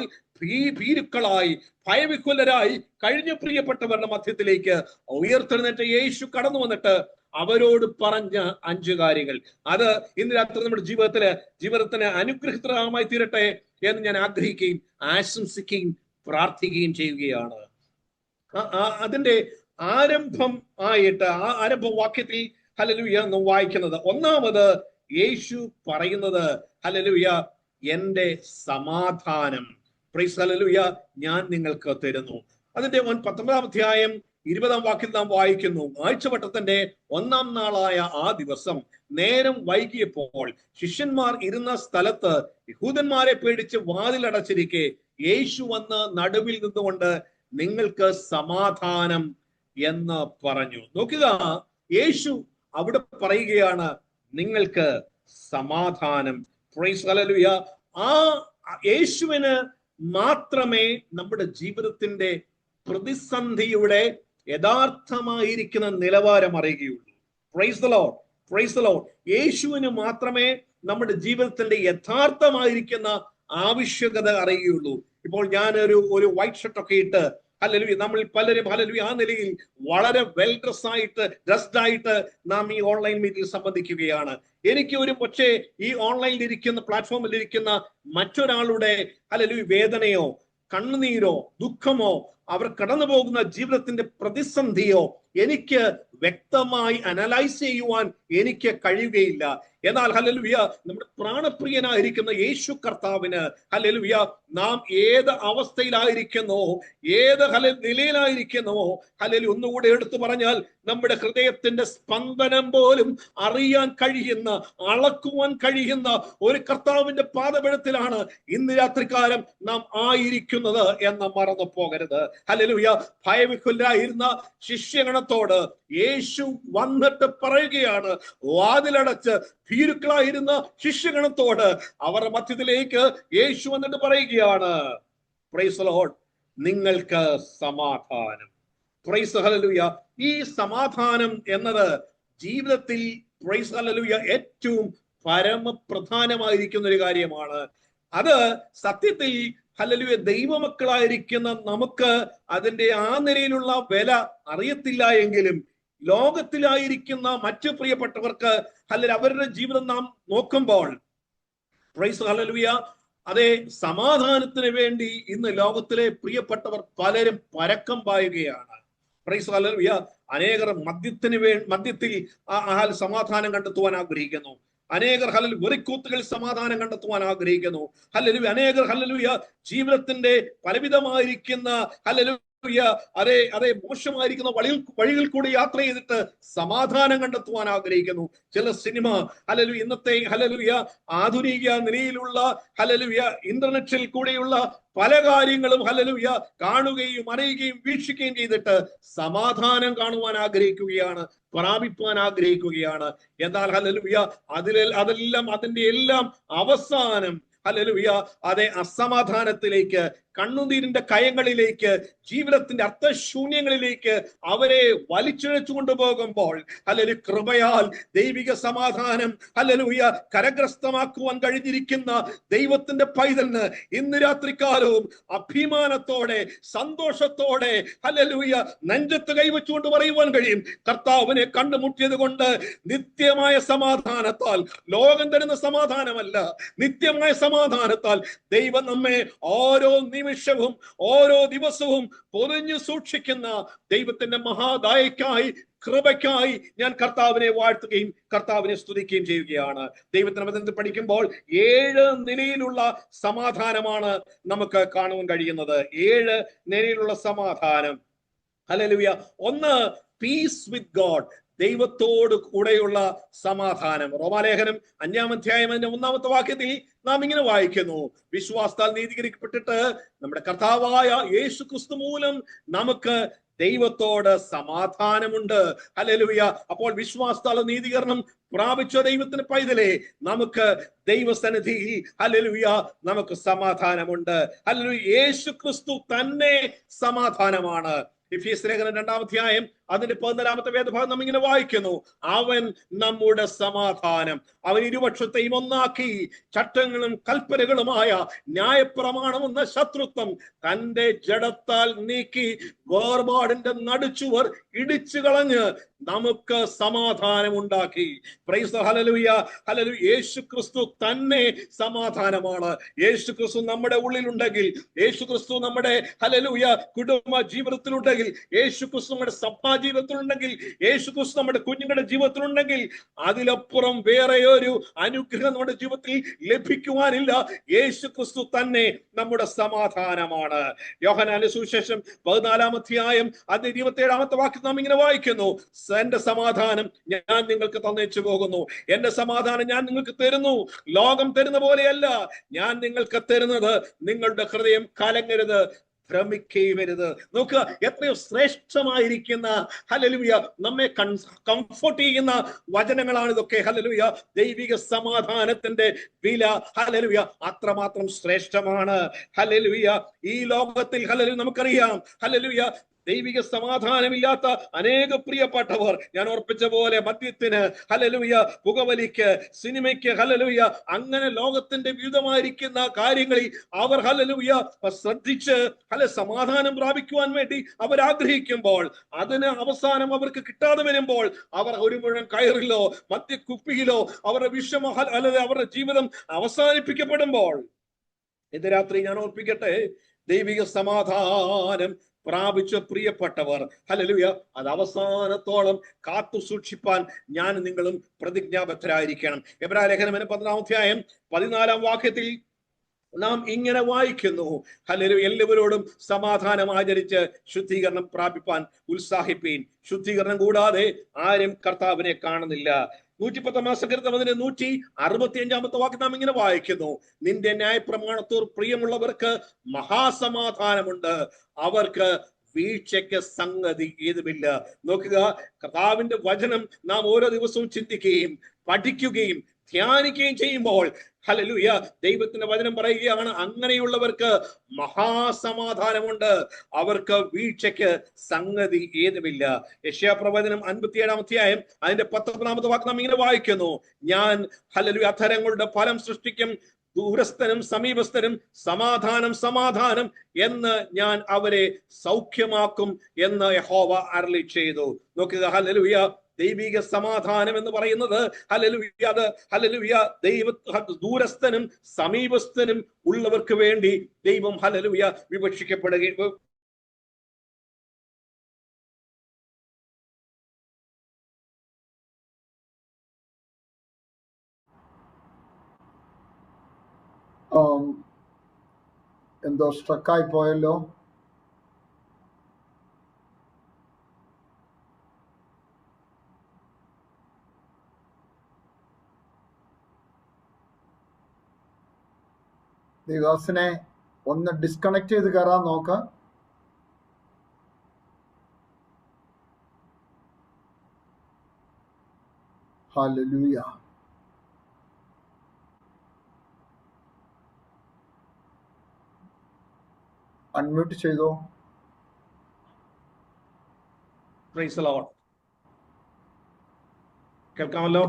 ഭീരുക്കളായി, ഭയവിഹ്വലരായി കഴിഞ്ഞ പ്രിയപ്പെട്ടവരുടെ മധ്യത്തിലേക്ക് ഉയർത്തെഴുന്നേറ്റ യേശു കടന്നു വന്നിട്ട് അവരോട് പറഞ്ഞ 5 കാര്യങ്ങൾ, അത് ഇന്ന് രാത്രി നമ്മുടെ ജീവിതത്തിന് അനുഗ്രഹീതമായി തീരട്ടെ എന്ന് ഞാൻ ആഗ്രഹിക്കുകയും ആശംസിക്കുകയും പ്രാർത്ഥിക്കുകയും ചെയ്യുകയാണ്. അതിന്റെ ആരംഭം ആയിട്ട് ആ ആരംഭ വാക്യത്തിൽ ഹല്ലേലൂയ നാം വായിക്കുന്നത്. ഒന്നാമത് യേശു പറയുന്നത് ഹല്ലേലൂയ എന്റെ സമാധാനം പ്രൈസ് ഹല്ലേലൂയ ഞാൻ നിങ്ങൾക്ക് തരുന്നു. അതിന്റെ 19-ാം അധ്യായം 20-ാം വാക്യം നാം വായിക്കുന്നു, ആഴ്ചവട്ടത്തിന്റെ 1-ാം നാളായ ആ ദിവസം നേരം വൈകിയപ്പോൾ ശിഷ്യന്മാർ ഇരുന്ന സ്ഥലത്ത് യഹൂദന്മാരെ പേടിച്ച് വാതിലടച്ചിരിക്കെ യേശു വന്ന് നടുവിൽ നിന്നുകൊണ്ട് നിങ്ങൾക്ക് സമാധാനം എന്ന് പറഞ്ഞു. നോക്കുക, യേശു അവിടെ പറയുകയാണ് നിങ്ങൾക്ക് സമാധാനം. Praise hallelujah. ആ യേശുവിന് മാത്രമേ നമ്മുടെ ജീവിതത്തിന്റെ പ്രതിസന്ധിയുടെ യഥാർത്ഥമായിരിക്കുന്ന നിലവാരം അറിയുകയുള്ളൂ. Praise the lord, praise the lord. യേശുവിന് മാത്രമേ നമ്മുടെ ജീവിതത്തിന്റെ യഥാർത്ഥമായിരിക്കുന്ന ആവശ്യകത അറിയുകയുള്ളൂ. ഇപ്പോൾ ഞാൻ ഒരു വൈറ്റ് ഷർട്ട് ഒക്കെ ഇട്ട് ഹല്ലേലൂയ നമ്മൾ പലരും ഹല്ലേലൂയ ആ നിലയിൽ വളരെ വെൽ ഡ്രസ്ഡ് ആയിട്ട് നാം ഈ ഓൺലൈൻ മീറ്റിൽ സംബന്ധിക്കുകയാണ്. എനിക്ക് ഒരു പക്ഷേ ഈ ഓൺലൈനിൽ ഇരിക്കുന്ന പ്ലാറ്റ്ഫോമിൽ ഇരിക്കുന്ന മറ്റൊരാളുടെ ഹല്ലേലൂയ വേദനയോ കണ്ണുനീരോ ദുഃഖമോ അവർ കടന്നു പോകുന്ന ജീവിതത്തിന്റെ പ്രതിസന്ധിയോ എനിക്ക് വ്യക്തമായി അനലൈസ് ചെയ്യുവാൻ എനിക്ക് കഴിയുകയില്ല. എന്നാൽ ഹല്ലേലൂയ നമ്മുടെ പ്രാണപ്രിയനായിരിക്കുന്ന യേശു കർത്താവിന് ഹല്ലേലൂയ നാം ഏത് അവസ്ഥയിലായിരിക്കുന്നോ ഏത് നിലയിലായിരിക്കുന്നോ ഹല്ലേലൂയ ഒന്നുകൂടെ എടുത്തു പറഞ്ഞാൽ നമ്മുടെ ഹൃദയത്തിന്റെ സ്പന്ദനം പോലും അറിയാൻ കഴിയുന്ന അളക്കുവാൻ കഴിയുന്ന ഒരു കർത്താവിന്റെ പാദപീഠത്തിലാണ് ഇന്ന് രാത്രികാലം നാം ആയിരിക്കുന്നത് എന്ന് മറന്നു പോകരുത്. ഹല്ലേലൂയ. ഭയവിഹുലരായിരുന്ന ശിഷ്യഗണത്തോട് യേശു വന്നിട്ട് പറയുകയാണ്, വാതിലടച്ച് ഭീരുക്കളായിരുന്ന ശിഷ്യഗണത്തോട് അവരുടെ മധ്യത്തിലേക്ക് യേശു വന്നിട്ട് പറയുകയാണ്, പ്രൈസ് ദി ലോർഡ് നിങ്ങൾക്ക് സമാധാനം. Praise hallelujah. ഈ സമാധാനം എന്നത് ജീവിതത്തിൽ പ്രൈസ് ഹല്ലേലൂയ ഏറ്റവും പരമപ്രധാനമായിരിക്കുന്ന ഒരു കാര്യമാണ്. അത് സത്യത്തിൽ ഹല്ലേലൂയ ദൈവമക്കളായിരിക്കുന്ന നമുക്ക് അതിന്റെ ആ നിലയിലുള്ള വില അറിയത്തില്ല എങ്കിലും ലോകത്തിലായിരിക്കുന്ന മറ്റു പ്രിയപ്പെട്ടവർക്ക് ഹല്ലേലൂയ അവരുടെ ജീവിതം നാം നോക്കുമ്പോൾ പ്രൈസ് ഹല്ലേലൂയ അതേ സമാധാനത്തിന് വേണ്ടി ഇന്ന് ലോകത്തിലെ പ്രിയപ്പെട്ടവർ പലരും പരക്കം പായുകയാണ്. Price hallelujah. അനേകർ മദ്യത്തിൽ സമാധാനം കണ്ടെത്തുവാൻ ആഗ്രഹിക്കുന്നു. അനേകർ ഹല്ലേലൂയ വെറിക്കൂത്തുകൾ സമാധാനം കണ്ടെത്തുവാൻ ആഗ്രഹിക്കുന്നു. ഹല്ലേലൂയ. അനേകർ ഹല്ലേലൂയ ജീവിതത്തിന്റെ പലവിധമായിരിക്കുന്ന ഹല്ലേലൂയ അതേ മോശമായിരിക്കുന്ന വഴികൾ കൂടി യാത്ര ചെയ്തിട്ട് സമാധാനം കണ്ടെത്തുവാൻ ആഗ്രഹിക്കുന്നു. ചില സിനിമ ഹല്ലേലൂയ ഇന്നത്തെ ഹല്ലേലൂയ ആധുനിക നിലയിലുള്ള ഹല്ലേലൂയ ഇന്റർനെറ്റിൽ കൂടെയുള്ള പല കാര്യങ്ങളും ഹല്ലേലൂയ കാണുകയും അറിയുകയും വീക്ഷിക്കുകയും ചെയ്തിട്ട് സമാധാനം കാണുവാൻ ആഗ്രഹിക്കുകയാണ്, പ്രാപിപ്പാൻ ആഗ്രഹിക്കുകയാണ്. എന്നാൽ ഹല്ലേലൂയ അതെല്ലാം അതിന്റെ എല്ലാം അവസാനം ഹല്ലേലൂയ അതേ അസമാധാനത്തിലേക്ക്, കണ്ണുനീരിന്റെ കയങ്ങളിലേക്ക്, ജീവിതത്തിന്റെ അർത്ഥശൂന്യങ്ങളിലേക്ക് അവരെ വലിച്ചിഴച്ചു കൊണ്ടുപോകുമ്പോൾ ഹല്ലേലൂയ കൃപയാൽ ദൈവിക സമാധാനം ഹല്ലേലൂയ കരഗ്രസ്തമാക്കുവാൻ കഴിഞ്ഞിരിക്കുന്ന ദൈവത്തിന്റെ പൈതലിന് ഇന്ന് രാത്രികാലവും അഭിമാനത്തോടെ സന്തോഷത്തോടെ ഹല്ലേലൂയ നെഞ്ചത്ത് കൈവച്ചുകൊണ്ട് പറയുവാൻ കഴിയും, കർത്താവിനെ കണ്ടുമുട്ടിയത് കൊണ്ട് നിത്യമായ സമാധാനത്താൽ, ലോകം തരുന്ന സമാധാനമല്ല, നിത്യമായ സമാധാനത്താൽ ദൈവം നമ്മെ ഓരോ നിമിഷവും ഓരോ ദിവസവും പൊതിഞ്ഞു സൂക്ഷിക്കുന്ന ദൈവത്തിന്റെ മഹാദയക്കായി കൃപയ്ക്കായി ഞാൻ കർത്താവിനെ വാഴ്ത്തുകയും കർത്താവിനെ സ്തുതിക്കുകയും ചെയ്യുകയാണ്. ദൈവത്തിന്റെ വചനത്തിൽ പഠിക്കുമ്പോൾ 7 നിലയിലുള്ള സമാധാനമാണ് നമുക്ക് കാണുവാൻ കഴിയുന്നത്. 7 നിലയിലുള്ള സമാധാനം. ഹല്ലേലൂയ. ഒന്ന്, പീസ് വിത്ത് ഗോഡ്, ദൈവത്തോട് കൂടെയുള്ള സമാധാനം. റോമാലേഖനം 5-ാം അധ്യായം 1-ാമത്തെ വാക്യത്തിൽ നാം ഇങ്ങനെ വായിക്കുന്നു, വിശ്വാസത്താൽ നീതീകരിക്കപ്പെട്ടിട്ട് നമ്മുടെ കർത്താവായ യേശു ക്രിസ്തു മൂലം നമുക്ക് ദൈവത്തോട് സമാധാനമുണ്ട്. ഹല്ലേലൂയ. അപ്പോൾ വിശ്വാസത്താൽ നീതീകരണം പ്രാപിച്ച ദൈവത്തിന് പൈതലേ നമുക്ക് ദൈവസന്നിധിയിൽ ഹല്ലേലൂയ നമുക്ക് സമാധാനമുണ്ട്. ഹല്ലേലൂയ. യേശു ക്രിസ്തു തന്നെ സമാധാനമാണ്. എഫേസ്യ ലേഖനം 2-ാം അധ്യായം അതിന്റെ 14-ാമത്തെ വേദഭാഗം നാം ഇങ്ങനെ വായിക്കുന്നു, അവൻ നമ്മുടെ സമാധാനം, അവൻ ഇരുപക്ഷത്തെയും ഒന്നാക്കി ചട്ടങ്ങളും കൽപ്പനകളുമായ ന്യായപ്രമാണം എന്ന ശത്രുത്വം തന്റെ ജഡത്താൽ നീക്കി വേർപാടിന്റെ നടുച്ചുവർ ഇടിച്ചു കളഞ്ഞ് നമുക്ക് സമാധാനം ഉണ്ടാക്കി. Price hallelujah. ഹല്ലേലൂയ. യേശു ക്രിസ്തു തന്നെ സമാധാനമാണ്. യേശു ക്രിസ്തു നമ്മുടെ ഉള്ളിലുണ്ടെങ്കിൽ, യേശു ക്രിസ്തു നമ്മുടെ ഹല്ലേലൂയ കുടുംബ ജീവിതത്തിലുണ്ടെങ്കിൽ, യേശു ക്രിസ്തു നമ്മുടെ സഭാ ജീവിതത്തിലുണ്ടെങ്കിൽ, യേശു ക്രിസ്തു നമ്മുടെ കുഞ്ഞുങ്ങളുടെ ജീവിതത്തിലുണ്ടെങ്കിൽ അതിലപ്പുറം വേറെ ഒരു അനുഗ്രഹം നമ്മുടെ ജീവിതത്തിൽ ലഭിക്കുവാനില്ല. യേശു ക്രിസ്തു തന്നെ നമ്മുടെ സമാധാനമാണ്. യോഹന്നാന്റെ സുവിശേഷം 14-ാം അധ്യായം അതിന്റെ 27-ാമത്തെ വാക്യം നാം ഇങ്ങനെ വായിക്കുന്നു: എന്റെ സമാധാനം ഞാൻ നിങ്ങൾക്ക് തന്നേച്ചു പോകുന്നു, എന്റെ സമാധാനം ഞാൻ നിങ്ങൾക്ക് തരുന്നു. ലോകം തരുന്ന പോലെയല്ല ഞാൻ നിങ്ങൾക്ക് തരുന്നത്. നിങ്ങളുടെ ഹൃദയം കലങ്ങരുത്, ഭ്രമിക്കുകയുമരുത്. നോക്കുക, എത്രയോ ശ്രേഷ്ഠമായിരിക്കുന്ന ഹല്ലേലൂയ നമ്മെ കംഫർട്ട് ചെയ്യുന്ന വചനങ്ങളാണ് ഇതൊക്കെ. ഹല്ലേലൂയ ദൈവിക സമാധാനത്തിന്റെ വില ഹല്ലേലൂയ അത്രമാത്രം ശ്രേഷ്ഠമാണ്. ഹല്ലേലൂയ ഈ ലോകത്തിൽ ഹല്ലേലൂയ നമുക്കറിയാം, ഹല്ലേലൂയ ദൈവിക സമാധാനമില്ലാത്ത അനേക പ്രിയപ്പെട്ടവർ, ഞാൻ ഓർപ്പിച്ച പോലെ മദ്യത്തിന്, ഹല്ലേലൂയ പുകവലിക്ക്, സിനിമയ്ക്ക്, ഹല്ലേലൂയ അങ്ങനെ ലോകത്തിന്റെ വിവിധമായിരിക്കുന്ന കാര്യങ്ങളിൽ അവർ ഹല്ലേലൂയ ശ്രദ്ധിച്ച് സമാധാനം പ്രാപിക്കുവാൻ വേണ്ടി അവർ ആഗ്രഹിക്കുമ്പോൾ, അതിന് അവസാനം അവർക്ക് കിട്ടാതെ വരുമ്പോൾ അവർ ഒരു മുഴുവൻ കയറിലോ മദ്യക്കുപ്പിയിലോ അവരുടെ വിഷമ അല്ലെങ്കിൽ അവരുടെ ജീവിതം അവസാനിപ്പിക്കപ്പെടുമ്പോൾ, ഇന്ന് രാത്രി ഞാൻ ഓർപ്പിക്കട്ടെ, ദൈവിക സമാധാനം പ്രാപിച്ച പ്രിയപ്പെട്ടവർ ഹല്ലേലൂയ അത് അവസാനത്തോളം കാത്തു സൂക്ഷിപ്പാൻ ഞാൻ നിങ്ങളും പ്രതിജ്ഞാബദ്ധരായിരിക്കണം. എബ്രായ ലേഖനം 15-ാം അധ്യായം 14-ാം വാക്യത്തിൽ നാം ഇങ്ങനെ വായിക്കുന്നു: ഹല്ലേലൂയ എല്ലാവരോടും സമാധാനം ആചരിച്ച് ശുദ്ധീകരണം പ്രാപിപ്പാൻ ഉത്സാഹിപ്പീൻ. ശുദ്ധീകരണം കൂടാതെ ആരും കർത്താവിനെ കാണുന്നില്ല. 110-ാം സങ്കീർത്തനം 165-ാമത്തെ വാക്യം നാം ഇങ്ങനെ വായിക്കുന്നു: നിന്റെ ന്യായപ്രമാണത്തോട് പ്രിയമുള്ളവർക്ക് മഹാസമാധാനമുണ്ട്, അവർക്ക് വീഴ്ചയ്ക്ക് സംഗതി ഏതുമില്ല. നോക്കുക, കർത്താവിന്റെ വചനം നാം ഓരോ ദിവസവും ചിന്തിക്കുകയും പഠിക്കുകയും ധ്യാനിക്കുകയും ചെയ്യുമ്പോൾ ഹല്ലേലൂയ ദൈവത്തിന്റെ വചനം പറയുകയാണ്, അങ്ങനെയുള്ളവർക്ക് മഹാസമാധാനമുണ്ട്, അവർക്ക് വീഴ്ചയ്ക്ക് സംഗതി ഏതുമില്ല. യെശയ്യാപ്രവചനം 57-ാം അധ്യായം അതിന്റെ 19-ാമത്തെ വാക്യം നാം ഇങ്ങനെ വായിക്കുന്നു: ഞാൻ ഹല്ലേലൂയ അധരങ്ങളുടെ ഫലം സൃഷ്ടിക്കും, ദൂരസ്ഥനും സമീപസ്ഥനും സമാധാനം സമാധാനം എന്ന് ഞാൻ അവരെ സൗഖ്യമാക്കും എന്ന് യഹോവ അരുളി ചെയ്തു. നോക്കുക, ഹല്ലേലൂയ ദൈവിക സമാധാനം എന്ന് പറയുന്നത് ഹല്ലേലൂയ അത് ഹല്ലേലൂയ ദൂരസ്ഥനും സമീപസ്ഥനും ഉള്ളവർക്ക് വേണ്ടി ദൈവം ഹല്ലേലൂയ വിവക്ഷിക്കപ്പെടുകയും എന്തോ സ്ട്രക്കായി പോയല്ലോ. ദേവാസിനെ ഒന്ന് ഡിസ്കണക്ട് ചെയ്ത് കയറാൻ നോക്ക. ഹല്ലേലൂയ. അൺമ്യൂട്ട് ചെയ്തോ. Praise the lord. കേൾക്കാമല്ലോ?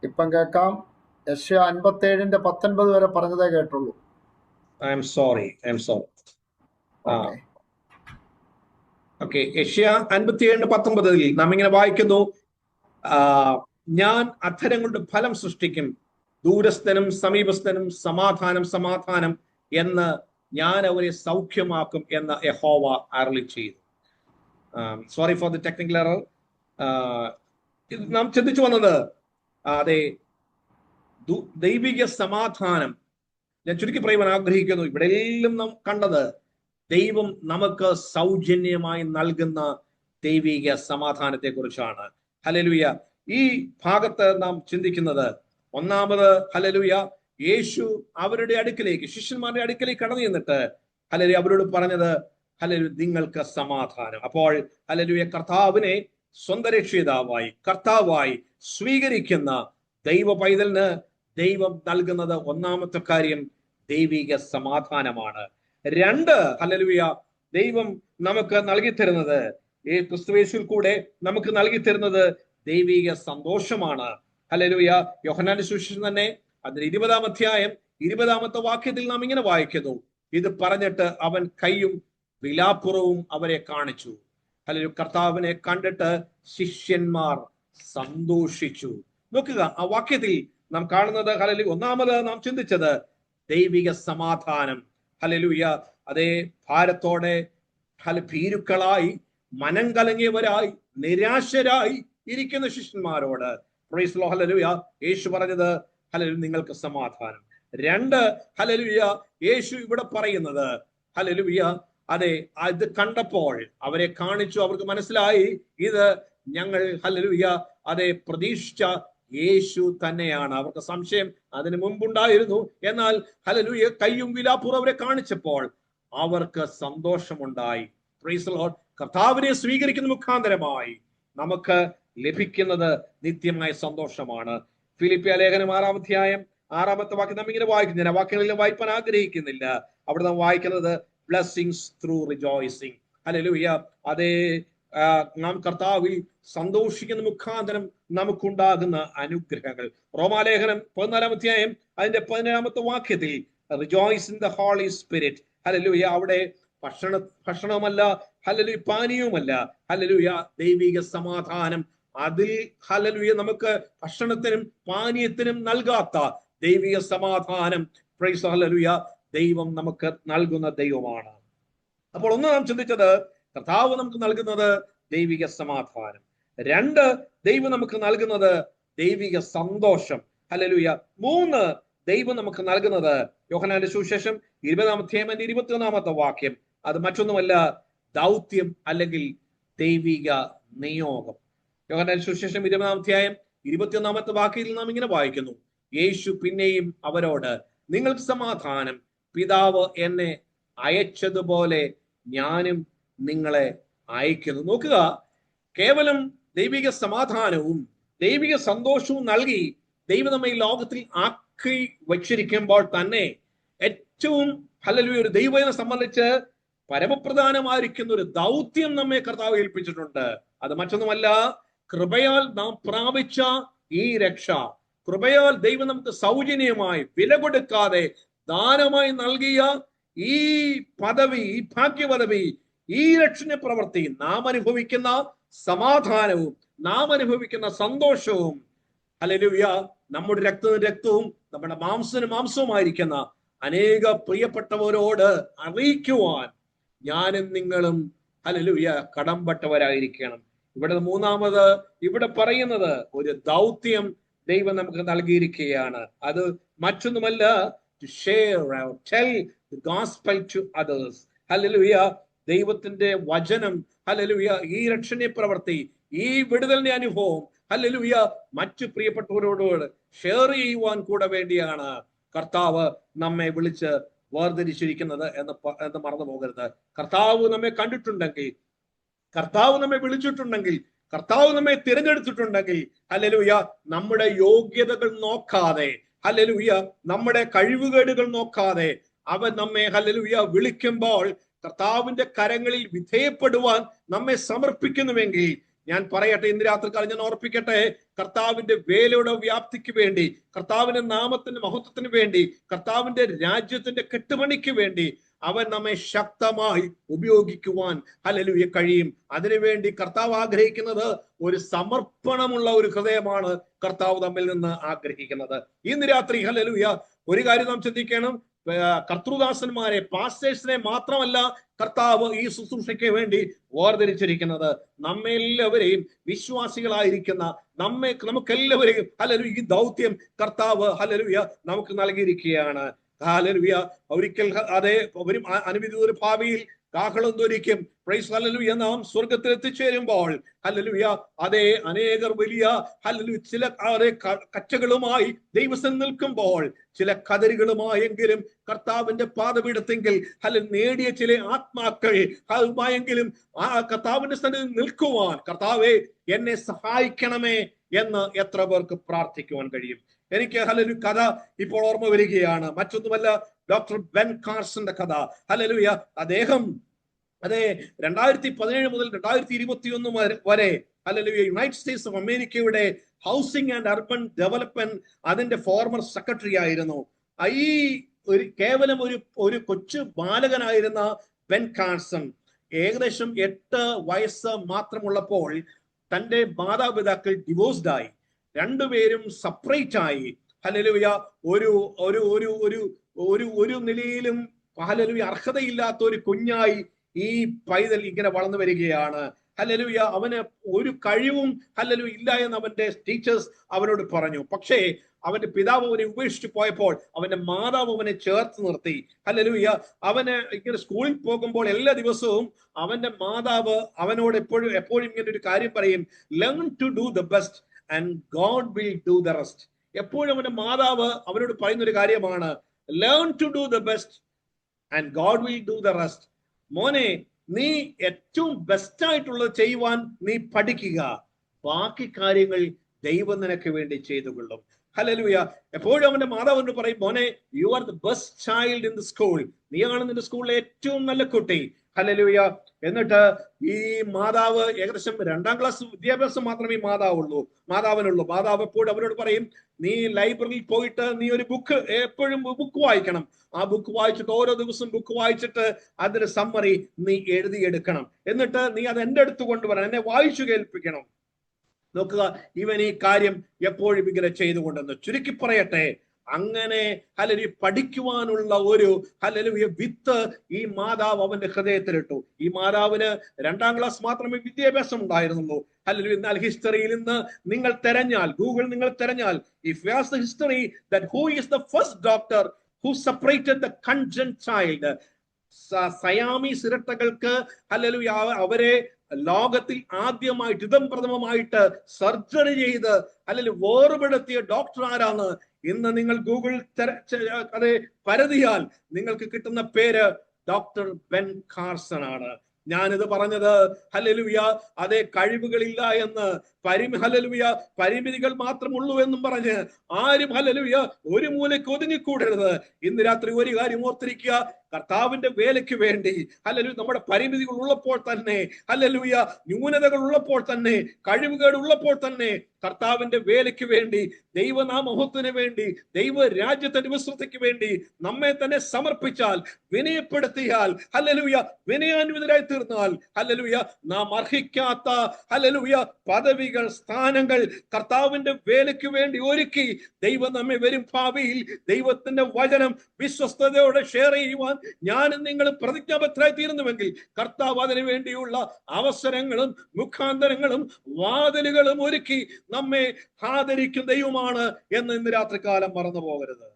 ഇപ്പം കേൾക്കാം. യെശയ്യാ 57-ന്റെ 19 വരെ പറഞ്ഞതേ കേട്ടുള്ളൂ. I am sorry. ഓക്കെ, യെശയ്യാ 57-19 നാം ഇങ്ങനെ വായിക്കുന്നു: ഞാൻ അധരങ്ങളുടെ ഫലം സൃഷ്ടിക്കും, ദൂരസ്ഥനും സമീപസ്ഥനും സമാധാനം സമാധാനം എന്ന് ഞാൻ അവരെ സൗഖ്യമാക്കും എന്ന് യഹോവ അരുളി ചെയ്തു. Sorry for the technical error. നാം ചിന്തിച്ചു വന്നത് അതെ ദൈവിക സമാധാനം ഞാൻ ചുരുക്കി പറയുവാൻ ആഗ്രഹിക്കുന്നു. ഇവിടെ എല്ലാം നാം കണ്ടത് ദൈവം നമുക്ക് സൗജന്യമായി നൽകുന്ന ദൈവിക സമാധാനത്തെ കുറിച്ചാണ്. ഹല്ലേലൂയ. ഈ ഭാഗത്ത് നാം ചിന്തിക്കുന്നത് ഒന്നാമത് ഹല്ലേലൂയ യേശു അവരുടെ അടുക്കിലേക്ക്, ശിഷ്യന്മാരുടെ അടുക്കിലേക്ക് കടന്നു ചെന്നിട്ട് ഹല്ലേലൂയ അവരോട് പറഞ്ഞത് ഹല്ലേലൂയ നിങ്ങൾക്ക് സമാധാനം. അപ്പോൾ ഹല്ലേലൂയ കർത്താവിനെ സ്വന്തം രക്ഷിതാവായി കർത്താവായി സ്വീകരിക്കുന്ന ദൈവ പൈതലിന് ദൈവം നൽകുന്നത് ഒന്നാമത്തെ കാര്യം ദൈവിക സമാധാനമാണ്. രണ്ട്, ഹല്ലേലൂയ ദൈവം നമുക്ക് നൽകി തരുന്നത്, ഈ ക്രിസ്തുയേശുവിൽ കൂടെ നമുക്ക് നൽകി തരുന്നത് ദൈവിക സന്തോഷമാണ്. ഹല്ലേലൂയ. യോഹന്നാന്റെ സുവിശേഷം തന്നെ അതിന്റെ 20-ാം അധ്യായം 20-ാമത്തെ വാക്യത്തിൽ നാം ഇങ്ങനെ വായിക്കുന്നു: ഇത് പറഞ്ഞിട്ട് അവൻ കൈയും വിലാപ്പുറവും അവരെ കാണിച്ചു. ഹല്ലേലൂയ. കർത്താവിനെ കണ്ടിട്ട് ശിഷ്യന്മാർ സന്തോഷിച്ചു. നോക്കുക, ആ വാക്യത്തിൽ നാം കാണുന്നത് ഹല്ലേലൂയ ഒന്നാമത് നാം ചിന്തിച്ചത് ദൈവിക സമാധാനം. ഹല്ലേലൂയ. അതേ ഭാരത്തോടെ ഭീരുക്കളായി മനം കലങ്ങിയവരായി നിരാശരായി ഇരിക്കുന്ന ശിഷ്യന്മാരോട് പ്രൈസ് ദി ലോർഡ് ഹല്ലേലൂയ യേശു പറഞ്ഞത് ഹല്ലേലൂയ നിങ്ങൾക്ക് സമാധാനം. 2 ഹല്ലേലൂയ യേശു ഇവിടെ പറയുന്നത് ഹല്ലേലൂയ അതെ അത് കണ്ടപ്പോൾ അവരെ കാണിച്ചു, അവർക്ക് മനസ്സിലായി ഇത് ഞങ്ങൾ ഹല്ലേലൂയ അതെ പ്രതീക്ഷിച്ച യേശു തന്നെയാണ്. അവർക്ക് സംശയം അതിനു മുമ്പുണ്ടായിരുന്നു. എന്നാൽ ഹല്ലേലൂയ കയ്യും വിലാപ്പുറം അവരെ കാണിച്ചപ്പോൾ അവർക്ക് സന്തോഷമുണ്ടായി. Price the Lord. കർത്താവിനെ സ്വീകരിക്കുന്ന മുഖാന്തരമായി നമുക്ക് ലഭിക്കുന്നത് നിത്യമായ സന്തോഷമാണ്. ഫിലിപ്പിയ ലേഖനം 6-ാം അധ്യായം 6-ാമത്തെ വാക്യം നാം ഇങ്ങനെ വായിക്കുന്നു. ഞാൻ വാക്യങ്ങളിൽ വായിപ്പാൻ ആഗ്രഹിക്കുന്നില്ല. അവിടെ നാം വായിക്കുന്നത് ബ്ലെസ്സിങ്സ് ത്രൂ റിജോയ്സിങ്. ഹല്ലേലൂയ. അതേ നാം കർത്താവിൽ സന്തോഷിക്കുന്ന മുഖാന്തരം നമുക്കുണ്ടാകുന്ന അനുഗ്രഹങ്ങൾ. റോമാലേഖനം 14-ാം അധ്യായം അതിന്റെ 17-ാമത്തെ വാക്യത്തിൽ rejoice in the holy Spirit. ഹല്ലേലൂയ. അവിടെ ഭക്ഷണമല്ല, ഹല്ലേലൂയ പാനീയവുമല്ല, ഹല്ലേലൂയ ദൈവിക സമാധാനം. അതിൽ ഹല്ലേലൂയ നമുക്ക് ഭക്ഷണത്തിനും പാനീയത്തിനും നൽകാത്ത ദൈവിക സമാധാനം പ്രൈസ് ഹല്ലേലൂയ ദൈവം നമുക്ക് നൽകുന്ന ദൈവമാണ്. അപ്പോൾ ഒന്ന് നാം ചിന്തിച്ചത് കർത്താവ് നമുക്ക് നൽകുന്നത് ദൈവിക സമാധാനം. 2 ദൈവം നമുക്ക് നൽകുന്നത് ദൈവിക സന്തോഷം. ഹല്ലേലൂയ. 3 ദൈവം നമുക്ക് നൽകുന്നത് യോഹന്നാന്റെ സുവിശേഷം 20-ാം അധ്യായം 21-ാമത്തെ വാക്യം. അത് മറ്റൊന്നുമല്ല, ദൗത്യം അല്ലെങ്കിൽ ദൈവിക നിയോഗം. യോഹന്നാന്റെ സുവിശേഷം 20-ാം അധ്യായം 21-ാമത്തെ വാക്യത്തിൽ നാം ഇങ്ങനെ വായിക്കുന്നു, യേശു പിന്നെയും അവരോട് നിങ്ങൾക്ക് സമാധാനം, പിതാവ് എന്നെ അയച്ചതുപോലെ ഞാനും നിങ്ങളെ അയക്കുന്നു. നോക്കുക, കേവലം ദൈവിക സമാധാനവും ദൈവിക സന്തോഷവും നൽകി ദൈവം നമ്മെ ഈ ലോകത്തിൽ ആക്കി വച്ചിരിക്കുമ്പോൾ തന്നെ ഏറ്റവും ഹല്ലേലൂയ ഒരു ദൈവത്തിനെ സംബന്ധിച്ച് പരമപ്രധാനമായിരിക്കുന്ന ഒരു ദൗത്യം നമ്മെ കർത്താവ് ഏൽപ്പിച്ചിട്ടുണ്ട്. അത് മറ്റൊന്നുമല്ല, കൃപയാൽ നാം പ്രാപിച്ച ഈ രക്ഷ, കൃപയാൽ ദൈവം നമുക്ക് സൗജന്യമായി വില കൊടുക്കാതെ ദാനമായി നൽകിയ ഈ പദവി, ഈ ഭാഗ്യപദവി, ഈ രക്ഷണ പ്രവൃത്തി, നാം അനുഭവിക്കുന്ന സമാധാനവും നാം അനുഭവിക്കുന്ന സന്തോഷവും ഹല്ലേലൂയ നമ്മുടെ രക്തവും നമ്മുടെ മാംസവുമായിരിക്കുന്ന അനേക പ്രിയപ്പെട്ടവരോട് അറിയിക്കുവാൻ ഞാനും നിങ്ങളും ഹല്ലേലൂയ കടംപെട്ടവരായിരിക്കണം. ഇവിടെ 3-ാമത് ഇവിടെ പറയുന്നത് ഒരു ദൗത്യം ദൈവം നമുക്ക് നൽകിയിരിക്കുകയാണ്. അത് മറ്റൊന്നുമല്ല, to share or tell the gospel to others. Hallelujah. ദൈവത്തിന്റെ വചനം, ഹല്ലേലൂയ, ഈ രക്ഷണീയ പ്രവൃത്തി, ഈ വിടുതലിന്റെ അനുഭവം ഹല്ലേലൂയ മറ്റു പ്രിയപ്പെട്ടവരോട് ഷെയർ ചെയ്യുവാൻ കൂടെ വേണ്ടിയാണ് കർത്താവ് നമ്മെ വിളിച്ച് വേർതിരിച്ചിരിക്കുന്നത് എന്ന് മറന്നു പോകരുത്. കർത്താവ് നമ്മെ കണ്ടിട്ടുണ്ടെങ്കിൽ, കർത്താവ് നമ്മെ വിളിച്ചിട്ടുണ്ടെങ്കിൽ, കർത്താവ് നമ്മെ തിരഞ്ഞെടുത്തിട്ടുണ്ടെങ്കിൽ ഹല്ലേലൂയ നമ്മുടെ യോഗ്യതകൾ നോക്കാതെ, ഹല്ലേലൂയ നമ്മുടെ കഴിവുകേടുകൾ നോക്കാതെ അവൻ നമ്മെ ഹല്ലേലൂയ വിളിക്കുമ്പോൾ കർത്താവിന്റെ കരങ്ങളിൽ വിധേയപ്പെടുവാൻ നമ്മെ സമർപ്പിക്കുന്നുവെങ്കിൽ, ഞാൻ പറയട്ടെ, ഇന്ന് രാത്രിക്കാലം ഞാൻ ഓർപ്പിക്കട്ടെ, കർത്താവിന്റെ വേലയുടെ വ്യാപ്തിക്ക് വേണ്ടി, കർത്താവിന്റെ നാമത്തിന്റെ മഹത്വത്തിന് വേണ്ടി, കർത്താവിന്റെ രാജ്യത്തിന്റെ കെട്ടുപണിക്ക് വേണ്ടി അവൻ നമ്മെ ശക്തമായി ഉപയോഗിക്കുവാൻ ഹല്ലേലൂയ കഴിയും. അതിനുവേണ്ടി കർത്താവ് ആഗ്രഹിക്കുന്നത് ഒരു സമർപ്പണമുള്ള ഒരു ഹൃദയമാണ് കർത്താവ് നമ്മിൽ നിന്ന് ആഗ്രഹിക്കുന്നത്. ഇന്ന് രാത്രി ഹല്ലേലൂയ ഒരു കാര്യം നാം ചിന്തിക്കണം, കർത്തൃദാസന്മാരെ, പാസ്റ്റേഴ്സിനെ മാത്രമല്ല കർത്താവ് ഈ ശുശ്രൂഷയ്ക്ക് വേണ്ടി വേർതിരിച്ചിരിക്കുന്നത്. നമ്മെല്ലാവരെയും, വിശ്വാസികളായിരിക്കുന്ന നമുക്കെല്ലാവരെയും ഹല്ലേലൂയ ഈ ദൗത്യം കർത്താവ് ഹല്ലേലൂയ നമുക്ക് നൽകിയിരിക്കുകയാണ്. ഹല്ലേലൂയ. ഒരിക്കൽ അതേ അനുവിധ ഒരു ഭാവിയിൽ കാഹളം ധ്വനിക്കും. Price hallelujah. നാം സ്വർഗത്തിൽ എത്തിച്ചേരുമ്പോൾ ഹല്ലേലൂയ അതേ അനേകർ വലിയ ഹല്ലേലൂയ ചില കച്ചകളുമായി ദൈവസ്ഥൻ നിൽക്കുമ്പോൾ, ചില കതരുകളുമായെങ്കിലും കർത്താവിന്റെ പാദപീഠത്തെങ്കിൽ നേടിയ ചില ആത്മാക്കൾ അതുമായെങ്കിലും ആ കർത്താവിന്റെ സ്ഥാനത്ത് നിൽക്കുവാൻ, കർത്താവേ എന്നെ സഹായിക്കണമേ എന്ന് എത്ര പേർക്ക് പ്രാർത്ഥിക്കുവാൻ കഴിയും? എനിക്ക് ഹല്ലേലൂയ കഥ ഇപ്പോൾ ഓർമ്മ വരികയാണ്. മറ്റൊന്നുമല്ല, ഡോക്ടർ ബെൻ കാർസന്റെ കഥ. ഹല്ലേലൂയ. അദ്ദേഹം 2017 മുതൽ 2021 വരെ ഹല്ലേലൂയ യുണൈറ്റഡ് സ്റ്റേറ്റ്സ് ഓഫ് അമേരിക്കയുടെ ഹൗസിംഗ് ആൻഡ് അർബൻ ഡെവലപ്മെന്റ് അതിന്റെ ഫോർമർ സെക്രട്ടറി ആയിരുന്നു. ഈ കേവലം ഒരു കൊച്ചു ബാലകനായിരുന്ന ബെൻ കാർസൺ ഏകദേശം 8 വയസ്സ് മാത്രമുള്ളപ്പോൾ തന്റെ മാതാപിതാക്കൾ ഡിവോഴ്സ്ഡ് ആയി. രണ്ടുപേരും സെപ്പറേറ്റ് ആയി. ഹല്ലേലൂയ. ഒരു നിലയിലും ഹല്ലേലൂയ അർഹതയില്ലാത്ത ഒരു കുഞ്ഞായി ഈ പൈതൽ ഇങ്ങനെ വളർന്നു വരികയാണ്. ഹല്ലേലൂയ അവന് ഒരു കഴിവും ഹല്ലേലൂയ ഇല്ല എന്ന് അവന്റെ ടീച്ചേഴ്സ് അവനോട് പറഞ്ഞു. പക്ഷേ അവന്റെ പിതാവ് അവനെ ഉപേക്ഷിച്ച് പോയപ്പോൾ അവന്റെ മാതാവ് അവനെ ചേർത്ത് നിർത്തി. ഹല്ലേലൂയ അവന് ഇങ്ങനെ സ്കൂളിൽ പോകുമ്പോൾ എല്ലാ ദിവസവും അവന്റെ മാതാവ് അവനോട് എപ്പോഴും ഇങ്ങനെ ഒരു കാര്യം പറയും, learn to do the best and God will do the rest. എപ്പോഴും അവന്റെ മാതാവ് അവനോട് പറയുന്ന ഒരു കാര്യമാണ്, learn to do the best and God will do the rest. മോനെ, നീ ഏറ്റവും ബെസ്റ്റ് ആയിട്ടുള്ളത് ചെയ്യുവാൻ നീ പഠിക്കുക, ബാക്കി കാര്യങ്ങൾ ദൈവം നിനക്ക് വേണ്ടി ചെയ്തുകൊള്ളും. ഹല്ലേലൂയ. എപ്പോഴും അവന്റെ മാതാവിനോട് പറയും, മോനെ, you are the best child in the school, നീയാണ് നിന്റെ സ്കൂളിലെ ഏറ്റവും നല്ല കുട്ടി. ഹല്ലേലൂയ. എന്നിട്ട് ഈ മാതാവ് ഏകദേശം 2ാം ക്ലാസ് വിദ്യാഭ്യാസം മാത്രമേ മാതാവിനുള്ളൂ. മാതാവ് എപ്പോഴും അവരോട് പറയും, നീ ലൈബ്രറിയിൽ പോയിട്ട് നീ ഒരു എപ്പോഴും ബുക്ക് വായിക്കണം. ആ ബുക്ക് വായിച്ചിട്ട് ഓരോ ദിവസം ബുക്ക് വായിച്ചിട്ട് അതിന്റെ സമ്മറി നീ എഴുതിയെടുക്കണം. എന്നിട്ട് നീ അത് എന്റെ അടുത്ത് കൊണ്ടുവരണം, എന്നെ വായിച്ചു കേൾപ്പിക്കണം. നോക്കുക, ഇവൻ ഈ കാര്യം എപ്പോഴും ഇങ്ങനെ ചെയ്തുകൊണ്ടെന്ന്. ചുരുക്കി പറയട്ടെ, അങ്ങനെ ഹല്ലേലൂയ പഠിക്കുവാനുള്ള ഒരു ഹല്ലേലൂയ വിത്ത് ഈ മാതാവ് അവന്റെ ഹൃദയത്തിലിട്ടു. ഈ മാതാവിന് 2ാം ക്ലാസ് മാത്രമേ വിദ്യാഭ്യാസം ഉണ്ടായിരുന്നുള്ളൂ. ഹല്ലേലൂയ. എന്നാൽ ഹിസ്റ്ററിയിൽ നിന്ന് നിങ്ങൾ തെരഞ്ഞാൽ, നിങ്ങൾ തെരഞ്ഞാൽ, if you ask the history that who is the first doctor who separated the conjoint child, Siamese ഇരട്ടകൾക്ക് ഹല്ലേലൂയ അവരെ ലോകത്തിൽ ആദ്യമായിട്ട് പ്രഥമമായിട്ട് സർജറി ചെയ്ത് അല്ലെങ്കിൽ വേർപെടുത്തിയ ഡോക്ടർ ആരാണ്? ഇന്ന് നിങ്ങൾ ഗൂഗിൾ പരതിയാൽ നിങ്ങൾക്ക് കിട്ടുന്ന പേര് ഡോക്ടർ ബെൻ കാർസൺ ആണ്. ഞാനിത് പറഞ്ഞത് ഹല്ലേലൂയ അതേ കഴിവുകളില്ല എന്ന് ഹല്ലേലൂയ പരിമിതികൾ മാത്രമുള്ളൂ എന്നും പറഞ്ഞ് ആരും ഹല്ലേലൂയ ഒരു മൂലയ്ക്ക് ഒതുങ്ങിക്കൂടരുത്. ഇന്ന് രാത്രി ഒരു കാര്യം ഓർത്തിരിക്കുക, കർത്താവിന്റെ വേലയ്ക്ക് വേണ്ടി ഹല്ലേലൂയ നമ്മുടെ പരിമിതികൾ ഉള്ളപ്പോൾ തന്നെ, ഹല്ലേലൂയ ന്യൂനതകൾ ഉള്ളപ്പോൾ തന്നെ, കഴിവുകൾ ഉള്ളപ്പോൾ തന്നെ കർത്താവിന്റെ വേലയ്ക്ക് വേണ്ടി, ദൈവനാമഹത്വത്തിന് വേണ്ടി, ദൈവ രാജ്യത്തിന്റെ വിശ്വസ്തയ്ക്ക് വേണ്ടി നമ്മെ തന്നെ സമർപ്പിച്ചാൽ, വിനയപ്പെടുത്തിയാൽ, ഹല്ലേലൂയ വിനയാന്വിതരായി തീർന്നാൽ, ഹല്ലേലൂയ നാം അർഹിക്കാത്ത ഹല്ലേലൂയ പദവികൾ, സ്ഥാനങ്ങൾ കർത്താവിന്റെ വേലയ്ക്ക് വേണ്ടി ഒരുക്കി ദൈവം നമ്മെ വരും ഭാവിയിൽ ദൈവത്തിന്റെ വചനം വിശ്വസ്തയോടെ ഷെയർ ചെയ്യുവാൻ ഞാനും നിങ്ങളും പ്രതിജ്ഞാബദ്ധരായി തീരുന്നുവെങ്കിൽ കർത്താവ് അതിനു വേണ്ടിയുള്ള അവസരങ്ങളും മുഖാന്തരങ്ങളും വാതിലുകളും ഒരുക്കി നമ്മെ ആദരിക്കും ദൈവമാണ് എന്ന് ഇന്ന് രാത്രികാലം മറന്നു പോകരുത്.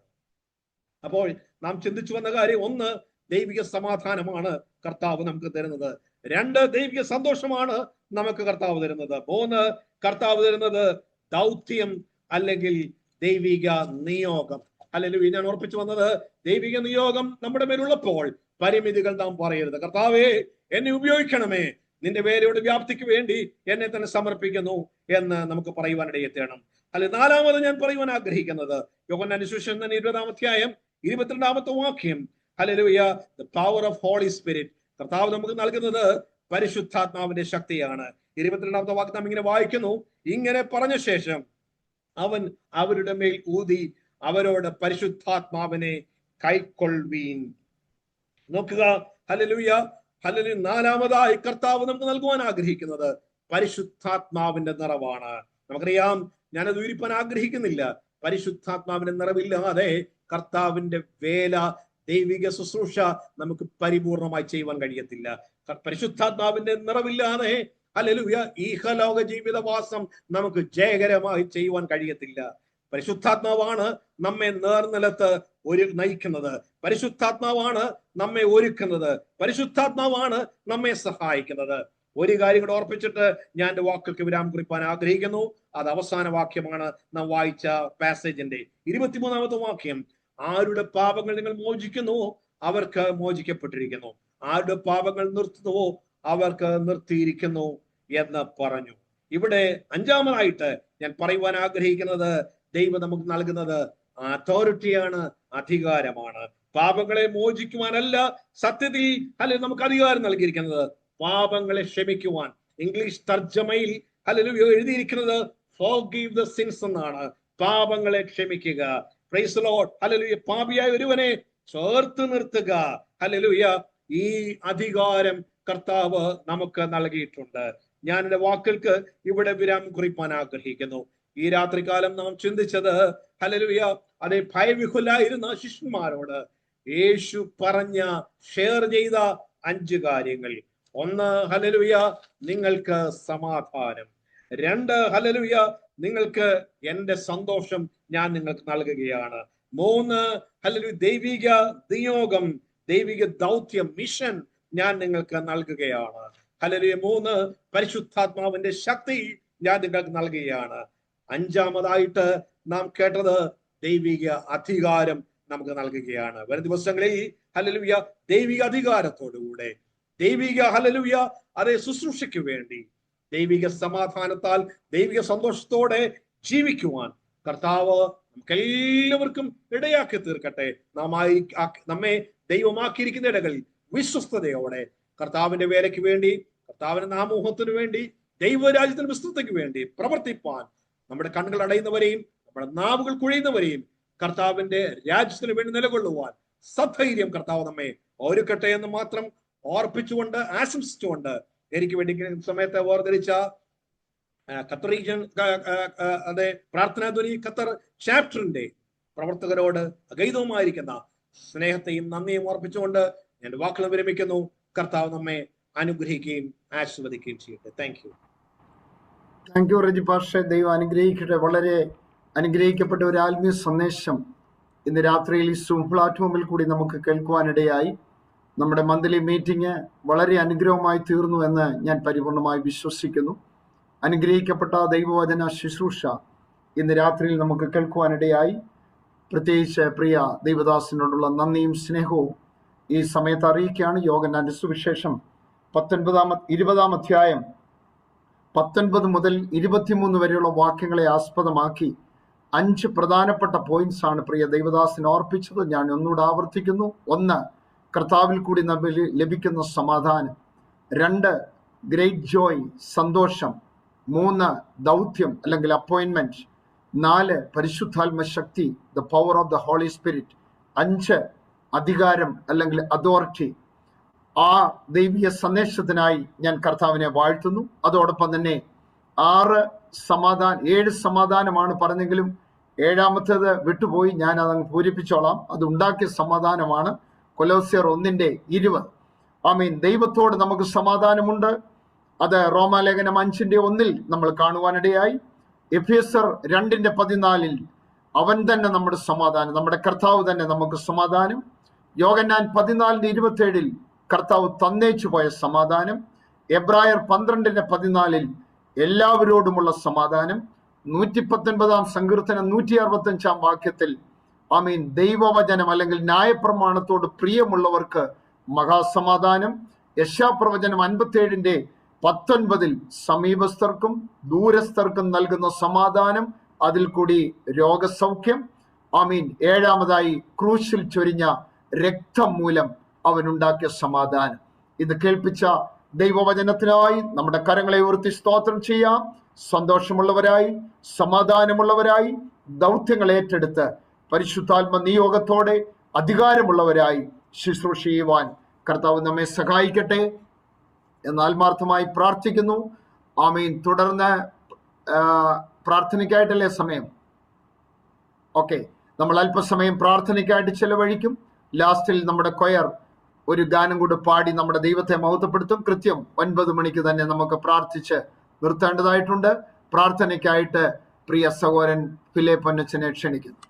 അപ്പോൾ നാം ചിന്തിച്ചു വന്ന കാര്യം, 1 ദൈവിക സമാധാനമാണ് കർത്താവ് നമുക്ക് തരുന്നത്. 2 ദൈവിക സന്തോഷമാണ് നമുക്ക് കർത്താവ് തരുന്നത്. 3 കർത്താവ് തരുന്നത് ദൗത്യം അല്ലെങ്കിൽ ദൈവിക നിയോഗം. ഹല്ലേലൂയ. ഞാൻ ഓർപ്പിച്ചു വന്നത്, ദൈവിക നിയോഗം നമ്മുടെ മേലുള്ളപ്പോൾ പരിമിതികൾ നാം പറയരുത്. കർത്താവേ, എന്നെ ഉപയോഗിക്കണമേ, നിന്റെ വേലയുടെ വ്യാപ്തിക്ക് വേണ്ടി എന്നെ തന്നെ സമർപ്പിക്കുന്നു എന്ന് നമുക്ക് പറയുവാനിടയെത്തണം. അല്ലെ 4ാമത് ഞാൻ പറയുവാൻ ആഗ്രഹിക്കുന്നത്, യോഹന്നാന്റെ സുവിശേഷം 20-ാം അധ്യായം 22-ാമത്തെ വാക്യം. ഹല്ലേലൂയ. The power of Holy Spirit. കർത്താവ് നമുക്ക് നൽകുന്നത് പരിശുദ്ധാത്മാവിന്റെ ശക്തിയാണ്. 22-ാമത്തെ വാക്യം നാം ഇങ്ങനെ വായിക്കുന്നു, ഇങ്ങനെ പറഞ്ഞ ശേഷം അവൻ അവരുടെ മേൽ ഊതി അവരോട് പരിശുദ്ധാത്മാവിനെ കൈക്കൊള്ളുവീൻ. നോക്കുക, ഹല്ലേലൂയ. ഹല്ലേലൂയ. 4ാമതായി കർത്താവ് നമുക്ക് നൽകുവാൻ ആഗ്രഹിക്കുന്നത് പരിശുദ്ധാത്മാവിന്റെ നിറവാണ്. നമുക്കറിയാം, ഞാനത് ഉയർപ്പാൻ ആഗ്രഹിക്കുന്നില്ല. പരിശുദ്ധാത്മാവിന്റെ നിറവില്ലാതെ കർത്താവിന്റെ വേല, ദൈവിക ശുശ്രൂഷ നമുക്ക് പരിപൂർണമായി ചെയ്യുവാൻ കഴിയത്തില്ല. പരിശുദ്ധാത്മാവിന്റെ നിറവില്ലാതെ ഹല്ലേലൂയ ഈഹലോക ജീവിതവാസം നമുക്ക് ജയകരമായി ചെയ്യുവാൻ കഴിയത്തില്ല. പരിശുദ്ധാത്മാവാണ് നമ്മെ നേർനിലത്ത് നയിക്കുന്നത്. പരിശുദ്ധാത്മാവാണ് നമ്മെ ഒരുക്കുന്നത്. പരിശുദ്ധാത്മാവാണ് നമ്മെ സഹായിക്കുന്നത്. ഒരു കാര്യം കൂടെ ഓർപ്പിച്ചിട്ട് ഞാൻ എന്റെ വാക്കുകൾക്ക് വിരാമം കുറിപ്പാൻ ആഗ്രഹിക്കുന്നു. അത് അവസാന വാക്യമാണ് നാം വായിച്ച പാസേജിന്റെ 23-ാമത്തെ വാക്യം. ആരുടെ പാപങ്ങൾ നിങ്ങൾ മോചിക്കുന്നുവോ അവർക്ക് മോചിക്കപ്പെട്ടിരിക്കുന്നു, ആരുടെ പാപങ്ങൾ നിർത്തുന്നുവോ അവർക്ക് നിർത്തിയിരിക്കുന്നു എന്ന് പറഞ്ഞു. ഇവിടെ 5ാമതായിട്ട് ഞാൻ പറയുവാൻ ആഗ്രഹിക്കുന്നത്, ദൈവം നമുക്ക് നൽകുന്നത് അതോറിറ്റിയാണ്, അധികാരമാണ്. പാപങ്ങളെ മോചിക്കുവാനല്ല സത്യത്തിൽ അല്ലെങ്കിൽ നമുക്ക് അധികാരം നൽകിയിരിക്കുന്നത്, പാപങ്ങളെ ക്ഷമിക്കുവാൻ. ഇംഗ്ലീഷ് തർജ്ജമയിൽ ഹല്ലേലൂയ എഴുതിയിരിക്കുന്നത് forgive the sins എന്നാണ്. പാപങ്ങളെ ക്ഷമിക്കുക. Price the lord. ഹല്ലേലൂയ. പാപിയായ ഒരുവനെ ചേർത്ത് നിർത്തുക. ഹല്ലേലൂയ. ഈ അധികാരം കർത്താവ് നമുക്ക് നൽകിയിട്ടുണ്ട്. ഞാൻ എന്റെ വാക്കുകൾക്ക് ഇവിടെ വിരാമം കുറിപ്പാൻ ആഗ്രഹിക്കുന്നു. ഈ രാത്രികാലം നാം ചിന്തിച്ചത് ഹല്ലേലൂയ അതേ ഭയവിഹുലായിരുന്ന ശിഷ്യന്മാരോട് യേശു ഷെയർ ചെയ്ത 5 കാര്യങ്ങൾ. ഒന്ന്, ഹല്ലേലൂയ, നിങ്ങൾക്ക് സമാധാനം. രണ്ട്, ഹല്ലേലൂയ, നിങ്ങൾക്ക് എന്റെ സന്തോഷം ഞാൻ നിങ്ങൾക്ക് നൽകുകയാണ്. മൂന്ന്, ഹല്ലേലൂയ, ദൈവിക നിയോഗം, ദൈവിക ദൗത്യം, മിഷൻ ഞാൻ നിങ്ങൾക്ക് നൽകുകയാണ്. ഹല്ലേലൂയ. മൂന്ന്, പരിശുദ്ധാത്മാവിന്റെ ശക്തി ഞാൻ നിങ്ങൾക്ക് നൽകുകയാണ്. അഞ്ചാമതായിട്ട് നാം കേട്ടത് ദൈവിക അധികാരം നമുക്ക് നൽകുകയാണ്. വരും ദിവസങ്ങളിൽ ഹല്ലേലൂയ ദൈവിക അധികാരത്തോടുകൂടെ, ദൈവിക ഹല്ലേലൂയ അതേ ശുശ്രൂഷയ്ക്ക് വേണ്ടി, ദൈവിക സമാധാനത്താൽ, ദൈവിക സന്തോഷത്തോടെ ജീവിക്കുവാൻ കർത്താവ് നമുക്കെല്ലാവർക്കും ഇടയാക്കി തീർക്കട്ടെ. നമ്മെ ദൈവമാക്കിയിരിക്കുന്ന ഇടങ്ങളിൽ വിശ്വസ്തയോടെ കർത്താവിന്റെ വേലയ്ക്ക് വേണ്ടി, കർത്താവിന്റെ നാമോഹത്തിന് വേണ്ടി, ദൈവരാജ്യത്തിന്റെ വിസ്തൃതിക്ക് വേണ്ടി പ്രവർത്തിപ്പാൻ, നമ്മുടെ കണ്ണുകൾ അടയുന്നവരെയും നമ്മുടെ നാവുകൾ കുഴയുന്നവരെയും കർത്താവിന്റെ രാജ്യത്തിന് വേണ്ടി നിലകൊള്ളുവാൻ സധൈര്യം കർത്താവ് നമ്മെ ഒരുക്കട്ടെ എന്ന് മാത്രം ഓർപ്പിച്ചുകൊണ്ട്, ആശംസിച്ചുകൊണ്ട്, എനിക്ക് വേണ്ടി സമയത്തെ വേർതിരിച്ച ഖത്തർ റീജിയൻ അതെ പ്രാർത്ഥനാധ്വനി ഖത്തർ ചാപ്റ്ററിന്റെ പ്രവർത്തകരോട് അഗൈതവുമായിരിക്കുന്ന സ്നേഹത്തെയും നന്ദിയും ഓർപ്പിച്ചുകൊണ്ട് ഞാൻ വാക്കുകൾ വിരമിക്കുന്നു. കർത്താവ് നമ്മെ അനുഗ്രഹിക്കുകയും ആശീർവദിക്കുകയും ചെയ്യട്ടെ. Thank you. Thank you Reji Pasha. ദൈവം അനുഗ്രഹിക്കട്ടെ. വളരെ അനുഗ്രഹിക്കപ്പെട്ട ഒരു ആത്മീയ സന്ദേശം ഇന്ന് രാത്രിയിൽ ഈ സൂം പ്ലാറ്റ്ഫോമിൽ കൂടി നമുക്ക് കേൾക്കുവാനിടയായി. നമ്മുടെ മന്ത്ലി മീറ്റിംഗ് വളരെ അനുഗ്രഹമായി തീർന്നു എന്ന് ഞാൻ പരിപൂർണമായി വിശ്വസിക്കുന്നു. അനുഗ്രഹിക്കപ്പെട്ട ദൈവവചന ശുശ്രൂഷ ഇന്ന് രാത്രിയിൽ നമുക്ക് കേൾക്കുവാനിടയായി. പ്രത്യേകിച്ച് പ്രിയ ദൈവദാസനോടുള്ള നന്ദിയും സ്നേഹവും ഈ സമയത്ത് അറിയിക്കുകയാണ്. യോഹന്നാന്റെ സുവിശേഷം 20 അധ്യായം 19 മുതൽ 23 വരെയുള്ള വാക്യങ്ങളെ ആസ്പദമാക്കി 5 പ്രധാനപ്പെട്ട പോയിന്റ്സ് ആണ് പ്രിയ ദൈവദാസൻ ഓർപ്പിച്ചത്. ഞാൻ ഒന്നുകൂടെ ആവർത്തിക്കുന്നു. 1, കർത്താവിൽ കൂടി നമുക്ക് ലഭിക്കുന്ന സമാധാനം. 2, ഗ്രേറ്റ് ജോയ്, സന്തോഷം. 3, ദൗത്യം അല്ലെങ്കിൽ അപ്പോയിന്റ്മെന്റ്. 4, പരിശുദ്ധാത്മ ശക്തി, the power of the holy spirit. 5, അധികാരം അല്ലെങ്കിൽ അതോറിറ്റി. ആ ദൈവിക സന്ദേശത്തിനായി ഞാൻ കർത്താവിനെ വാഴ്ത്തുന്നു. അതോടൊപ്പം തന്നെ 7 സമാധാനമാണ് പറഞ്ഞെങ്കിലും 7ാമത്തേത് വിട്ടുപോയി. ഞാൻ അതങ്ങ് പൂരിപ്പിച്ചോളാം. അത് ഉണ്ടാക്കിയ സമാധാനമാണ്. കൊലോസ്യർ 1:20. ആമീൻ. ദൈവത്തോട് നമുക്ക് സമാധാനമുണ്ട്. അത് റോമാലേഖനം 5:1 നമ്മൾ കാണുവാനിടയായി. എഫേസ്യർ 2:14 അവൻ തന്നെ നമ്മുടെ സമാധാനം, നമ്മുടെ കർത്താവ് തന്നെ നമുക്ക് സമാധാനം. യോഹന്നാൻ 14:27 കർത്താവ് തന്നേച്ചു പോയ സമാധാനം. എബ്രായർ 12:14 എല്ലാവരോടുമുള്ള സമാധാനം. 119 സങ്കീർത്തനം 165 വാക്യത്തിൽ ആമീൻ ദൈവവചനം അല്ലെങ്കിൽ ന്യായപ്രമാണത്തോട് പ്രിയമുള്ളവർക്ക് മഹാസമാധാനം. യശാപ്രവചനം 57:19 സമീപസ്ഥർക്കും ദൂരസ്ഥർക്കും നൽകുന്ന സമാധാനം, അതിൽ കൂടി രോഗസൗഖ്യം. ആമീൻ. 7ാമതായി ക്രൂശിൽ ചൊരിഞ്ഞ രക്തം മൂലം അവനുണ്ടാക്കിയ സമാധാനം. ഇത് കേൾപ്പിച്ച ദൈവവചനത്തിനായി നമ്മുടെ കരങ്ങളെ ഉയർത്തി സ്തോത്രം ചെയ്യാം. സന്തോഷമുള്ളവരായി, സമാധാനമുള്ളവരായി, ദൗത്യങ്ങൾ ഏറ്റെടുത്ത് പരിശുദ്ധാത്മ നിയോഗത്തോടെ അധികാരമുള്ളവരായി ശുശ്രൂഷ ചെയ്യുവാൻ കർത്താവ് നമ്മെ സഹായിക്കട്ടെ എന്ന് ആത്മാർത്ഥമായി പ്രാർത്ഥിക്കുന്നു. ആമീൻ. തുടർന്ന് പ്രാർത്ഥനയ്ക്കായിട്ടല്ലേ സമയം? ഓക്കെ, നമ്മൾ അല്പസമയം പ്രാർത്ഥനയ്ക്കായിട്ട് ചെലവഴിക്കും. ലാസ്റ്റിൽ നമ്മുടെ കൊയർ ഒരു ഗാനം കൂടെ പാടി നമ്മുടെ ദൈവത്തെ മഹത്വപ്പെടുത്തും. കൃത്യം 9 മണിക്ക് തന്നെ നമുക്ക് പ്രാർത്ഥിച്ച് നിർത്തേണ്ടതായിട്ടുണ്ട്. പ്രാർത്ഥനയ്ക്കായിട്ട് പ്രിയ സഹോദരൻ ഫിലിപ്പൊന്നച്ചനെ ക്ഷണിക്കുന്നു.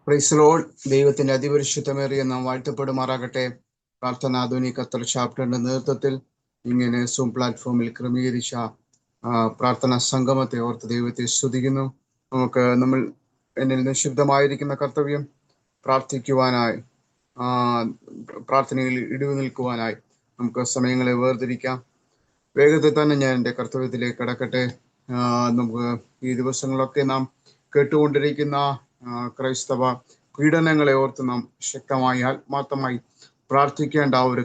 Praise Lord. ദൈവത്തിന്റെ അതിപരിശുദ്ധമേറിയ നാം വാഴ്ത്തപ്പെടുമാറാകട്ടെ. പ്രാർത്ഥനാധ്വനി ഖത്തർ ചാപ്റ്ററിന്റെ നേതൃത്വത്തിൽ ഇങ്ങനെ സൂം പ്ലാറ്റ്ഫോമിൽ ക്രമീകരിച്ച പ്രാർത്ഥനാ സംഗമത്തെ ഓർത്ത് ദൈവത്തെ സ്തുതിക്കുന്നു. നമ്മൾ എന്നിൽ നിക്ഷിപ്തമായിരിക്കുന്ന കർത്തവ്യം പ്രാർത്ഥിക്കുവാനായി, പ്രാർത്ഥനയിൽ ഇടിവ് നിൽക്കുവാനായി നമുക്ക് സമയങ്ങളെ വേർതിരിക്കാം. വേഗത്തിൽ തന്നെ ഞാൻ എൻ്റെ കർത്തവ്യത്തിലേക്ക് കടക്കട്ടെ. നമുക്ക് ഈ ദിവസങ്ങളൊക്കെ നാം കേട്ടുകൊണ്ടിരിക്കുന്ന ക്രൈസ്തവ പീഡനങ്ങളെ ഓർത്ത് നാം ശക്തമായി ആത്മാർത്ഥമായി പ്രാർത്ഥിക്കേണ്ട ഒരു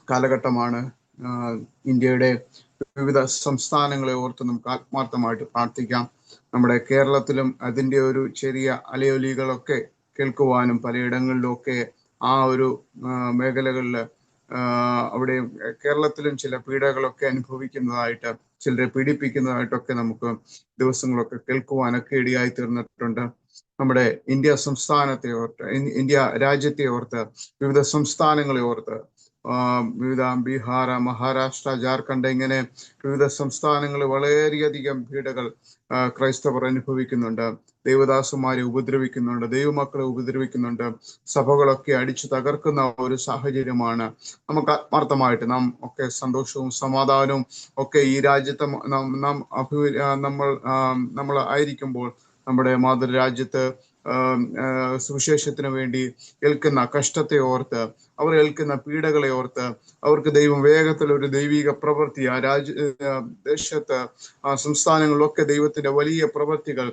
കാലഘട്ടമാണ്. ഇന്ത്യയുടെ വിവിധ സംസ്ഥാനങ്ങളെ ഓർത്ത് നമുക്ക് ആത്മാർത്ഥമായിട്ട് പ്രാർത്ഥിക്കാം. നമ്മുടെ കേരളത്തിലും അതിൻ്റെ ഒരു ചെറിയ അലയൊലികളൊക്കെ കേൾക്കുവാനും പലയിടങ്ങളിലുമൊക്കെ ആ ഒരു മേഖലകളിൽ അവിടെ കേരളത്തിലും ചില പീഡകളൊക്കെ അനുഭവിക്കുന്നതായിട്ട്, ചിലരെ പീഡിപ്പിക്കുന്നതായിട്ടൊക്കെ നമുക്ക് ദിവസങ്ങളൊക്കെ കേൾക്കുവാനൊക്കെ ഇടയായി തീർന്നിട്ടുണ്ട്. നമ്മുടെ ഇന്ത്യ സംസ്ഥാനത്തെ ഓർത്ത്, ഇന്ത്യ രാജ്യത്തെ ഓർത്ത്, വിവിധ സംസ്ഥാനങ്ങളെ ഓർത്ത്, വിവിധ ബീഹാർ, മഹാരാഷ്ട്ര, ജാർഖണ്ഡ്, ഇങ്ങനെ വിവിധ സംസ്ഥാനങ്ങളിൽ വളരെയധികം പീഡകൾ ക്രൈസ്തവർ അനുഭവിക്കുന്നുണ്ട്. ദൈവദാസന്മാരെ ഉപദ്രവിക്കുന്നുണ്ട്, ദൈവമക്കളെ ഉപദ്രവിക്കുന്നുണ്ട്, സഭകളൊക്കെ അടിച്ചു തകർക്കുന്ന ഒരു സാഹചര്യമാണ്. നമുക്ക് ആത്മാർത്ഥമായിട്ട് നാം ഒക്കെ സന്തോഷവും സമാധാനവും ഒക്കെ ഈ രാജ്യത്ത് നമ്മൾ ആയിരിക്കുമ്പോൾ, നമ്മുടെ മാതൃരാജ്യത്ത് സുവിശേഷത്തിന് വേണ്ടി ഏൽക്കുന്ന കഷ്ടത്തെ ഓർത്ത്, അവർ ഏൽക്കുന്ന പീഡകളെ ഓർത്ത്, അവർക്ക് ദൈവം വേഗത്തിൽ ഒരു ദൈവിക പ്രവൃത്തി ആ ദേശത്ത്, ആ സംസ്ഥാനങ്ങളിലൊക്കെ ദൈവത്തിന്റെ വലിയ പ്രവൃത്തികൾ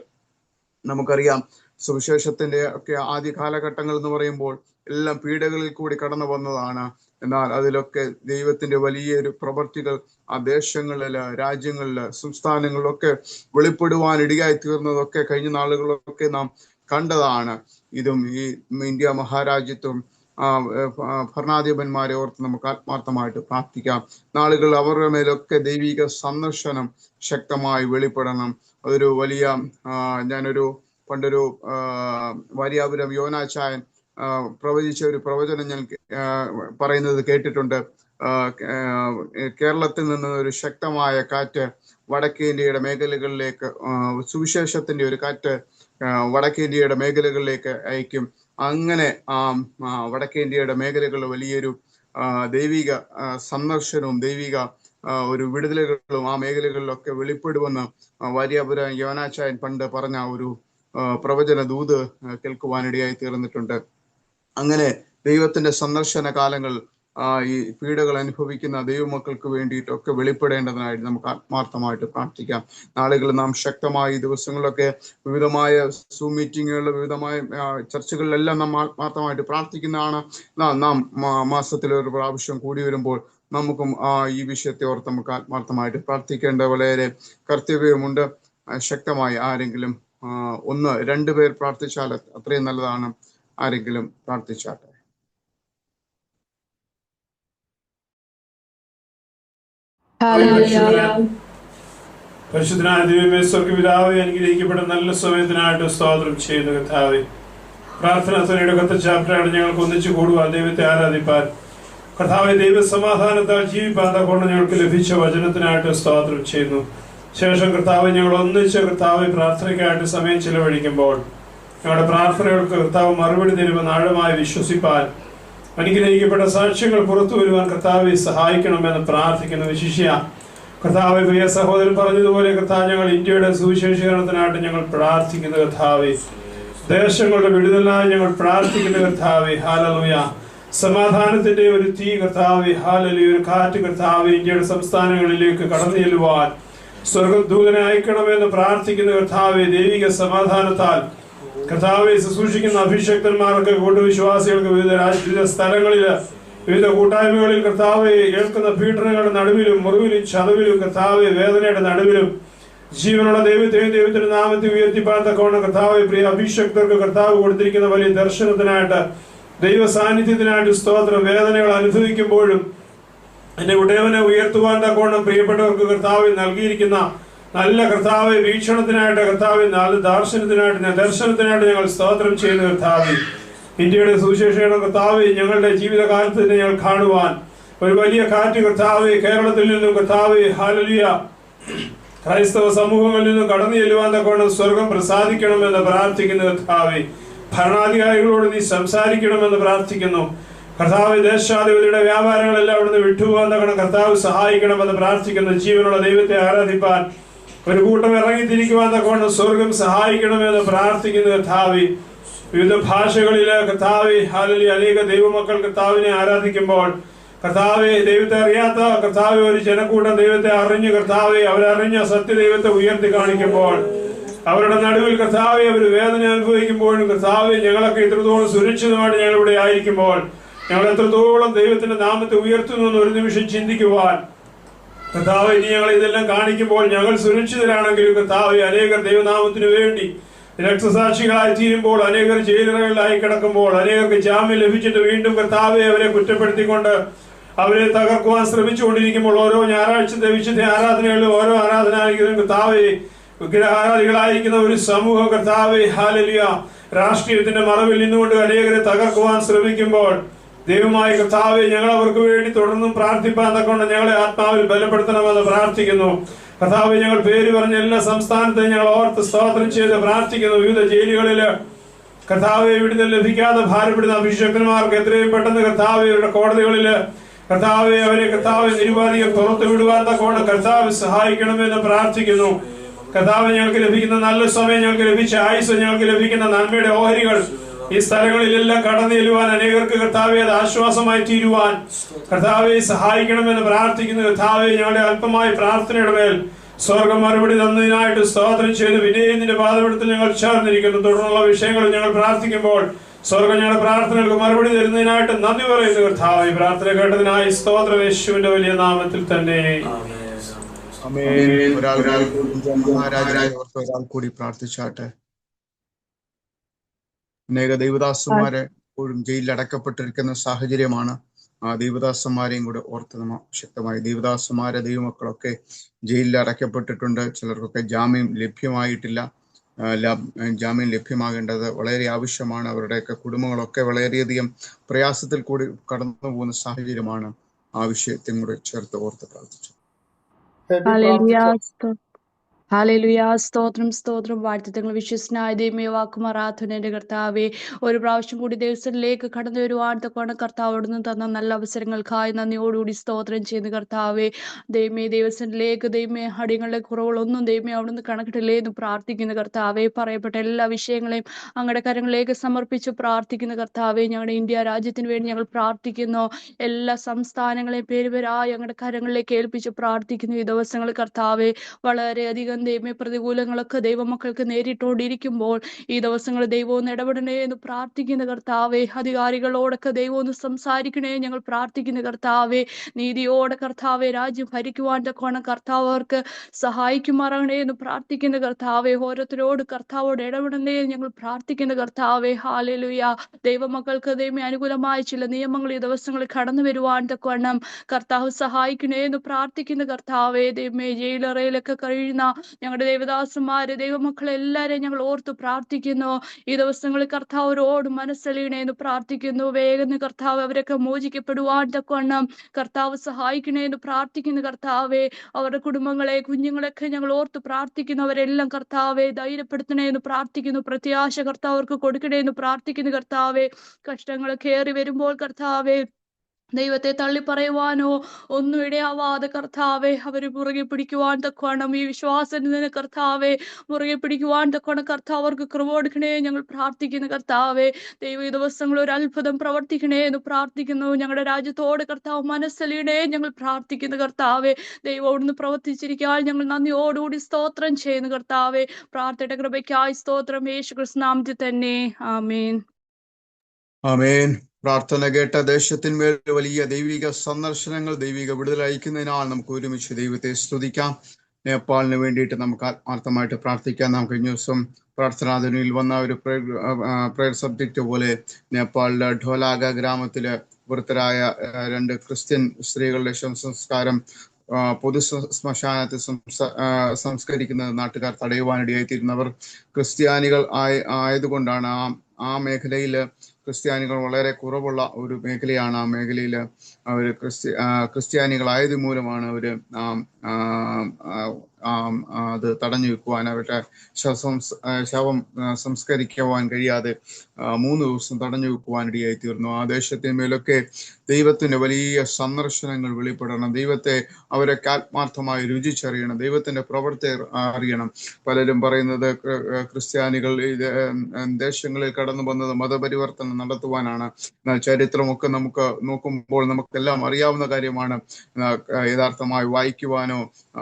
നമുക്കറിയാം. സുവിശേഷത്തിന്റെ ഒക്കെ ആദ്യ കാലഘട്ടങ്ങൾ എന്ന് പറയുമ്പോൾ എല്ലാം പീഡകളിൽ കൂടി കടന്നു വന്നതാണ്. എന്നാൽ അതിലൊക്കെ ദൈവത്തിന്റെ വലിയൊരു പ്രവൃത്തികൾ ആ ദേശങ്ങളില്, രാജ്യങ്ങളില്, സംസ്ഥാനങ്ങളിലൊക്കെ വെളിപ്പെടുവാൻ ഇടയായി തീർന്നതൊക്കെ കഴിഞ്ഞ നാളുകളിലൊക്കെ നാം കണ്ടതാണ്. ഇതും ഈ ഇന്ത്യ മഹാരാജ്യത്തും ഭരണാധിപന്മാരെ ഓർത്ത് നമുക്ക് ആത്മാർത്ഥമായിട്ട് പ്രാർത്ഥിക്കാം. നാളുകൾ അവരുടെ മേലൊക്കെ ദൈവിക സന്ദർശനം ശക്തമായി വെളിപ്പെടണം. അതൊരു വലിയ പണ്ടൊരു വാര്യാപുരം യോനാച്ചായൻ പ്രവചിച്ച ഒരു പ്രവചനം ഞാൻ പറയുന്നത് കേട്ടിട്ടുണ്ട്. കേരളത്തിൽ നിന്ന് ഒരു ശക്തമായ കാറ്റ് വടക്കേ ഇന്ത്യയുടെ മേഖലകളിലേക്ക്, സുവിശേഷത്തിന്റെ ഒരു കാറ്റ് വടക്കേ ഇന്ത്യയുടെ മേഖലകളിലേക്ക് അയക്കും. അങ്ങനെ വടക്കേ ഇന്ത്യയുടെ മേഖലകളിൽ വലിയൊരു ദൈവിക സന്ദർശനവും ദൈവിക ഒരു വിടുതലുകളും ആ മേഖലകളിലൊക്കെ വെളിപ്പെടുമെന്ന് വാര്യാപുരം യോനാച്ചായൻ പണ്ട് പറഞ്ഞ ഒരു പ്രവചന ദൂത് കേൾക്കുവാനിടയായി തീർന്നിട്ടുണ്ട്. അങ്ങനെ ദൈവത്തിന്റെ സന്ദർശന കാലങ്ങൾ ഈ പീഡകൾ അനുഭവിക്കുന്ന ദൈവമക്കൾക്ക് വേണ്ടിയിട്ടൊക്കെ വെളിപ്പെടേണ്ടതിനായിട്ട് നമുക്ക് ആത്മാർത്ഥമായിട്ട് പ്രാർത്ഥിക്കാം. നാളുകൾ നാം ശക്തമായി ദിവസങ്ങളിലൊക്കെ വിവിധമായ സൂം മീറ്റിങ്ങുകളിൽ, വിവിധമായ ചർച്ചകളിലെല്ലാം നാം ആത്മാർത്ഥമായിട്ട് പ്രാർത്ഥിക്കുന്നതാണ്. നാം മാസത്തിൽ ഒരു പ്രാവശ്യം കൂടി വരുമ്പോൾ നമുക്കും ഈ വിഷയത്തെ ഓർത്ത് നമുക്ക് ആത്മാർത്ഥമായിട്ട് പ്രാർത്ഥിക്കേണ്ട വളരെ കർത്തവ്യമുണ്ട്. ശക്തമായി ആരെങ്കിലും 1-2 പേർ പ്രാർത്ഥിച്ചാൽ അത്രയും നല്ലതാണ്. ആരെങ്കിലും പ്രാർത്ഥിച്ചാട്ടെ. പരിശുദ്ധനായ ദൈവമേ, സ്വർഗ്ഗപിതാവേ, അനുഗ്രഹിക്കപ്പെട്ട നല്ല സമയത്തിനായിട്ട് സ്തോത്രം ചെയ്യുന്നു കർത്താവേ. പ്രാർത്ഥനാസനയുടെ കത്തച്ചാപ്റ്ററാണ് ഞങ്ങൾക്ക് ഒന്നിച്ചു കൂടുവാൻ, ദൈവത്തെ ആരാധിപ്പാൻ, കർത്താവെ ദൈവസമാധാനത്താൽ ജീവിപ്പാൻ തക്കവണ്ണം ഞങ്ങൾക്ക് ലഭിച്ച വചനത്തിനായിട്ട് സ്തോത്രം ചെയ്യുന്നു. ശേഷം കർത്താവ് ഞങ്ങൾ ഒന്നിച്ച് കർത്താവ് പ്രാർത്ഥനയ്ക്കായിട്ട് സമയം ചിലവഴിക്കുമ്പോൾ ഞങ്ങളുടെ പ്രാർത്ഥനകൾക്ക് കർത്താവ് മറുപടി തരുമെന്ന് ആഴമായി വിശ്വസിപ്പാൻ, അനുഗ്രഹിക്കപ്പെട്ട സാക്ഷ്യങ്ങൾ പുറത്തു വരുവാൻ കർത്താവെ സഹായിക്കണമെന്ന് പ്രാർത്ഥിക്കുന്നു. വിശിഷ്യ കർത്താവെ, പ്രിയ സഹോദരൻ പറഞ്ഞതുപോലെ കർത്താവ്, ഞങ്ങൾ ഇന്ത്യയുടെ സുവിശേഷീകരണത്തിനായിട്ട് ഞങ്ങൾ പ്രാർത്ഥിക്കുന്നു കർത്താവെ. ദേശങ്ങളുടെ വിടുതലായി ഞങ്ങൾ പ്രാർത്ഥിക്കുന്നു കർത്താവെ. ഹല്ലേലൂയ. സമാധാനത്തിന്റെ ഒരു തീ കർത്താവെ, ഹല്ലേലൂയ, ഒരു കാറ്റ് കർത്താവെ ഇന്ത്യയുടെ സംസ്ഥാനങ്ങളിലേക്ക് കടന്നു ചെല്ലുവാൻ സ്വർഗ്ഗദൂതനെ അയക്കണമെന്ന് പ്രാർത്ഥിക്കുന്ന കർത്താവെ. ദൈവിക സമാധാനത്താൽ കർത്താവെ ശുശ്രൂഷിക്കുന്ന അഭിഷക്തന്മാർക്ക്, കൂട്ടുവിശ്വാസികൾക്ക് വിവിധ സ്ഥലങ്ങളില്, വിവിധ കൂട്ടായ്മകളിൽ കർത്താവെ ഏൽക്കുന്ന പീഡനങ്ങളുടെ നടുവിലും, മുറിവിലും, ചതവിലും, കർത്താവെ വേദനയുടെ നടുവിലും ജീവനുള്ള ദൈവത്തെയും ദൈവത്തിന്റെ നാമത്തെ ഉയർത്തിപ്പാൻ തക്കവണ്ണം കർത്താവെ പ്രിയ അഭിഷക്തർക്ക് കർത്താവ് കൊടുത്തിരിക്കുന്ന വലിയ ദർശനത്തിനായിട്ട്, ദൈവ സാന്നിധ്യത്തിനായിട്ട് സ്തോത്രം. വേദനകൾ അനുഭവിക്കുമ്പോഴും എന്റെ ഉടയവനെ ഉയർത്തുവാൻ തക്കവണ്ണം പ്രിയപ്പെട്ടവർക്ക് കർത്താവിൽ നൽകിയിരിക്കുന്ന നല്ല കർത്താവെ വീക്ഷണത്തിനായിട്ട്, കർത്താവെ ദർശനത്തിനായിട്ട് ഞങ്ങൾ സ്തോത്രം ചെയ്യുന്ന കർത്താവെ. ഇന്ത്യയുടെ സുവിശേഷയുടെ കർത്താവെ ഞങ്ങളുടെ ജീവിതകാലത്ത് തന്നെ ഞങ്ങൾ കാണുവാൻ ഒരു വലിയ കാറ്റ് കർത്താവെ കേരളത്തിൽ നിന്നും കർത്താവെ, ഹല്ലേലൂയ, ക്രൈസ്തവ സമൂഹങ്ങളിൽ നിന്നും കടന്നു ചെല്ലുവാൻ തക്കവണ്ണം സ്വർഗം പ്രസാദിക്കണമെന്ന് പ്രാർത്ഥിക്കുന്ന കർത്താവെ. ഭരണാധികാരികളോട് നീ സംസാരിക്കണമെന്ന് പ്രാർത്ഥിക്കുന്നു കർത്താവ്. ദേശാധിപതിയുടെ വ്യാപാരങ്ങളെല്ലാം അവിടുന്ന് വിട്ടുപോകാൻ തക്കണം കർത്താവ് സഹായിക്കണമെന്ന് പ്രാർത്ഥിക്കുന്നു. ജീവനുള്ള ദൈവത്തെ ആരാധിപ്പാൻ ഒരു കൂട്ടം ഇറങ്ങിത്തിരിക്കുവാൻ തക്കവണ്ണം സ്വർഗം സഹായിക്കണമെന്ന് പ്രാർത്ഥിക്കുന്നു കർത്താവെ. വിവിധ ഭാഷകളില് കർത്താവെ, ഹല്ലേലൂയ, അനേക ദൈവമക്കൾ കർത്താവിനെ ആരാധിക്കുമ്പോൾ കർത്താവെ, ദൈവത്തെ അറിയാത്ത കർത്താവെ ഒരു ജനക്കൂട്ടം ദൈവത്തെ അറിഞ്ഞ് കർത്താവെ അവരറിഞ്ഞ സത്യദൈവത്തെ ഉയർത്തി കാണിക്കുമ്പോൾ, അവരുടെ നടുവിൽ കർത്താവെ അവർ വേദന അനുഭവിക്കുമ്പോഴും കർത്താവെ ഞങ്ങളൊക്കെ ഇത്രത്തോളം സുരക്ഷിതമായിട്ട് ഞങ്ങളിവിടെ ആയിരിക്കുമ്പോൾ ഞങ്ങൾ എത്രത്തോളം ദൈവത്തിന്റെ നാമത്തെ ഉയർത്തുന്നു എന്ന് ഒരു നിമിഷം ചിന്തിക്കുവാൻ കർത്താവ്, ഇനി ഞങ്ങൾ ഇതെല്ലാം കാണിക്കുമ്പോൾ ഞങ്ങൾ സുരക്ഷിതരാണെങ്കിലും കർത്താവെ അനേകർ ദൈവനാമത്തിന് വേണ്ടി രക്തസാക്ഷികളായി തീരുമ്പോൾ, അനേകർ ജയിലറകളിലായി കിടക്കുമ്പോൾ, അനേകർക്ക് ജാമ്യം ലഭിച്ചിട്ട് വീണ്ടും കർത്താവെ അവരെ കുറ്റപ്പെടുത്തിക്കൊണ്ട് അവരെ തകർക്കുവാൻ ശ്രമിച്ചുകൊണ്ടിരിക്കുമ്പോൾ, ഓരോ ഞായറാഴ്ചത്തെ വിശുദ്ധ ആരാധനകളിലും ഓരോ ആരാധനാലയങ്ങളിലും കർത്താവെ വിഗ്രഹാരാധികളായിരിക്കുന്ന ഒരു സമൂഹം കർത്താവേ ഹല്ലേലൂയ രാഷ്ട്രീയത്തിന്റെ മറവിൽ നിന്നുകൊണ്ട് അനേകരെ തകർക്കുവാൻ ശ്രമിക്കുമ്പോൾ ദൈവമായ കർത്താവേ, ഞങ്ങൾ അവർക്ക് വേണ്ടി തുടർന്നും പ്രാർത്ഥിപ്പാൻ തക്കൊണ്ട് ഞങ്ങളെ ആത്മാവിൽ ബലപ്പെടുത്തണമെന്ന് പ്രാർത്ഥിക്കുന്നു. കർത്താവേ, ഞങ്ങൾ പേര് പറഞ്ഞ എല്ലാ സംസ്ഥാനത്തെയും ഞങ്ങൾ ഓർത്ത് സ്തോത്രം ചെയ്ത് പ്രാർത്ഥിക്കുന്നു. വിവിധ ജയിലുകളില് കർത്താവെ വിടുതൽ ലഭിക്കാതെ ഭാരപ്പെടുന്ന അഭിഷേകന്മാർക്ക് എത്രയും പെട്ടെന്ന് കർത്താവെ അവരുടെ കോടതികളില് കർത്താവെ അവരെ കർത്താവെ നിരുപാധികം പുറത്തു വിടുവാൻ തക്കോണം കർത്താവ് സഹായിക്കണമെന്ന് പ്രാർത്ഥിക്കുന്നു. കർത്താവ്, ഞങ്ങൾക്ക് ലഭിക്കുന്ന നല്ല സമയം, ഞങ്ങൾക്ക് ലഭിച്ച ആയുസ്, ഞങ്ങൾക്ക് ലഭിക്കുന്ന നന്മയുടെ ഓഹരികൾ ഈ സ്ഥലങ്ങളിലെല്ലാം കടന്നു ചെല്ലുവാൻ അനേകർക്ക് കർത്താവെ അത് ആശ്വാസമായി തീരുവാൻ കർത്താവെ സഹായിക്കണമെന്ന് പ്രാർത്ഥിക്കുന്നു. കർത്താവെ, ഞങ്ങളുടെ അല്പമായ പ്രാർത്ഥനയുടെ മേൽ സ്വർഗം മറുപടി തന്നതിനായിട്ട് സ്തോത്രം ചെയ്ത് വിനയം നിന്റെ പാദപീഠത്തിൽ ഞങ്ങൾ ചേർന്നിരിക്കുന്നു. തുടർന്നുള്ള വിഷയങ്ങൾ ഞങ്ങൾ പ്രാർത്ഥിക്കുമ്പോൾ സ്വർഗം ഞങ്ങളുടെ പ്രാർത്ഥനകൾക്ക് മറുപടി തരുന്നതിനായിട്ട് നന്ദി പറയുന്നു. കർത്താവെ, ഈ പ്രാർത്ഥന കേട്ടതിനായി സ്തോത്രം യേശുവിന്റെ വലിയ നാമത്തിൽ തന്നെ. ഒരാൾ കൂടി പ്രാർത്ഥിച്ചാട്ടെ. അനേക ദൈവദാസന്മാരെ ഇപ്പോഴും ജയിലിൽ അടക്കപ്പെട്ടിരിക്കുന്ന സാഹചര്യമാണ്. ആ ദൈവദാസന്മാരെയും കൂടെ ഓർത്ത് നമ്മ ശക്തമായി, ദൈവദാസന്മാരെ ദൈവമക്കളൊക്കെ ജയിലിൽ അടക്കപ്പെട്ടിട്ടുണ്ട്. ചിലർക്കൊക്കെ ജാമ്യം ലഭ്യമായിട്ടില്ല. ജാമ്യം ലഭ്യമാകേണ്ടത് വളരെ ആവശ്യമാണ്. അവരുടെയൊക്കെ കുടുംബങ്ങളൊക്കെ വളരെയധികം പ്രയാസത്തിൽ കൂടി കടന്നു പോകുന്ന സാഹചര്യമാണ്. ആ വിഷയത്തെയും കൂടെ ചേർത്ത് ഓർത്ത് പ്രാർത്ഥിച്ചു. ഹല്ലേലൂയ. സ്തോത്രം സ്തോത്രം. വാഴ്ത്തങ്ങൾ വിശ്വസനായ ദൈവമേ, വാക്കുമാറാധുനന്റെ കർത്താവെ, ഒരു പ്രാവശ്യം കൂടി ദിവസത്തിലേക്ക് കടന്നു വരുവാൻ തക്കോണം കർത്താവ് അവിടുന്ന് തന്ന നല്ല അവസരങ്ങൾക്കായി നന്ദിയോടുകൂടി സ്തോത്രം ചെയ്യുന്ന കർത്താവെ. ദൈവമേ, ദിവസത്തിലേക്ക് ദൈവമേ അടിയങ്ങളുടെ കുറവുകളൊന്നും ദൈവമേ അവിടുന്ന് കണക്കിട്ടില്ലേ എന്ന് പ്രാർത്ഥിക്കുന്ന കർത്താവെ. പറയപ്പെട്ട എല്ലാ വിഷയങ്ങളെയും അങ്ങയുടെ കരങ്ങളിലേക്ക് സമർപ്പിച്ച് പ്രാർത്ഥിക്കുന്ന കർത്താവെ. ഞങ്ങളുടെ ഇന്ത്യ രാജ്യത്തിന് വേണ്ടി ഞങ്ങൾ പ്രാർത്ഥിക്കുന്നു. എല്ലാ സംസ്ഥാനങ്ങളെയും പേരുപേരായി ഞങ്ങളുടെ കരങ്ങളിലേക്ക് ഏൽപ്പിച്ച് പ്രാർത്ഥിക്കുന്നു. ഈ ദിവസങ്ങൾ കർത്താവെ വളരെയധികം ദൈവമേ പ്രതികൂലങ്ങളൊക്കെ ദൈവമക്കൾക്ക് നേരിട്ടുകൊണ്ടിരിക്കുമ്പോൾ ഈ ദിവസങ്ങൾ ദൈവം ഒന്ന് ഇടപെടണേ എന്ന് പ്രാർത്ഥിക്കുന്ന കർത്താവെ. അധികാരികളോടൊക്കെ ദൈവം ഒന്ന് സംസാരിക്കണേ ഞങ്ങൾ പ്രാർത്ഥിക്കുന്ന കർത്താവെ. നീതിയോടെ കർത്താവെ രാജ്യം ഭരിക്കുവാൻ തക്കോണം കർത്താവ് അവർക്ക് സഹായിക്കുമാറാകണേ എന്ന് പ്രാർത്ഥിക്കുന്ന കർത്താവെ. ഓരോരുത്തരോട് കർത്താവോട് ഇടപെടണേ ഞങ്ങൾ പ്രാർത്ഥിക്കുന്ന കർത്താവെ. ഹല്ലേലൂയ. ദൈവമക്കൾക്ക് ദൈവമേ അനുകൂലമായ ചില നിയമങ്ങൾ ഈ ദിവസങ്ങളിൽ കടന്നു വരുവാൻ തക്കവണ്ണം കർത്താവ് സഹായിക്കണേ എന്ന് പ്രാർത്ഥിക്കുന്ന കർത്താവെ. ദൈവമേ, ജയിലറയിലൊക്കെ കഴിയുന്ന ഞങ്ങളുടെ ദൈവദാസന്മാരെ ദൈവമക്കളെ എല്ലാവരെയും ഞങ്ങൾ ഓർത്ത് പ്രാർത്ഥിക്കുന്നു. ഈ ദിവസങ്ങളിൽ കർത്താവരോട് മനസ്സലിയണേ എന്ന് പ്രാർത്ഥിക്കുന്നു. വേഗം കർത്താവ് അവരൊക്കെ മോചിക്കപ്പെടുവാൻ തക്കവണ്ണം കർത്താവ് സഹായിക്കണേ എന്ന് പ്രാർത്ഥിക്കുന്നു കർത്താവെ. അവരുടെ കുടുംബങ്ങളെ കുഞ്ഞുങ്ങളൊക്കെ ഞങ്ങൾ ഓർത്ത് പ്രാർത്ഥിക്കുന്നു. അവരെല്ലാം കർത്താവെ ധൈര്യപ്പെടുത്തണേ എന്ന് പ്രാർത്ഥിക്കുന്നു. പ്രത്യാശ കർത്താവർക്ക് കൊടുക്കണേ എന്ന് പ്രാർത്ഥിക്കുന്നു കർത്താവെ. കഷ്ടങ്ങളൊക്കെ ഏറി വരുമ്പോൾ കർത്താവെ ദൈവത്തെ തള്ളി പറയുവാനോ ഒന്നും ഇടയാവാതെ കർത്താവെ അവർ മുറുകെ പിടിക്കുവാൻ തക്കവണ്ണം ഈ വിശ്വാസത്തിന് കർത്താവെ മുറുകെ പിടിക്കുവാൻ തക്കവണ്ണം കർത്താവ് അവർക്ക് കൃപ കൊടുക്കണേ ഞങ്ങൾ പ്രാർത്ഥിക്കുന്നു കർത്താവെ. ദൈവ ഈ ദിവസങ്ങൾ ഒരു അത്ഭുതം പ്രവർത്തിക്കണേ എന്ന് പ്രാർത്ഥിക്കുന്നു. ഞങ്ങളുടെ രാജ്യത്തോട് കർത്താവ് മനസ്സലിയണേ ഞങ്ങൾ പ്രാർത്ഥിക്കുന്നു കർത്താവെ. ദൈവം അവിടുന്ന് പ്രവർത്തിച്ചിരിക്കാൻ ഞങ്ങൾ നന്ദിയോടുകൂടി സ്തോത്രം ചെയ്യുന്നു കർത്താവെ. പ്രാർത്ഥനയുടെ കൃപയ്ക്കായി സ്തോത്രം യേശു ക്രിസ്തു നാമത്തിൽ തന്നെ. ആമേൻ. ആമേൻ. പ്രാർത്ഥന കേട്ട ദേശത്തിന്മേൽ വലിയ ദൈവിക സന്ദർശനങ്ങൾ, ദൈവിക വിടുതൽ അയക്കുന്നതിനാൽ നമുക്ക് ഒരുമിച്ച് ദൈവത്തെ സ്തുതിക്കാം. നേപ്പാളിന് വേണ്ടിയിട്ട് നമുക്ക് ആത്മാർത്ഥമായിട്ട് പ്രാർത്ഥിക്കാം. നാം കഴിഞ്ഞ ദിവസം പ്രാർത്ഥനാധനിയിൽ വന്ന ഒരു പ്രയർ സബ്ജക്റ്റ് പോലെ നേപ്പാളിലെ ഢോലാഗ ഗ്രാമത്തില് വൃത്തരായ 2 ക്രിസ്ത്യൻ സ്ത്രീകളുടെ ശവസംസ്കാരം പൊതു ശ്മശാനത്തിൽ സംസ്കരിക്കുന്നത് നാട്ടുകാർ തടയുവാനിടയായിത്തീരുന്നവർ ക്രിസ്ത്യാനികൾ ആയതുകൊണ്ടാണ്. ആ മേഖലയിൽ ക്രിസ്ത്യാനികൾ വളരെ കുറവുള്ള ഒരു മേഖലയാണ്. ആ മേഖലയിൽ അവർ ക്രിസ്ത്യാനികളായത് മൂലമാണ് അവർ അത് തടഞ്ഞു വെക്കുവാൻ, അവരുടെ ശവം സംസ്കരിക്കുവാൻ കഴിയാതെ 3 ദിവസം തടഞ്ഞു വെക്കുവാൻ ഇടയായി തീർന്നു. ആ ദേശത്തിന്മേലൊക്കെ ദൈവത്തിന്റെ വലിയ സന്ദർശനങ്ങൾ വെളിപ്പെടണം. ദൈവത്തെ അവരൊക്കെ ആത്മാർത്ഥമായി രുചിച്ചറിയണം. ദൈവത്തിന്റെ പ്രവൃത്തി അറിയണം. പലരും പറയുന്നത് ക്രിസ്ത്യാനികൾ ദേശങ്ങളിൽ കടന്നു വന്നത് മതപരിവർത്തനം നടത്തുവാനാണ്. എന്നാൽ ചരിത്രമൊക്കെ നമുക്ക് നോക്കുമ്പോൾ നമുക്കെല്ലാം അറിയാവുന്ന കാര്യമാണ്. യഥാർത്ഥമായി വായിക്കുവാനോ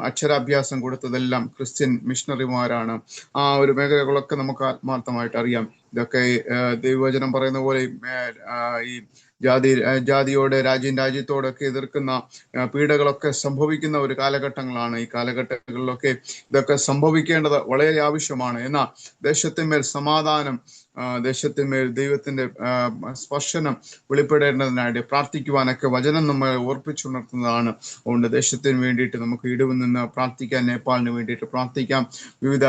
അക്ഷരാഭ്യാസം കൊടുത്തതെല്ലാം ക്രിസ്ത്യൻ മിഷണറിമാരാണ്. ആ ഒരു മേഖലകളൊക്കെ നമുക്ക് ആത്മാർത്ഥമായിട്ട് അറിയാം. ഇതൊക്കെ ദൈവവചനം പറയുന്ന പോലെ ഈ ജാതിയോട് രാജ്യത്തോടൊക്കെ എതിർക്കുന്ന പീഡകളൊക്കെ സംഭവിക്കുന്ന ഒരു കാലഘട്ടങ്ങളാണ്. ഈ കാലഘട്ടങ്ങളിലൊക്കെ ഇതൊക്കെ സംഭവിക്കേണ്ടത് വളരെ ആവശ്യമാണ്. എന്നാൽ ദേശത്തിന്മേൽ സമാധാനം ദേശത്തിന്മേൽ ദൈവത്തിന്റെ സ്പർശനം വെളിപ്പെടേണ്ടതിനായിട്ട് പ്രാർത്ഥിക്കുവാനൊക്കെ വചനം നമ്മെ ഓർപ്പിച്ചുണർത്തുന്നതാണ്. അതുകൊണ്ട് ദേശത്തിന് വേണ്ടിയിട്ട് നമുക്ക് ഇടവ് നിന്ന് പ്രാർത്ഥിക്കാം, നേപ്പാളിന് വേണ്ടിയിട്ട് പ്രാർത്ഥിക്കാം. വിവിധ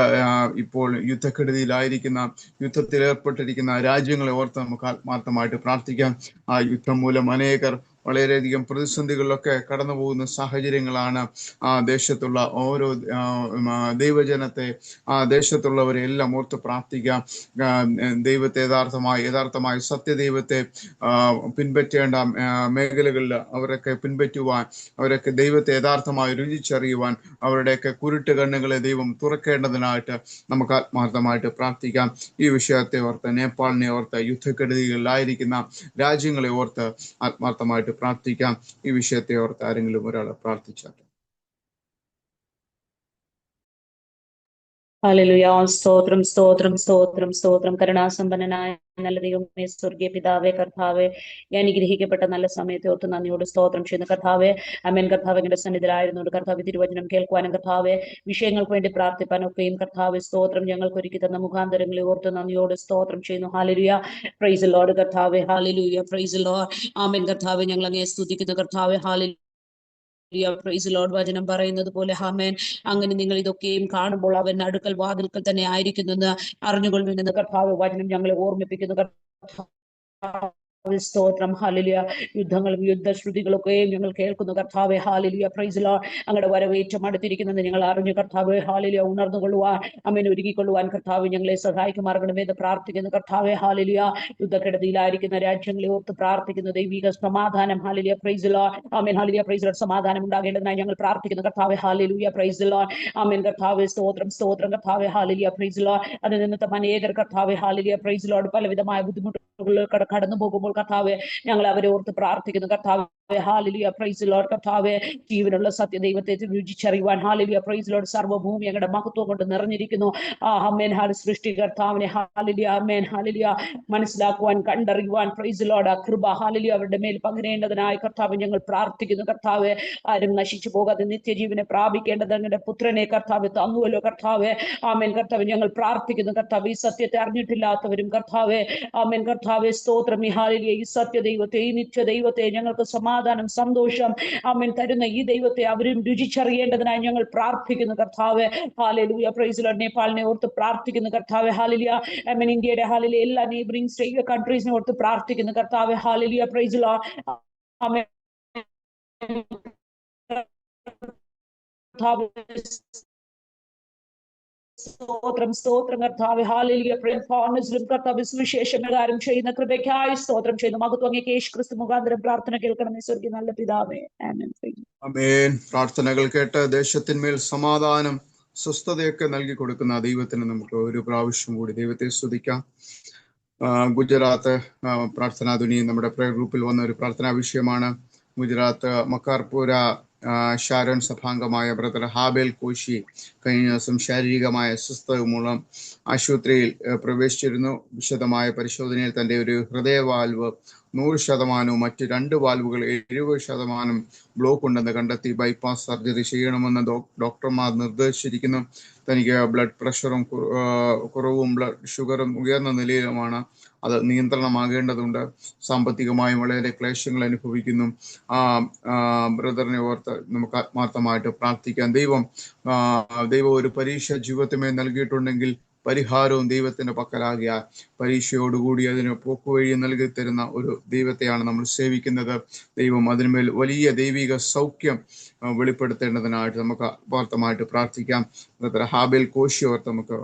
ഇപ്പോൾ യുദ്ധക്കെടുതിയിലായിരിക്കുന്ന, യുദ്ധത്തിൽ ഏർപ്പെട്ടിരിക്കുന്ന രാജ്യങ്ങളെ ഓർത്ത് നമുക്ക് ആത്മാർത്ഥമായിട്ട് പ്രാർത്ഥിക്കാം. ആ യുദ്ധം മൂലം അനേകർ വളരെയധികം പ്രതിസന്ധികളിലൊക്കെ കടന്നു പോകുന്ന സാഹചര്യങ്ങളാണ്. ആ ദേശത്തുള്ള ഓരോ ദൈവജനത്തെ, ആ ദേശത്തുള്ളവരെ എല്ലാം ഓർത്ത് പ്രാർത്ഥിക്കാം. ദൈവത്തെ യഥാർത്ഥമായ സത്യദൈവത്തെ പിൻപറ്റേണ്ട മേഖലകളിൽ അവരൊക്കെ പിൻപറ്റുവാൻ, അവരൊക്കെ ദൈവത്തെ യഥാർത്ഥമായി രുചിച്ചറിയുവാൻ അവരുടെയൊക്കെ കുരുട്ട് കണ്ണുകളെ ദൈവം തുറക്കേണ്ടതിനായിട്ട് നമുക്ക് ആത്മാർത്ഥമായിട്ട് പ്രാർത്ഥിക്കാം. ഈ വിഷയത്തെ ഓർത്ത്, നേപ്പാളിനെ ഓർത്ത്, യുദ്ധക്കെടുതികളിലായിരിക്കുന്ന രാജ്യങ്ങളെ ഓർത്ത് ആത്മാർത്ഥമായിട്ട് പ്രാർത്ഥിക്കാം. ഈ വിഷയത്തെ ഓർത്ത് ആരെങ്കിലും ഒരാൾ പ്രാർത്ഥിച്ചാട്ടെ. ഹല്ലേലൂയ. സ്തോത്രം സ്തോത്രം സ്തോത്രം സ്തോത്രം. കരുണാസമ്പന്നനായ നല്ല ദൈവമേ, സ്വർഗീയ പിതാവേ, കർത്താവേ, അനുഗ്രഹിക്കപ്പെട്ട നല്ല സമയത്തെ ഓർത്ത് നന്ദിയോട് സ്തോത്രം ചെയ്യുന്നു കർത്താവേ. അമേൻ. കർത്താവ് എന്റെ സന്നിധിയിലായിരുന്നുകൊണ്ട് കർത്താവ് തിരുവചനം കേൾക്കുവാനും കർത്താവെ വിഷയങ്ങൾക്ക് വേണ്ടി പ്രാർത്ഥിപ്പാനൊക്കെയും കർത്താവ് സ്തോത്രം ഞങ്ങൾക്ക് ഒരുക്കി തന്ന മുഖാന്തരങ്ങളെ ഓർത്ത് നന്ദിയോട് സ്തോത്രം ചെയ്യുന്നു. ഹല്ലേലൂയ. പ്രൈസ് ദി ലോർഡ് കർത്താവേ. Hallelujah. Praise the lord. Amen. കർത്താവേ, ഞങ്ങൾ അങ്ങേ സ്തുതിക്കുന്നു കർത്താവേ. ഹല്ലേലൂയ. Praise lord. വചനം പറയുന്നത് പോലെ ആമേൻ, അങ്ങനെ നിങ്ങൾ ഇതൊക്കെയും കാണുമ്പോൾ അവൻ അടുക്കൽ വാതിൽക്കൽ തന്നെ ആയിരിക്കുന്നെന്ന് അറിഞ്ഞുകൊള്ളുന്നെന്ന് കർത്താവ് വചനം ഞങ്ങളെ ഓർമ്മിപ്പിക്കുന്നു കർത്താവ്. സ്തോത്രം. ഹല്ലേലൂയ. യുദ്ധങ്ങളും യുദ്ധശ്രുതികളൊക്കെയും ഞങ്ങൾ കേൾക്കുന്നു കർത്താവേ. ഹല്ലേലൂയ. Praise Lord. അങ്ങയുടെ വരവേറ്റം അടുത്തിരിക്കുന്നത് ഞങ്ങൾ അറിഞ്ഞു കർത്താവേ. ഹല്ലേലൂയ. ഉണർന്നുകൊള്ളുവാൻ, അമേൻ, ഒരുക്കിക്കൊള്ളുവാൻ കർത്താവ് ഞങ്ങളെ സഹായിക്കുമാറണമെന്ന് പ്രാർത്ഥിക്കുന്നു കർത്താവേ. ഹല്ലേലൂയ. യുദ്ധക്കെടുതിയിലായിരിക്കുന്ന രാജ്യങ്ങളെ ഓർത്ത് പ്രാർത്ഥിക്കുന്നു. ദൈവിക സമാധാനം, hallelujah, praise lord, amen, hallelujah, praise lord, സമാധാനം ഉണ്ടാകേണ്ടതിനായി ഞങ്ങൾ പ്രാർത്ഥിക്കുന്നു കർത്താവേ. ഹല്ലേലൂയ. Praise lord. ആമേൻ. കർത്താവേ സ്തോത്രം സ്തോത്രം കർത്താവേ. ഹല്ലേലൂയ. Praise lord. അത് നിമിത്തം അനേകർ കർത്താവേ ഹല്ലേലൂയ, പ്രൈസ് ലോർഡ്, പലവിധമായ ബുദ്ധിമുട്ടുകളിൽ കടന്നു പോകുമ്പോൾ കർത്താവേ ഞങ്ങൾ അവരെ ഓർത്ത് പ്രാർത്ഥിക്കുന്നു കർത്താവേ. ഹല്ലേലൂയ. Praise Lord. കർത്താവേ, ജീവനുള്ള സത്യദൈവത്തെ രുചിച്ചറിയുവാൻ, ഹല്ലേലൂയ, പ്രൈസ് ലോർഡ്, സർവ്വഭൂമി ഞങ്ങളുടെ മഹത്വം കൊണ്ട് നിറഞ്ഞിരിക്കുന്നു. ആമേൻ. സൃഷ്ടികർത്താവിനെ ഹല്ലേലൂയ, ആമേൻ, ഹല്ലേലൂയ, മനസ്സിലാക്കുവാൻ, കണ്ടറിയുവാൻ, പ്രൈസ് ലോർഡ്, കൃപ ഹല്ലേലൂയ അവരുടെ മേൽ പകരേണ്ടതിനായി കർത്താവ് ഞങ്ങൾ പ്രാർത്ഥിക്കുന്നു കർത്താവേ. ആരും നശിച്ചു പോകാതെ നിത്യജീവനെ പ്രാപിക്കേണ്ടത് അങ്ങയുടെ പുത്രനെ കർത്താവ് തന്നുവല്ലോ കർത്താവേ. ആമേൻ. കർത്താവ് ഞങ്ങൾ പ്രാർത്ഥിക്കുന്നു കർത്താവ്, ഈ സത്യത്തെ അറിഞ്ഞിട്ടില്ലാത്തവരും കർത്താവേ, ആമേൻ, കർത്താവേ സ്തോത്രം, ഈ ഹല്ലേലൂയ, ഈ സത്യദൈവത്തെ, ഈ നിത്യദൈവത്തെ, ഞങ്ങൾക്ക് സമാധാനം, സന്തോഷം, ആമേൻ, തരുന്ന ഈ ദൈവത്തെ അവരും രുചിച്ചറിയേണ്ടതിനായി ഞങ്ങൾ പ്രാർത്ഥിക്കുന്നു കർത്താവേ. ഹല്ലേലൂയ. Praise Lord. നേപ്പാളിനെ ഓർത്ത് പ്രാർത്ഥിക്കുന്നു കർത്താവേ. ഹല്ലേലൂയ. ആമേൻ. ഇന്ത്യയുടെ ഹല്ലേലൂയ എല്ലാ നെയ്ബറിംഗ് സ്റ്റേറ്റ് കൺട്രീസിനെ ഓർത്ത് പ്രാർത്ഥിക്കുന്നു കർത്താവേ. ഹല്ലേലൂയ. Praise lord. ആമേൻ. സ്തോത്രം സ്തോത്രം കർത്താവേ. ഹല്ലേലൂയ. പ്രേരണയിലും കർത്താവേ സുവിശേഷം പ്രകാരം ചെയ്യുന്ന കൃപയ്ക്കായി സ്തോത്രം ചെയ്യുന്നു. മഹത്വം അങ്ങേക്ക് യേശുക്രിസ്തു മുഖാന്തരം പ്രാർത്ഥന കേൾക്കണമേ സ്വർഗ്ഗീയ നല്ല പിതാവേ. ആമേൻ. ആമേൻ. പ്രാർത്ഥനകൾ കേട്ട് ദേശത്തിന്മേൽ സമാധാനം, സ്വസ്ഥതയൊക്കെ നൽകി കൊടുക്കുന്ന ദൈവത്തിന് നമുക്ക് ഒരു പ്രാവശ്യം കൂടി ദൈവത്തെ സ്തുതിക്കാം. ഗുജറാത്ത് പ്രാർത്ഥനാ ധ്വനി നമ്മുടെ പ്രയർ ഗ്രൂപ്പിൽ വന്ന ഒരു പ്രാർത്ഥനാ വിഷയമാണ്. ഗുജറാത്ത് മക്കാർപൂര ഷാരോൺ സഭാംഗമായ ബ്രദർ ഹാബേൽ കോശി കഴിഞ്ഞ ദിവസം ശാരീരികമായ അസ്വസ്ഥത മൂലം ആശുപത്രിയിൽ പ്രവേശിച്ചിരുന്നു. വിശദമായ പരിശോധനയിൽ തൻ്റെ ഒരു ഹൃദയവാൽവ് 100%, മറ്റ് 2 വാൽവുകൾ 70% ബ്ലോക്ക് ഉണ്ടെന്ന് കണ്ടെത്തി ബൈപ്പാസ് സർജറി ചെയ്യണമെന്ന് ഡോക്ടർമാർ നിർദ്ദേശിച്ചിരിക്കുന്നു. തനിക്ക് ബ്ലഡ് പ്രഷറും കുറവും ബ്ലഡ് ഷുഗറും ഉയർന്ന നിലയിലുമാണ്. അത് നിയന്ത്രണമാകേണ്ടതുണ്ട്. സാമ്പത്തികമായും വളരെ ക്ലേശങ്ങൾ അനുഭവിക്കുന്നു. ബ്രദറിനെ ഓർത്ത് നമുക്ക് ആത്മാർത്ഥമായിട്ട് പ്രാർത്ഥിക്കാം. ദൈവം ഒരു പരീക്ഷ ജീവിതത്തിമേ നൽകിയിട്ടുണ്ടെങ്കിൽ പരിഹാരവും ദൈവത്തിന്റെ പക്കലാകിയാൽ പരീക്ഷയോടുകൂടി അതിന് പോക്കുവഴി നൽകി തരുന്ന ഒരു ദൈവത്തെയാണ് നമ്മൾ സേവിക്കുന്നത്. ദൈവം അതിന്മേൽ വലിയ ദൈവിക സൗഖ്യം വെളിപ്പെടുത്തേണ്ടതിനായിട്ട് നമുക്ക് ആത്മാർത്ഥമായിട്ട് പ്രാർത്ഥിക്കാം. ഹാബേൽ കോശി ഓർത്ത് നമുക്ക്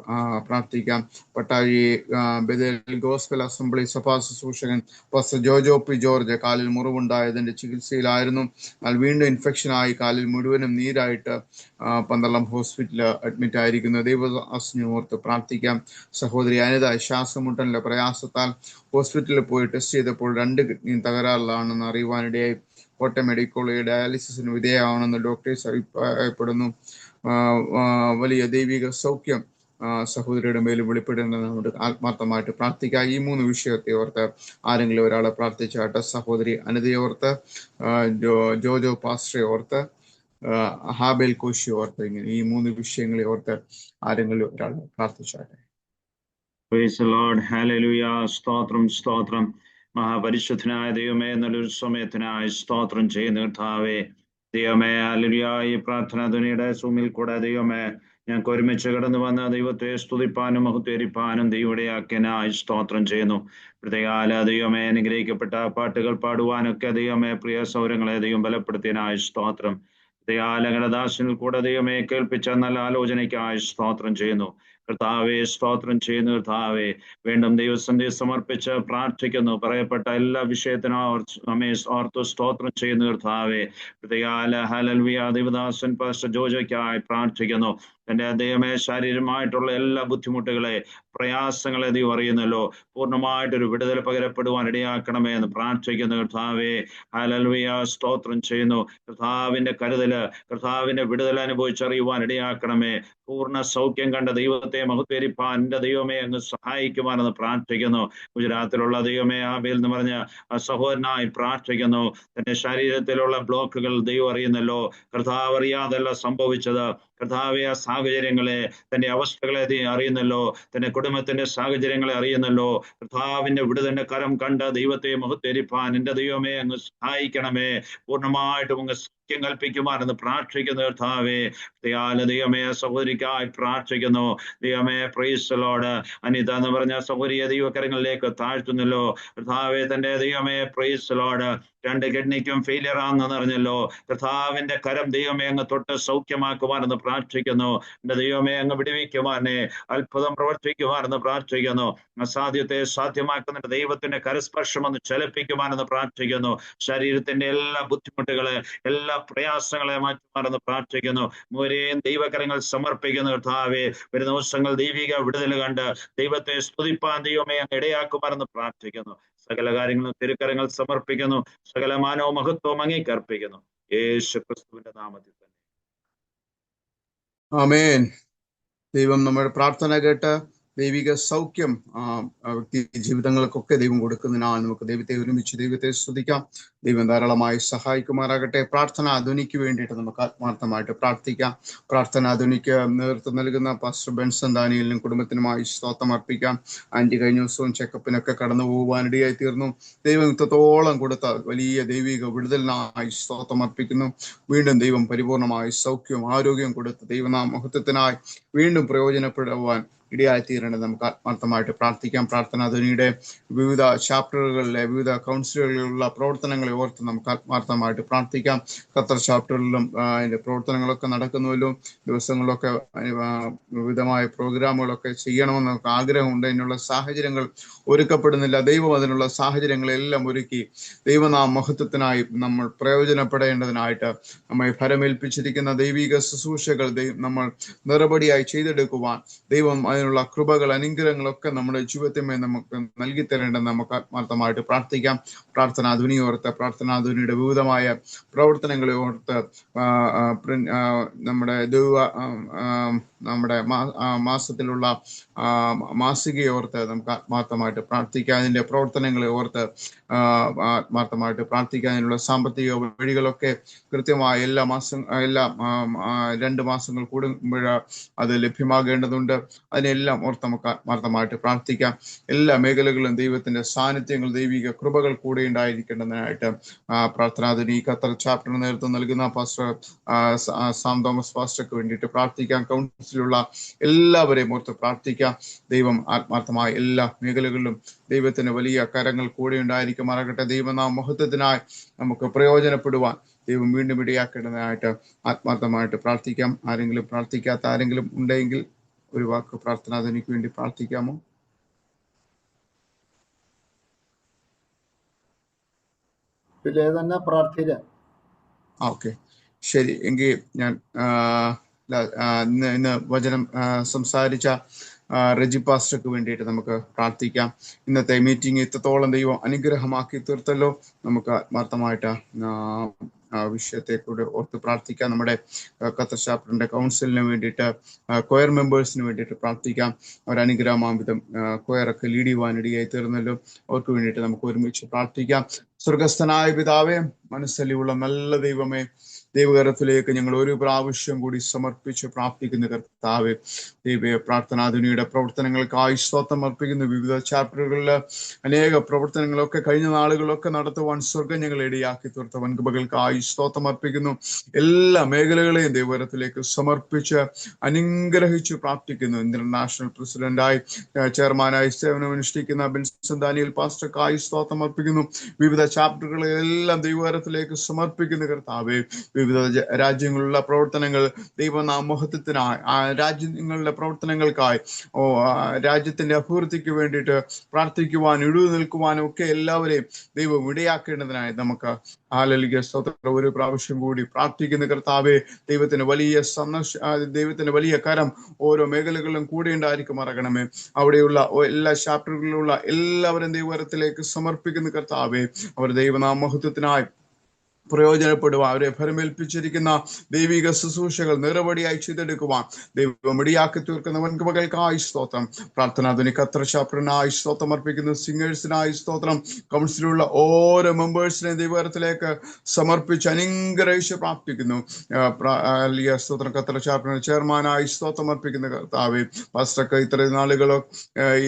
പ്രാർത്ഥിക്കാം. പട്ടാഴി ബെഥേൽ ഗോസ്പൽ അസംബ്ലി സഭാ ശുശ്രൂഷകൻ പാസ്റ്റർ ജോജോ പി ജോർജ് കാലിൽ മുറിവുണ്ടായതിന്റെ ചികിത്സയിലായിരുന്നു. എന്നാൽ വീണ്ടും ഇൻഫെക്ഷനായി കാലിൽ മുഴുവനും നീരായിട്ട് പന്തളം ഹോസ്പിറ്റലിൽ അഡ്മിറ്റ് ആയിരിക്കുന്നു. ദൈവദാസനെ ഓർത്ത് പ്രാർത്ഥിക്കാം. സഹോദരി അനിത ശ്വാസമുട്ടലിന്റെ പ്രയാസത്താൽ ഹോസ്പിറ്റലിൽ പോയി ടെസ്റ്റ് ചെയ്തപ്പോൾ 2 കിഡ്നിയും തകരാറിലാണെന്ന് അറിയുവാനിടയായി. കോട്ടയം മെഡിക്കൽ കോളേജ് ഡയാലിസിസിന് വിധേയമാണെന്ന് ഡോക്ടേഴ്സ് അഭിപ്രായപ്പെടുന്നു. വലിയ ദൈവിക സൗഖ്യം സഹോദരിയുടെ മേലും വെളിപ്പെടേണ്ടത് നമ്മുടെ ആത്മാർത്ഥമായിട്ട് പ്രാർത്ഥിക്കാം. ഈ 3 വിഷയത്തെ ഓർത്ത് ആരെങ്കിലും ഒരാളെ പ്രാർത്ഥിച്ചാട്ടെ. സഹോദരി അനിതയെ ഓർത്ത്, ജോജോ പാസ്റ്ററെ ഓർത്ത്, ഹാബേൽ കോശി ഓർത്ത്, ഇങ്ങനെ ഈ 3 വിഷയങ്ങളെ ഓർത്ത് ആരെങ്കിലും ഒരാൾ പ്രാർത്ഥിച്ചാട്ടെ. Praise the lord. ഹല്ലേലൂയ. സ്തോത്രം സ്തോത്രം. മഹാപരിശുദ്ധനായ ദൈവമേ, നല്ലൊരു സമയത്തിനായി സ്തോത്രം ചെയ്യുന്ന കർത്താവേ. ദൈവമേ, ഹല്ലേലൂയ. ഈ പ്രാർത്ഥന ധ്വനിയുടെ സൂമിൽ കൂടെ ദൈവമേ ഞങ്ങൾക്ക് ഒരുമിച്ച് കടന്നു വന്ന ദൈവത്തെ സ്തുതിപ്പാനും മഹത്വരിപ്പാനും ദൈവയുടെയാക്കിയനായി സ്തോത്രം ചെയ്യുന്നു. പ്രത്യേകാല ദൈവമേ അനുഗ്രഹിക്കപ്പെട്ട പാട്ടുകൾ പാടുവാനൊക്കെ ദൈവമേ പ്രിയ സൗരങ്ങളെ ദൈവം ബലപ്പെടുത്തിയനായി സ്തോത്രം. പ്രത്യേകാലങ്ങളുടെ ദാസനിൽ കൂടെ ദൈവമേ കേൾപ്പിച്ച നല്ല ആലോചനയ്ക്കായി സ്തോത്രം ചെയ്യുന്നു. കർത്താവെ സ്തോത്രം ചെയ്യുന്നു. കർത്താവെ വീണ്ടും ദൈവസന്ധി സമർപ്പിച്ച് പ്രാർത്ഥിക്കുന്നു. പറയപ്പെട്ട എല്ലാ വിഷയത്തിനും നമ്മെ ഓർത്ത് സ്തോത്രം ചെയ്യുന്നു. കർത്താവെ പ്രത്യേകാല ഹല്ലേലൂയ. ദൈവദാസൻ പാസ്റ്റർ ജോജയ്ക്കായി പ്രാർത്ഥിക്കുന്നു. എൻ്റെ ദൈവമേ ശാരീരികമായിട്ടുള്ള എല്ലാ ബുദ്ധിമുട്ടുകളെ പ്രയാസങ്ങളെ ദൈവം അറിയുന്നല്ലോ. പൂർണ്ണമായിട്ടൊരു വിടുതൽ പകരപ്പെടുവാൻ ഇടയാക്കണമേ എന്ന് പ്രാർത്ഥിക്കുന്നു. കർത്താവെ ഹല്ലേലൂയ. സ്തോത്രം ചെയ്യുന്നു. കർത്താവിന്റെ കരുതല്, കർത്താവിന്റെ വിടുതൽ അനുഭവിച്ചറിയുവാൻ ഇടയാക്കണമേ. പൂർണ്ണ സൗഖ്യം കണ്ട ദൈവത്തെ മഹത്വരിപ്പാൻ എൻ്റെ ദൈവമേ അങ്ങ് സഹായിക്കുവാനെന്ന് പ്രാർത്ഥിക്കുന്നു. ഗുജറാത്തിലുള്ള ദൈവമേ ആബേൽ എന്ന് പറഞ്ഞ ആ സഹോദരനായി പ്രാർത്ഥിക്കുന്നു. തന്റെ ശരീരത്തിലുള്ള ബ്ലോക്കുകൾ ദൈവം അറിയുന്നല്ലോ. കർത്താവ് അറിയാതല്ല സംഭവിച്ചത്. കർത്താവെ ആ സാഹചര്യങ്ങളെ, തന്റെ അവസ്ഥകളെ അറിയുന്നല്ലോ. തന്റെ കുടുംബത്തിന്റെ സാഹചര്യങ്ങളെ അറിയുന്നല്ലോ. കർത്താവിന്റെ വിടുതന്റെ കരം കണ്ട ദൈവത്തെ മഹത്വരിപ്പാൻ എൻ്റെ ദൈവമേ അങ്ങ് സഹായിക്കണമേ. പൂർണ്ണമായിട്ടും അങ്ങ് സത്യം കൽപ്പിക്കുമാറെന്ന് പ്രാർത്ഥിക്കുന്നു. കർത്താവേ ദൈവമേ സഹോദരിക്കായി പ്രാർത്ഥിക്കുന്നു. ദൈവമേ പ്രൈസ് ദി ലോർഡ്. അനിത എന്ന് പറഞ്ഞ സഹോദരിയെ ദൈവകരങ്ങളിലേക്ക് താഴ്ത്തുന്നല്ലോ. കർത്താവെ തന്റെ ദൈവമേ പ്രൈസ് ദി ലോർഡ്. 2 കിഡ്നിക്കും ഫെയിലിയർ ആണെന്ന് അറിഞ്ഞല്ലോ. കർത്താവിന്റെ കരം ദൈവമേ അങ്ങ് തൊട്ട് സൗഖ്യമാക്കുവാനെന്ന് പ്രാർത്ഥിക്കുന്നു. എന്റെ ദൈവമേ അങ്ങ് വിടുവിക്കുവാനെ, അത്ഭുതം പ്രവർത്തിക്കുവാനെന്ന് പ്രാർത്ഥിക്കുന്നു. അസാധ്യത്തെ സാധ്യമാക്കുന്ന ദൈവത്തിന്റെ കരസ്പർശം ഒന്ന് ചലിപ്പിക്കുവാനെന്ന് പ്രാർത്ഥിക്കുന്നു. ശരീരത്തിന്റെ എല്ലാ ബുദ്ധിമുട്ടുകളെ, എല്ലാ പ്രയാസങ്ങളെ മാറ്റുവാനെന്ന് പ്രാർത്ഥിക്കുന്നു. മൂരെയും ദൈവകരങ്ങൾ സമർപ്പിക്കുന്നു. കർത്താവെ വരുന്ന ദിവസങ്ങൾ ദൈവിക വിടുതൽ കണ്ട് ദൈവത്തെ സ്തുതിപ്പാൻ ദൈവമേ അങ്ങ് ഇടയാക്കുവാനെന്ന് പ്രാർത്ഥിക്കുന്നു. സകല കാര്യങ്ങളും തിരുക്കരങ്ങൾ സമർപ്പിക്കുന്നു. സകല മാനവും മഹത്വവും അങ്ങേക്ക് അർപ്പിക്കുന്നു. യേശു ക്രിസ്തുവിന്റെ നാമത്തിൽ തന്നെ. ആമേൻ. ദൈവം നമ്മുടെ പ്രാർത്ഥന കേട്ട് ദൈവിക സൗഖ്യം വ്യക്തി ജീവിതങ്ങൾക്കൊക്കെ ദൈവം കൊടുക്കുന്നതിനാൽ നമുക്ക് ദൈവത്തെ ഒരുമിച്ച് ദൈവത്തെ സ്തുതിക്കാം. ദൈവം ധാരാളമായി സഹായിക്കുമാറാകട്ടെ. പ്രാർത്ഥന ധ്വനിക്ക് വേണ്ടിയിട്ട് നമുക്ക് ആത്മാർത്ഥമായിട്ട് പ്രാർത്ഥിക്കാം. പ്രാർത്ഥന ധ്വനിക്ക് നേതൃത്വം നൽകുന്ന പാസ്റ്റർ ബെൻസൺ ദാനിയലിനും കുടുംബത്തിനുമായി സ്തോത്രം അർപ്പിക്കാം. ആന്റി കഴിഞ്ഞ ദിവസവും ചെക്കപ്പിനൊക്കെ കടന്നു പോകുവാനിടയായി തീർന്നു. ദൈവം ഇത്രത്തോളം കൊടുത്ത വലിയ ദൈവിക വിടുതലിനായി സ്തോത്രം അർപ്പിക്കുന്നു. വീണ്ടും ദൈവം പരിപൂർണമായി സൗഖ്യവും ആരോഗ്യവും കൊടുത്ത് ദൈവനാമ മഹത്വത്തിനായി വീണ്ടും പ്രയോജനപ്പെടുവാൻ ഇടയായിത്തീരേണ്ടത് നമുക്ക് ആത്മാർത്ഥമായിട്ട് പ്രാർത്ഥിക്കാം. പ്രാർത്ഥനാ ധ്വനിയുടെ വിവിധ ചാപ്റ്ററുകളിലെ വിവിധ കൗൺസിലുകളിലുള്ള പ്രവർത്തനങ്ങളെ ഓർത്ത് നമുക്ക് ആത്മാർത്ഥമായിട്ട് പ്രാർത്ഥിക്കാം. ഖത്തർ ചാപ്റ്ററിലും അതിന്റെ പ്രവർത്തനങ്ങളൊക്കെ നടക്കുന്നുവല്ലോ. ദിവസങ്ങളിലൊക്കെ വിവിധമായ പ്രോഗ്രാമുകളൊക്കെ ചെയ്യണമെന്ന് നമുക്ക് ആഗ്രഹമുണ്ട്. അതിനുള്ള സാഹചര്യങ്ങൾ ഒരുക്കപ്പെടുന്നില്ല. ദൈവം അതിനുള്ള സാഹചര്യങ്ങളെല്ലാം ഒരുക്കി ദൈവനാമ മഹത്വത്തിനായി നമ്മൾ പ്രയോജനപ്പെടേണ്ടതിനായിട്ട് നമ്മെ ഫലമേൽപ്പിച്ചിരിക്കുന്ന ദൈവിക ശുശ്രൂഷകൾ നമ്മൾ നിറപടിയായി ചെയ്തെടുക്കുവാൻ ദൈവം അതിനുള്ള കൃപകൾ അനുഗ്രഹങ്ങളൊക്കെ നമ്മുടെ ജീവിതത്തിന്മേൽ നമുക്ക് നൽകി തരേണ്ടെന്ന് നമുക്ക് ആത്മാർത്ഥമായിട്ട് പ്രാർത്ഥിക്കാം. പ്രാർത്ഥനാധ്വനി ഓർത്ത്, പ്രാർത്ഥനാധ്വനിയുടെ വിവിധമായ പ്രവർത്തനങ്ങളെ ഓർത്ത്, നമ്മുടെ മാസത്തിലുള്ള മാസികയെ ഓർത്ത് നമുക്ക് ആത്മാർത്ഥമായിട്ട് പ്രാർത്ഥിക്കാം. അതിന്റെ പ്രവർത്തനങ്ങളെ ഓർത്ത് ആത്മാർത്ഥമായിട്ട് പ്രാർത്ഥിക്കാനുള്ള സാമ്പത്തിക വഴികളൊക്കെ കൃത്യമായ എല്ലാ 2 മാസങ്ങൾ കൂടുമ്പോൾ അത് ലഭ്യമാകേണ്ടതുണ്ട്. അതിനെല്ലാം ഓർത്ത് നമുക്ക് ആത്മാർത്ഥമായിട്ട് പ്രാർത്ഥിക്കാം. എല്ലാ മേഖലകളിലും ദൈവത്തിന്റെ സാന്നിധ്യങ്ങൾ, ദൈവിക കൃപകൾ കൂടെ ഉണ്ടായിരിക്കേണ്ടതിനായിട്ട് പ്രാർത്ഥനാധ്വനി ഖത്തർ ചാപ്റ്ററിന് നേതൃത്വം നൽകുന്ന പാസ്റ്റർ സാം തോമസ് പാസ്റ്റർക്ക് വേണ്ടിയിട്ട് പ്രാർത്ഥിക്കാം. കൗൺസിലുള്ള എല്ലാവരെയും ഓർത്ത് പ്രാർത്ഥിക്കാം. ദൈവം ആത്മാർത്ഥമായ എല്ലാ മേഖലകളിലും ദൈവത്തിന് വലിയ കരങ്ങൾ കൂടെ ഉണ്ടായിരിക്കുമാറാകട്ടെ. ദൈവനാമ മഹത്വത്തിനായി നമുക്ക് പ്രയോജനപ്പെടുവാൻ ദൈവം വീണ്ടും ഇടയാക്കേണ്ടതിനായിട്ട് ആത്മാർത്ഥമായിട്ട് പ്രാർത്ഥിക്കാം. ആരെങ്കിലും പ്രാർത്ഥിക്കാത്ത ആരെങ്കിലും ഉണ്ടെങ്കിൽ ഒരു വാക്ക് പ്രാർത്ഥനാധ്വനിക്ക് വേണ്ടി പ്രാർത്ഥിക്കാമോ? തന്നെ പ്രാർത്ഥിക്കാം. ഓക്കെ, ശരി. എങ്കിൽ ഞാൻ ഇന്ന് വചനം സംസാരിച്ച റെജി പാസ്റ്റർക്ക് വേണ്ടിയിട്ട് നമുക്ക് പ്രാർത്ഥിക്കാം. ഇന്നത്തെ മീറ്റിംഗ് ഇത്രത്തോളം ദൈവം അനുഗ്രഹമാക്കി തീർത്തല്ലോ. നമുക്ക് ആത്മാർത്ഥമായിട്ട് വിഷയത്തെ കൂടെ ഓർത്ത് പ്രാർത്ഥിക്കാം. നമ്മുടെ ഖത്തർ ചാപ്റ്ററിന്റെ കൗൺസിലിന് വേണ്ടിയിട്ട്, കൊയർ മെമ്പേഴ്സിന് വേണ്ടിയിട്ട് പ്രാർത്ഥിക്കാം. ഒരനുഗ്രഹമാംവിധം കൊയറൊക്കെ ലീഡ് ചെയ്യുവാനിടയായി തീർന്നല്ലോ. അവർക്ക് വേണ്ടിയിട്ട് നമുക്ക് ഒരുമിച്ച് പ്രാർത്ഥിക്കാം. സ്വർഗസ്ഥനായ പിതാവേ, മനസ്സലിയുള്ള നല്ല ദൈവമേ, ദൈവകരത്തിലേക്ക് ഞങ്ങൾ ഒരു പ്രാവശ്യം കൂടി സമർപ്പിച്ച് പ്രാർത്ഥിക്കുന്ന കർത്താവെ. പ്രാർത്ഥനാധുനിയുടെ പ്രവർത്തനങ്ങൾക്കായി സ്തോത്രം അർപ്പിക്കുന്നു. വിവിധ ചാപ്റ്ററുകളിൽ അനേക പ്രവർത്തനങ്ങളൊക്കെ കഴിഞ്ഞ നാളുകളൊക്കെ നടത്തുവാൻ സ്വർഗം ഞങ്ങൾ ഇടയാക്കി തീർത്ത വൻകൃപകൾക്കായി സ്തോത്രം അർപ്പിക്കുന്നു. എല്ലാ മേഖലകളെയും ദൈവകരത്തിലേക്ക് സമർപ്പിച്ച് അനുഗ്രഹിച്ച് പ്രാർത്ഥിക്കുന്നു. ഇന്റർനാഷണൽ പ്രസിഡന്റായി ചെയർമാനായി സേവനമനുഷ്ഠിക്കുന്ന ബിൻസൺ ദാനിയേൽ പാസ്റ്റർക്കായി സ്തോത്രം അർപ്പിക്കുന്നു. വിവിധ ചാപ്റ്ററുകളെല്ലാം ദൈവകരത്തിലേക്ക് സമർപ്പിക്കുന്ന കർത്താവെ. വിവിധ രാജ്യങ്ങളിലുള്ള പ്രവർത്തനങ്ങൾ ദൈവനാമഹത്വത്തിനായി, ആ രാജ്യങ്ങളുടെ പ്രവർത്തനങ്ങൾക്കായി, രാജ്യത്തിന്റെ അഭിവൃദ്ധിക്ക് വേണ്ടിയിട്ട് പ്രാർത്ഥിക്കുവാൻ ഇടിവ് നിൽക്കുവാനും ഒക്കെ എല്ലാവരെയും ദൈവം ഇടയാക്കേണ്ടതിനായി നമുക്ക് ഹല്ലേലൂയ സ്തോത്രം ഒരു പ്രാവശ്യം കൂടി പ്രാർത്ഥിക്കുന്ന കർത്താവെ. ദൈവത്തിന് വലിയ കരം ഓരോ മേഖലകളിലും കൂടെ ഉണ്ടായിരിക്കുമാറാകണമേ. അവിടെയുള്ള എല്ലാ ചാപ്റ്ററുകളിലുള്ള എല്ലാവരും ദൈവകരത്തിലേക്ക് സമർപ്പിക്കുന്ന കർത്താവെ. അവർ ദൈവനാമഹത്വത്തിനായി പ്രയോജനപ്പെടുവാൻ, അവരെ ഫലമേൽപ്പിച്ചിരിക്കുന്ന ദൈവിക ശുശ്രൂഷകൾ നിറവടിയായി ചെയ്തെടുക്കുവാൻ ദൈവം ഇടയാക്കി തീർക്കുന്ന വൻകൃപകൾക്കായി സ്തോത്രം. പ്രാർത്ഥനാധുനി ഖത്തർ ചാപ്റ്ററിനായി സ്തോത്രം അർപ്പിക്കുന്നു. സിംഗേഴ്സിനായി സ്തോത്രം. കൗൺസിലുള്ള ഓരോ മെമ്പേഴ്സിനെയും ദൈവകരത്തിലേക്ക് സമർപ്പിച്ച് അനുഗ്രഹിച്ച് പ്രാർത്ഥിക്കുന്നു. സ്തോത്രം. ഖത്തർ ചാപ്റ്ററിന് ചെയർമാനായി സ്തോത്രം അർപ്പിക്കുന്ന കർത്താവെ. പാസ്റ്റർക്ക് ഇത്രയും നാളുകളോ ഈ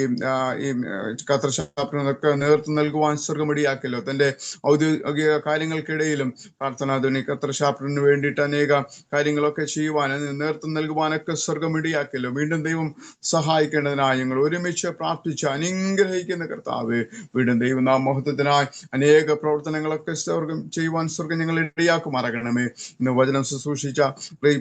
ഖത്തർ ചാപ്റ്ററിനൊക്കെ നേതൃത്വം നൽകുവാൻ സ്വർഗം ഇടയാക്കിയല്ലോ. തന്റെ ഔദ്യോഗിക കാര്യങ്ങൾക്കിടയിലും പ്രാർത്ഥനാധുനി ഖത്തർ ചാപ്റ്ററിന് വേണ്ടിയിട്ട് അനേക കാര്യങ്ങളൊക്കെ ചെയ്യുവാൻ, നേതൃത്വം നൽകുവാനൊക്കെ സ്വർഗം ഇടയാക്കിയല്ലോ. വീണ്ടും ദൈവം സഹായിക്കേണ്ടതിനായി ഞങ്ങൾ ഒരുമിച്ച് പ്രാർത്ഥിച്ച് അനുഗ്രഹിക്കുന്ന കർത്താവ്. വീണ്ടും ദൈവനാമഹത്വത്തിനായി അനേക പ്രവർത്തനങ്ങളൊക്കെ ചെയ്യുവാൻ സ്വർഗം ഞങ്ങൾ ഇടയാക്കുമാറാകണമേ. ഇന്ന് വചനം ശുശ്രൂഷിച്ച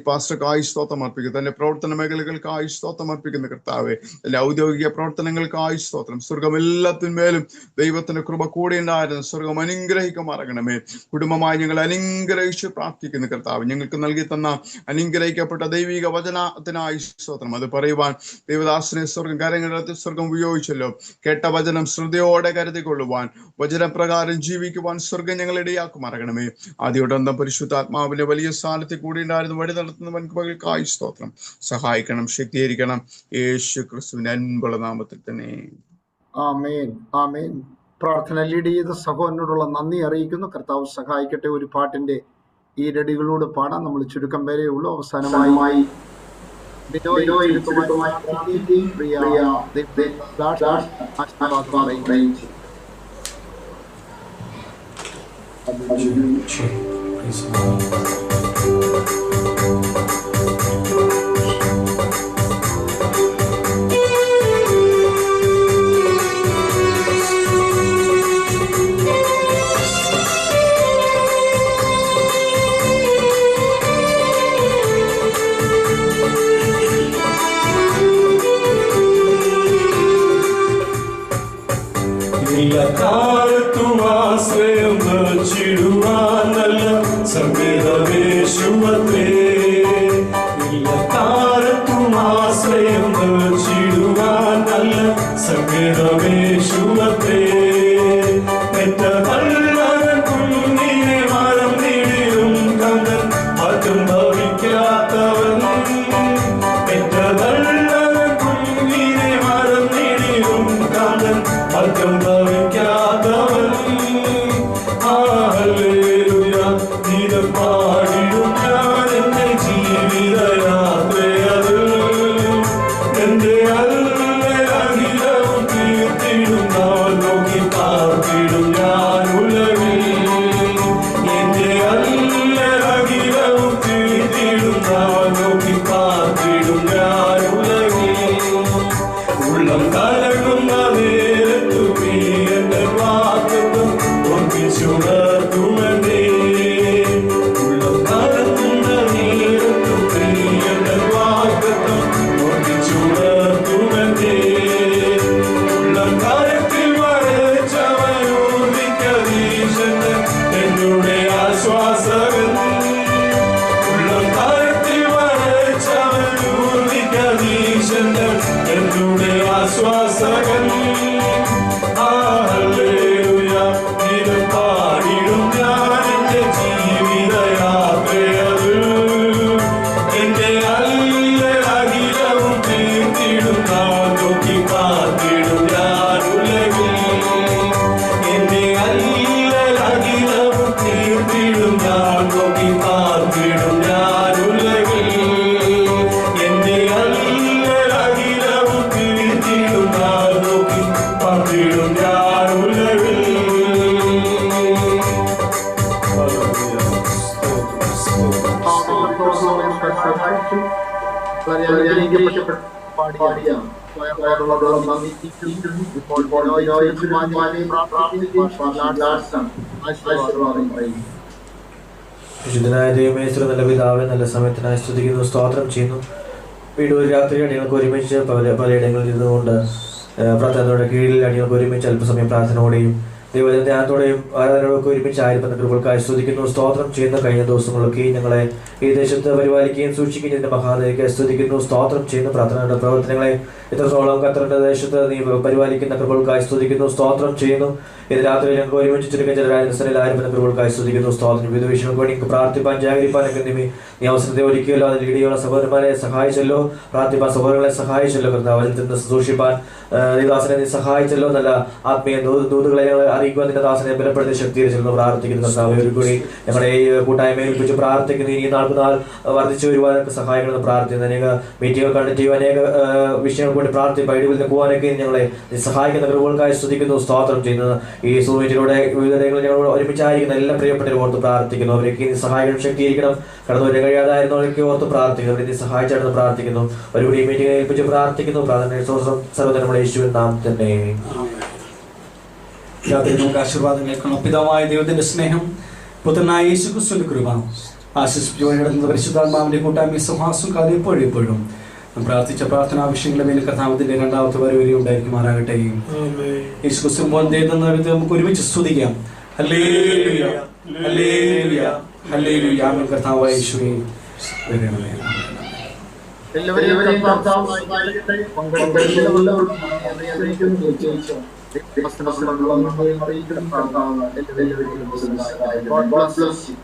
പാസ്റ്റർക്കായി സ്തോത്രം അർപ്പിക്കുന്നു. തന്റെ പ്രവർത്തന മേഖലകൾക്കായി സ്തോത്രം അർപ്പിക്കുന്ന കർത്താവ്. തന്റെ ഔദ്യോഗിക പ്രവർത്തനങ്ങൾക്കായി സ്തോത്രം. സ്വർഗം എല്ലാത്തിന്മേലും ദൈവത്തിന്റെ കൃപ കൂടെ ഉണ്ടായിരുന്നു. സ്വർഗം അനുഗ്രഹിക്കുമാറാകണമേ. കുടുംബമായി ഞങ്ങൾ അനുഗ്രഹിച്ച് പ്രാർത്ഥിക്കുന്ന കർത്താവ്. ഞങ്ങൾക്ക് നൽകി തന്ന അനുഗ്രഹിക്കപ്പെട്ട ദൈവിക വചനത്തിനായി സ്തോത്രം. അത് പറയുവാൻ ദൈവദാസനെ സ്വർഗം ഉപയോഗിച്ചല്ലോ. കേട്ട വചനം ശ്രദ്ധയോടെ കരുതിക്കൊള്ളുവാൻ, വചനപ്രകാരം ജീവിക്കുവാൻ സ്വർഗം ഞങ്ങൾ ഇടയാക്കുമാറാകണമേ. ആദ്യോടന്തം പരിശുദ്ധാത്മാവിന്റെ വലിയ സ്ഥാനത്തിൽ കൂടി ഉണ്ടായിരുന്നു വഴി നടത്തുന്ന വൻകൃപകൾക്കായി സ്തോത്രം. സഹായിക്കണം, ശക്തീകരിക്കണം. യേശു ക്രിസ്തുവിന്റെ അൻപുള്ള നാമത്തിൽ തന്നെ ആമേൻ. ആമേൻ. പ്രാർത്ഥന ലീഡ് ചെയ്ത സഹോദരനോടുള്ള നന്ദി അറിയിക്കുന്നു. കർത്താവ് സഹായിക്കട്ടെ. ഒരു പാട്ടിന്റെ ഈ രടികളോട് പാടാൻ നമ്മൾ ചുരുക്കം വരെ ഉള്ളൂ. അവസാനമായി ആശ്രയം വച്ചിടുവാൻ നല്ല സംഗീതമേശുവത്രേ. ആശ്രയം വച്ചിടുവാൻ നല്ല സംഗീതമേശുവത്രേ. കുഞ്ഞിനെ മരം നീടിലും കണ്ടൻ മാറ്റം ഭവിക്കാത്തവൻ. കുഞ്ഞിനെ മരം നീടിലും കണ്ടൻ മാറ്റം ഭവിക്കാത്തവൻ. ഹല്ലേലൂയ ഗീതം പാടിടും ഞാൻ എന്റെ ജീവിതയാത്രയത്. എന്റെ അല്ലകിലവും തീർത്തിടും നാൾ നോക്കി പാർത്തിടും ഞാൻ ഉലകിൽ. എന്റെ അല്ലകിലവും തീർത്തിടും നാൾ നോക്കി പാർത്തിടും ഞാൻ ഉലകിൽ. ഉള്ളം കലങ്ങുന്ന നേരത്തു നീ എന്റെ വാക്കുകൾ ഓർമ്മിച്ചുണർത്തുമെന്നേ. ഉള്ളം കലങ്ങുന്ന നേരത്തു നീ എന്റെ വാക്കുകൾ ഓർമ്മിച്ചുണർത്തുമെന്നേ. ഉള്ളം കരത്തിൽ വരച്ചവനൂർവിക്കരീശന് എന്നുടെ ആശ്വാസകൻ. ഉള്ളം കരത്തിൽ വരച്ചവനൂർവിക്കരീശന് എന്നുടെ ആശ്വാസകൻ. ഹല്ലേലൂയ ഗീതം പാടി വളരെ അനുഗ്രഹിക്കപ്പെട്ട പാടിയ സ്വയംഭരണമുള്ള നന്ദി ഇപ്പോൾ വിശുദ്ധനായ ദൈവമേ, നല്ല പിതാവേ, നല്ല സമയത്തിനായി സ്തുതിക്കുന്നു, സ്തോത്രം ചെയ്യുന്നു. വീണ്ടും ഒരു രാത്രി അടികൾക്ക് ഒരുമിച്ച് പലയിടങ്ങളിൽ ഇരുന്നുകൊണ്ട് പ്രാർത്ഥനയുടെ കീഴിൽ അടികൾക്ക് ഒരുമിച്ച് അല്പസമയം പ്രാർത്ഥനയോടെയും ദൈവത്തിന്റെ ധ്യാനത്തോടെയും ആരാധനയോടൊക്കെ ഒരുമിച്ച് ആയിരിക്കുന്ന കൃപകൾക്കായി സ്തുതിക്കുന്നു, സ്തോത്രം ചെയ്യുന്ന കഴിഞ്ഞ ദിവസങ്ങളൊക്കെ ഞങ്ങളെ ഈ ദേശത്ത് പരിപാലിക്കുകയും സൂക്ഷിക്കുന്നതിന്റെ മഹാനയ്ക്ക് സ്തുതിക്കുന്നു, സ്തോത്രം ചെയ്യുന്ന പ്രാർത്ഥനയുടെ പ്രവർത്തനങ്ങളെ എത്രത്തോളം ഖത്തറിന്റെ ദേശത്ത് നീ പരിപാലിക്കുന്ന കൃപകൾക്കായി സ്തുതിക്കുന്നു, സ്തോത്രം ചെയ്യുന്നു. ഇത് രാത്രി ഞങ്ങൾക്ക് ഒരുമിച്ച് ചുരുക്കം ചില രാജ്യസ്ഥനിൽ ആയിരിക്കുന്ന കൃപകൾക്കായി സ്തുതിക്കുന്നു, സ്തോത്രം. വിവിധ വിഷയങ്ങൾക്ക് വേണ്ടി പ്രാർത്ഥിപ്പാൻ ജാഗരിപ്പാനൊക്കെ നീ അവസരത്തെ ഒരുക്കിയല്ലോ. അതിൽ ഇടിയുള്ള സഹോദരന്മാരെ സഹായിച്ചല്ലോ, പ്രാർത്ഥിപ്പാൻ സഹോദരങ്ങളെ സഹായിച്ചല്ലോ. വചനത്തിൽ നിന്ന് സൂക്ഷിപ്പാൻ ദാസനെ നീ സഹായിച്ചല്ലോ. നല്ല ആത്മീയ ദൂതുകളെ ഞങ്ങൾ അറിയിക്കുവാൻ നിന്റെ ദാസനെ ബലപ്പെടുത്തി ശക്തീകരിച്ചെന്ന് പ്രാർത്ഥിക്കുന്നു. കർത്താവേ, ഒരു കൂടി ഞങ്ങളുടെ ഈ കൂട്ടായ്മയെ ഏൽപ്പിച്ച് പ്രാർത്ഥിക്കുന്നു. ഇനി നാൾക്ക് നാൾ വർദ്ധിച്ചു വരുവാനൊക്കെ സഹായിക്കണമെന്ന് പ്രാർത്ഥിക്കുന്നു. അനേക മീറ്റിങ്ങുകൾ കണ്ടക്ട് ചെയ്യുവാൻ അനേക വിഷയങ്ങൾക്ക് വേണ്ടി പ്രാർത്ഥിപ്പാൻ ഇടിവിൽ പോകാനൊക്കെ ഞങ്ങളെ സഹായിക്കുന്ന കൃപകൾക്കായി സ്തുതിക്കുന്നു, സ്തോത്രം ചെയ്യുന്നത്. ഈ സൂമിറ്റിലൂടെ വിവിധ ഞങ്ങൾ ഒരുമിച്ചായിരിക്കുന്ന എല്ലാ പ്രിയപ്പെട്ടവരും ഓർത്ത് പ്രാർത്ഥിക്കുന്നു. അവരൊക്കെ നീ സഹായിക്കണം, ശക്തീകരിക്കണം. കടന്നുവരാൻ കഴിയാതായിരുന്നവരൊക്കെ ഓർത്ത് പ്രാർത്ഥിക്കുന്നു. അവരെ നീ സഹായിച്ചാണെന്ന് പ്രാർത്ഥിക്കുന്നു. ഒരുപടി മീറ്റിംഗ് ഏൽപ്പിച്ച് പ്രാർത്ഥിക്കുന്നു. പ്രാർത്ഥന സർവ്വ നമ്മുടെ യേശുവിൻ നാമത്തിൽ തന്നെ. രാത്രി നമുക്ക് ആശീർവാദം കേൾക്കണം. പിതാവായ ദൈവത്തിന്റെ സ്നേഹം, പുത്രനായ യേശു ക്രിസ്തുവിന്റെ കൃപ, ആശിസ്പിച്ചുവഴിനടത്തുന്ന പരിശുദ്ധാത്മാവിന്റെ കൂട്ടായ്മ സഹാസം കാലം എപ്പോഴും പ്രാർത്ഥിച്ച പ്രാർത്ഥനാ വിഷയങ്ങളുടെ മേൽ കർത്താവിന്റെ രണ്ടാമത്തെ വരവരെ ഉണ്ടായിരിക്കുമാറാകട്ടെ. യേശു ക്രിസ്തു നമുക്ക് ഒരുമിച്ച് സ്തുതിക്കാം. Hallelujah, hallelujah, hallelujah. ആമേൻ. കർത്താവായ യേശുവേ വരണമേ. എല്ലാവരെയും God bless you.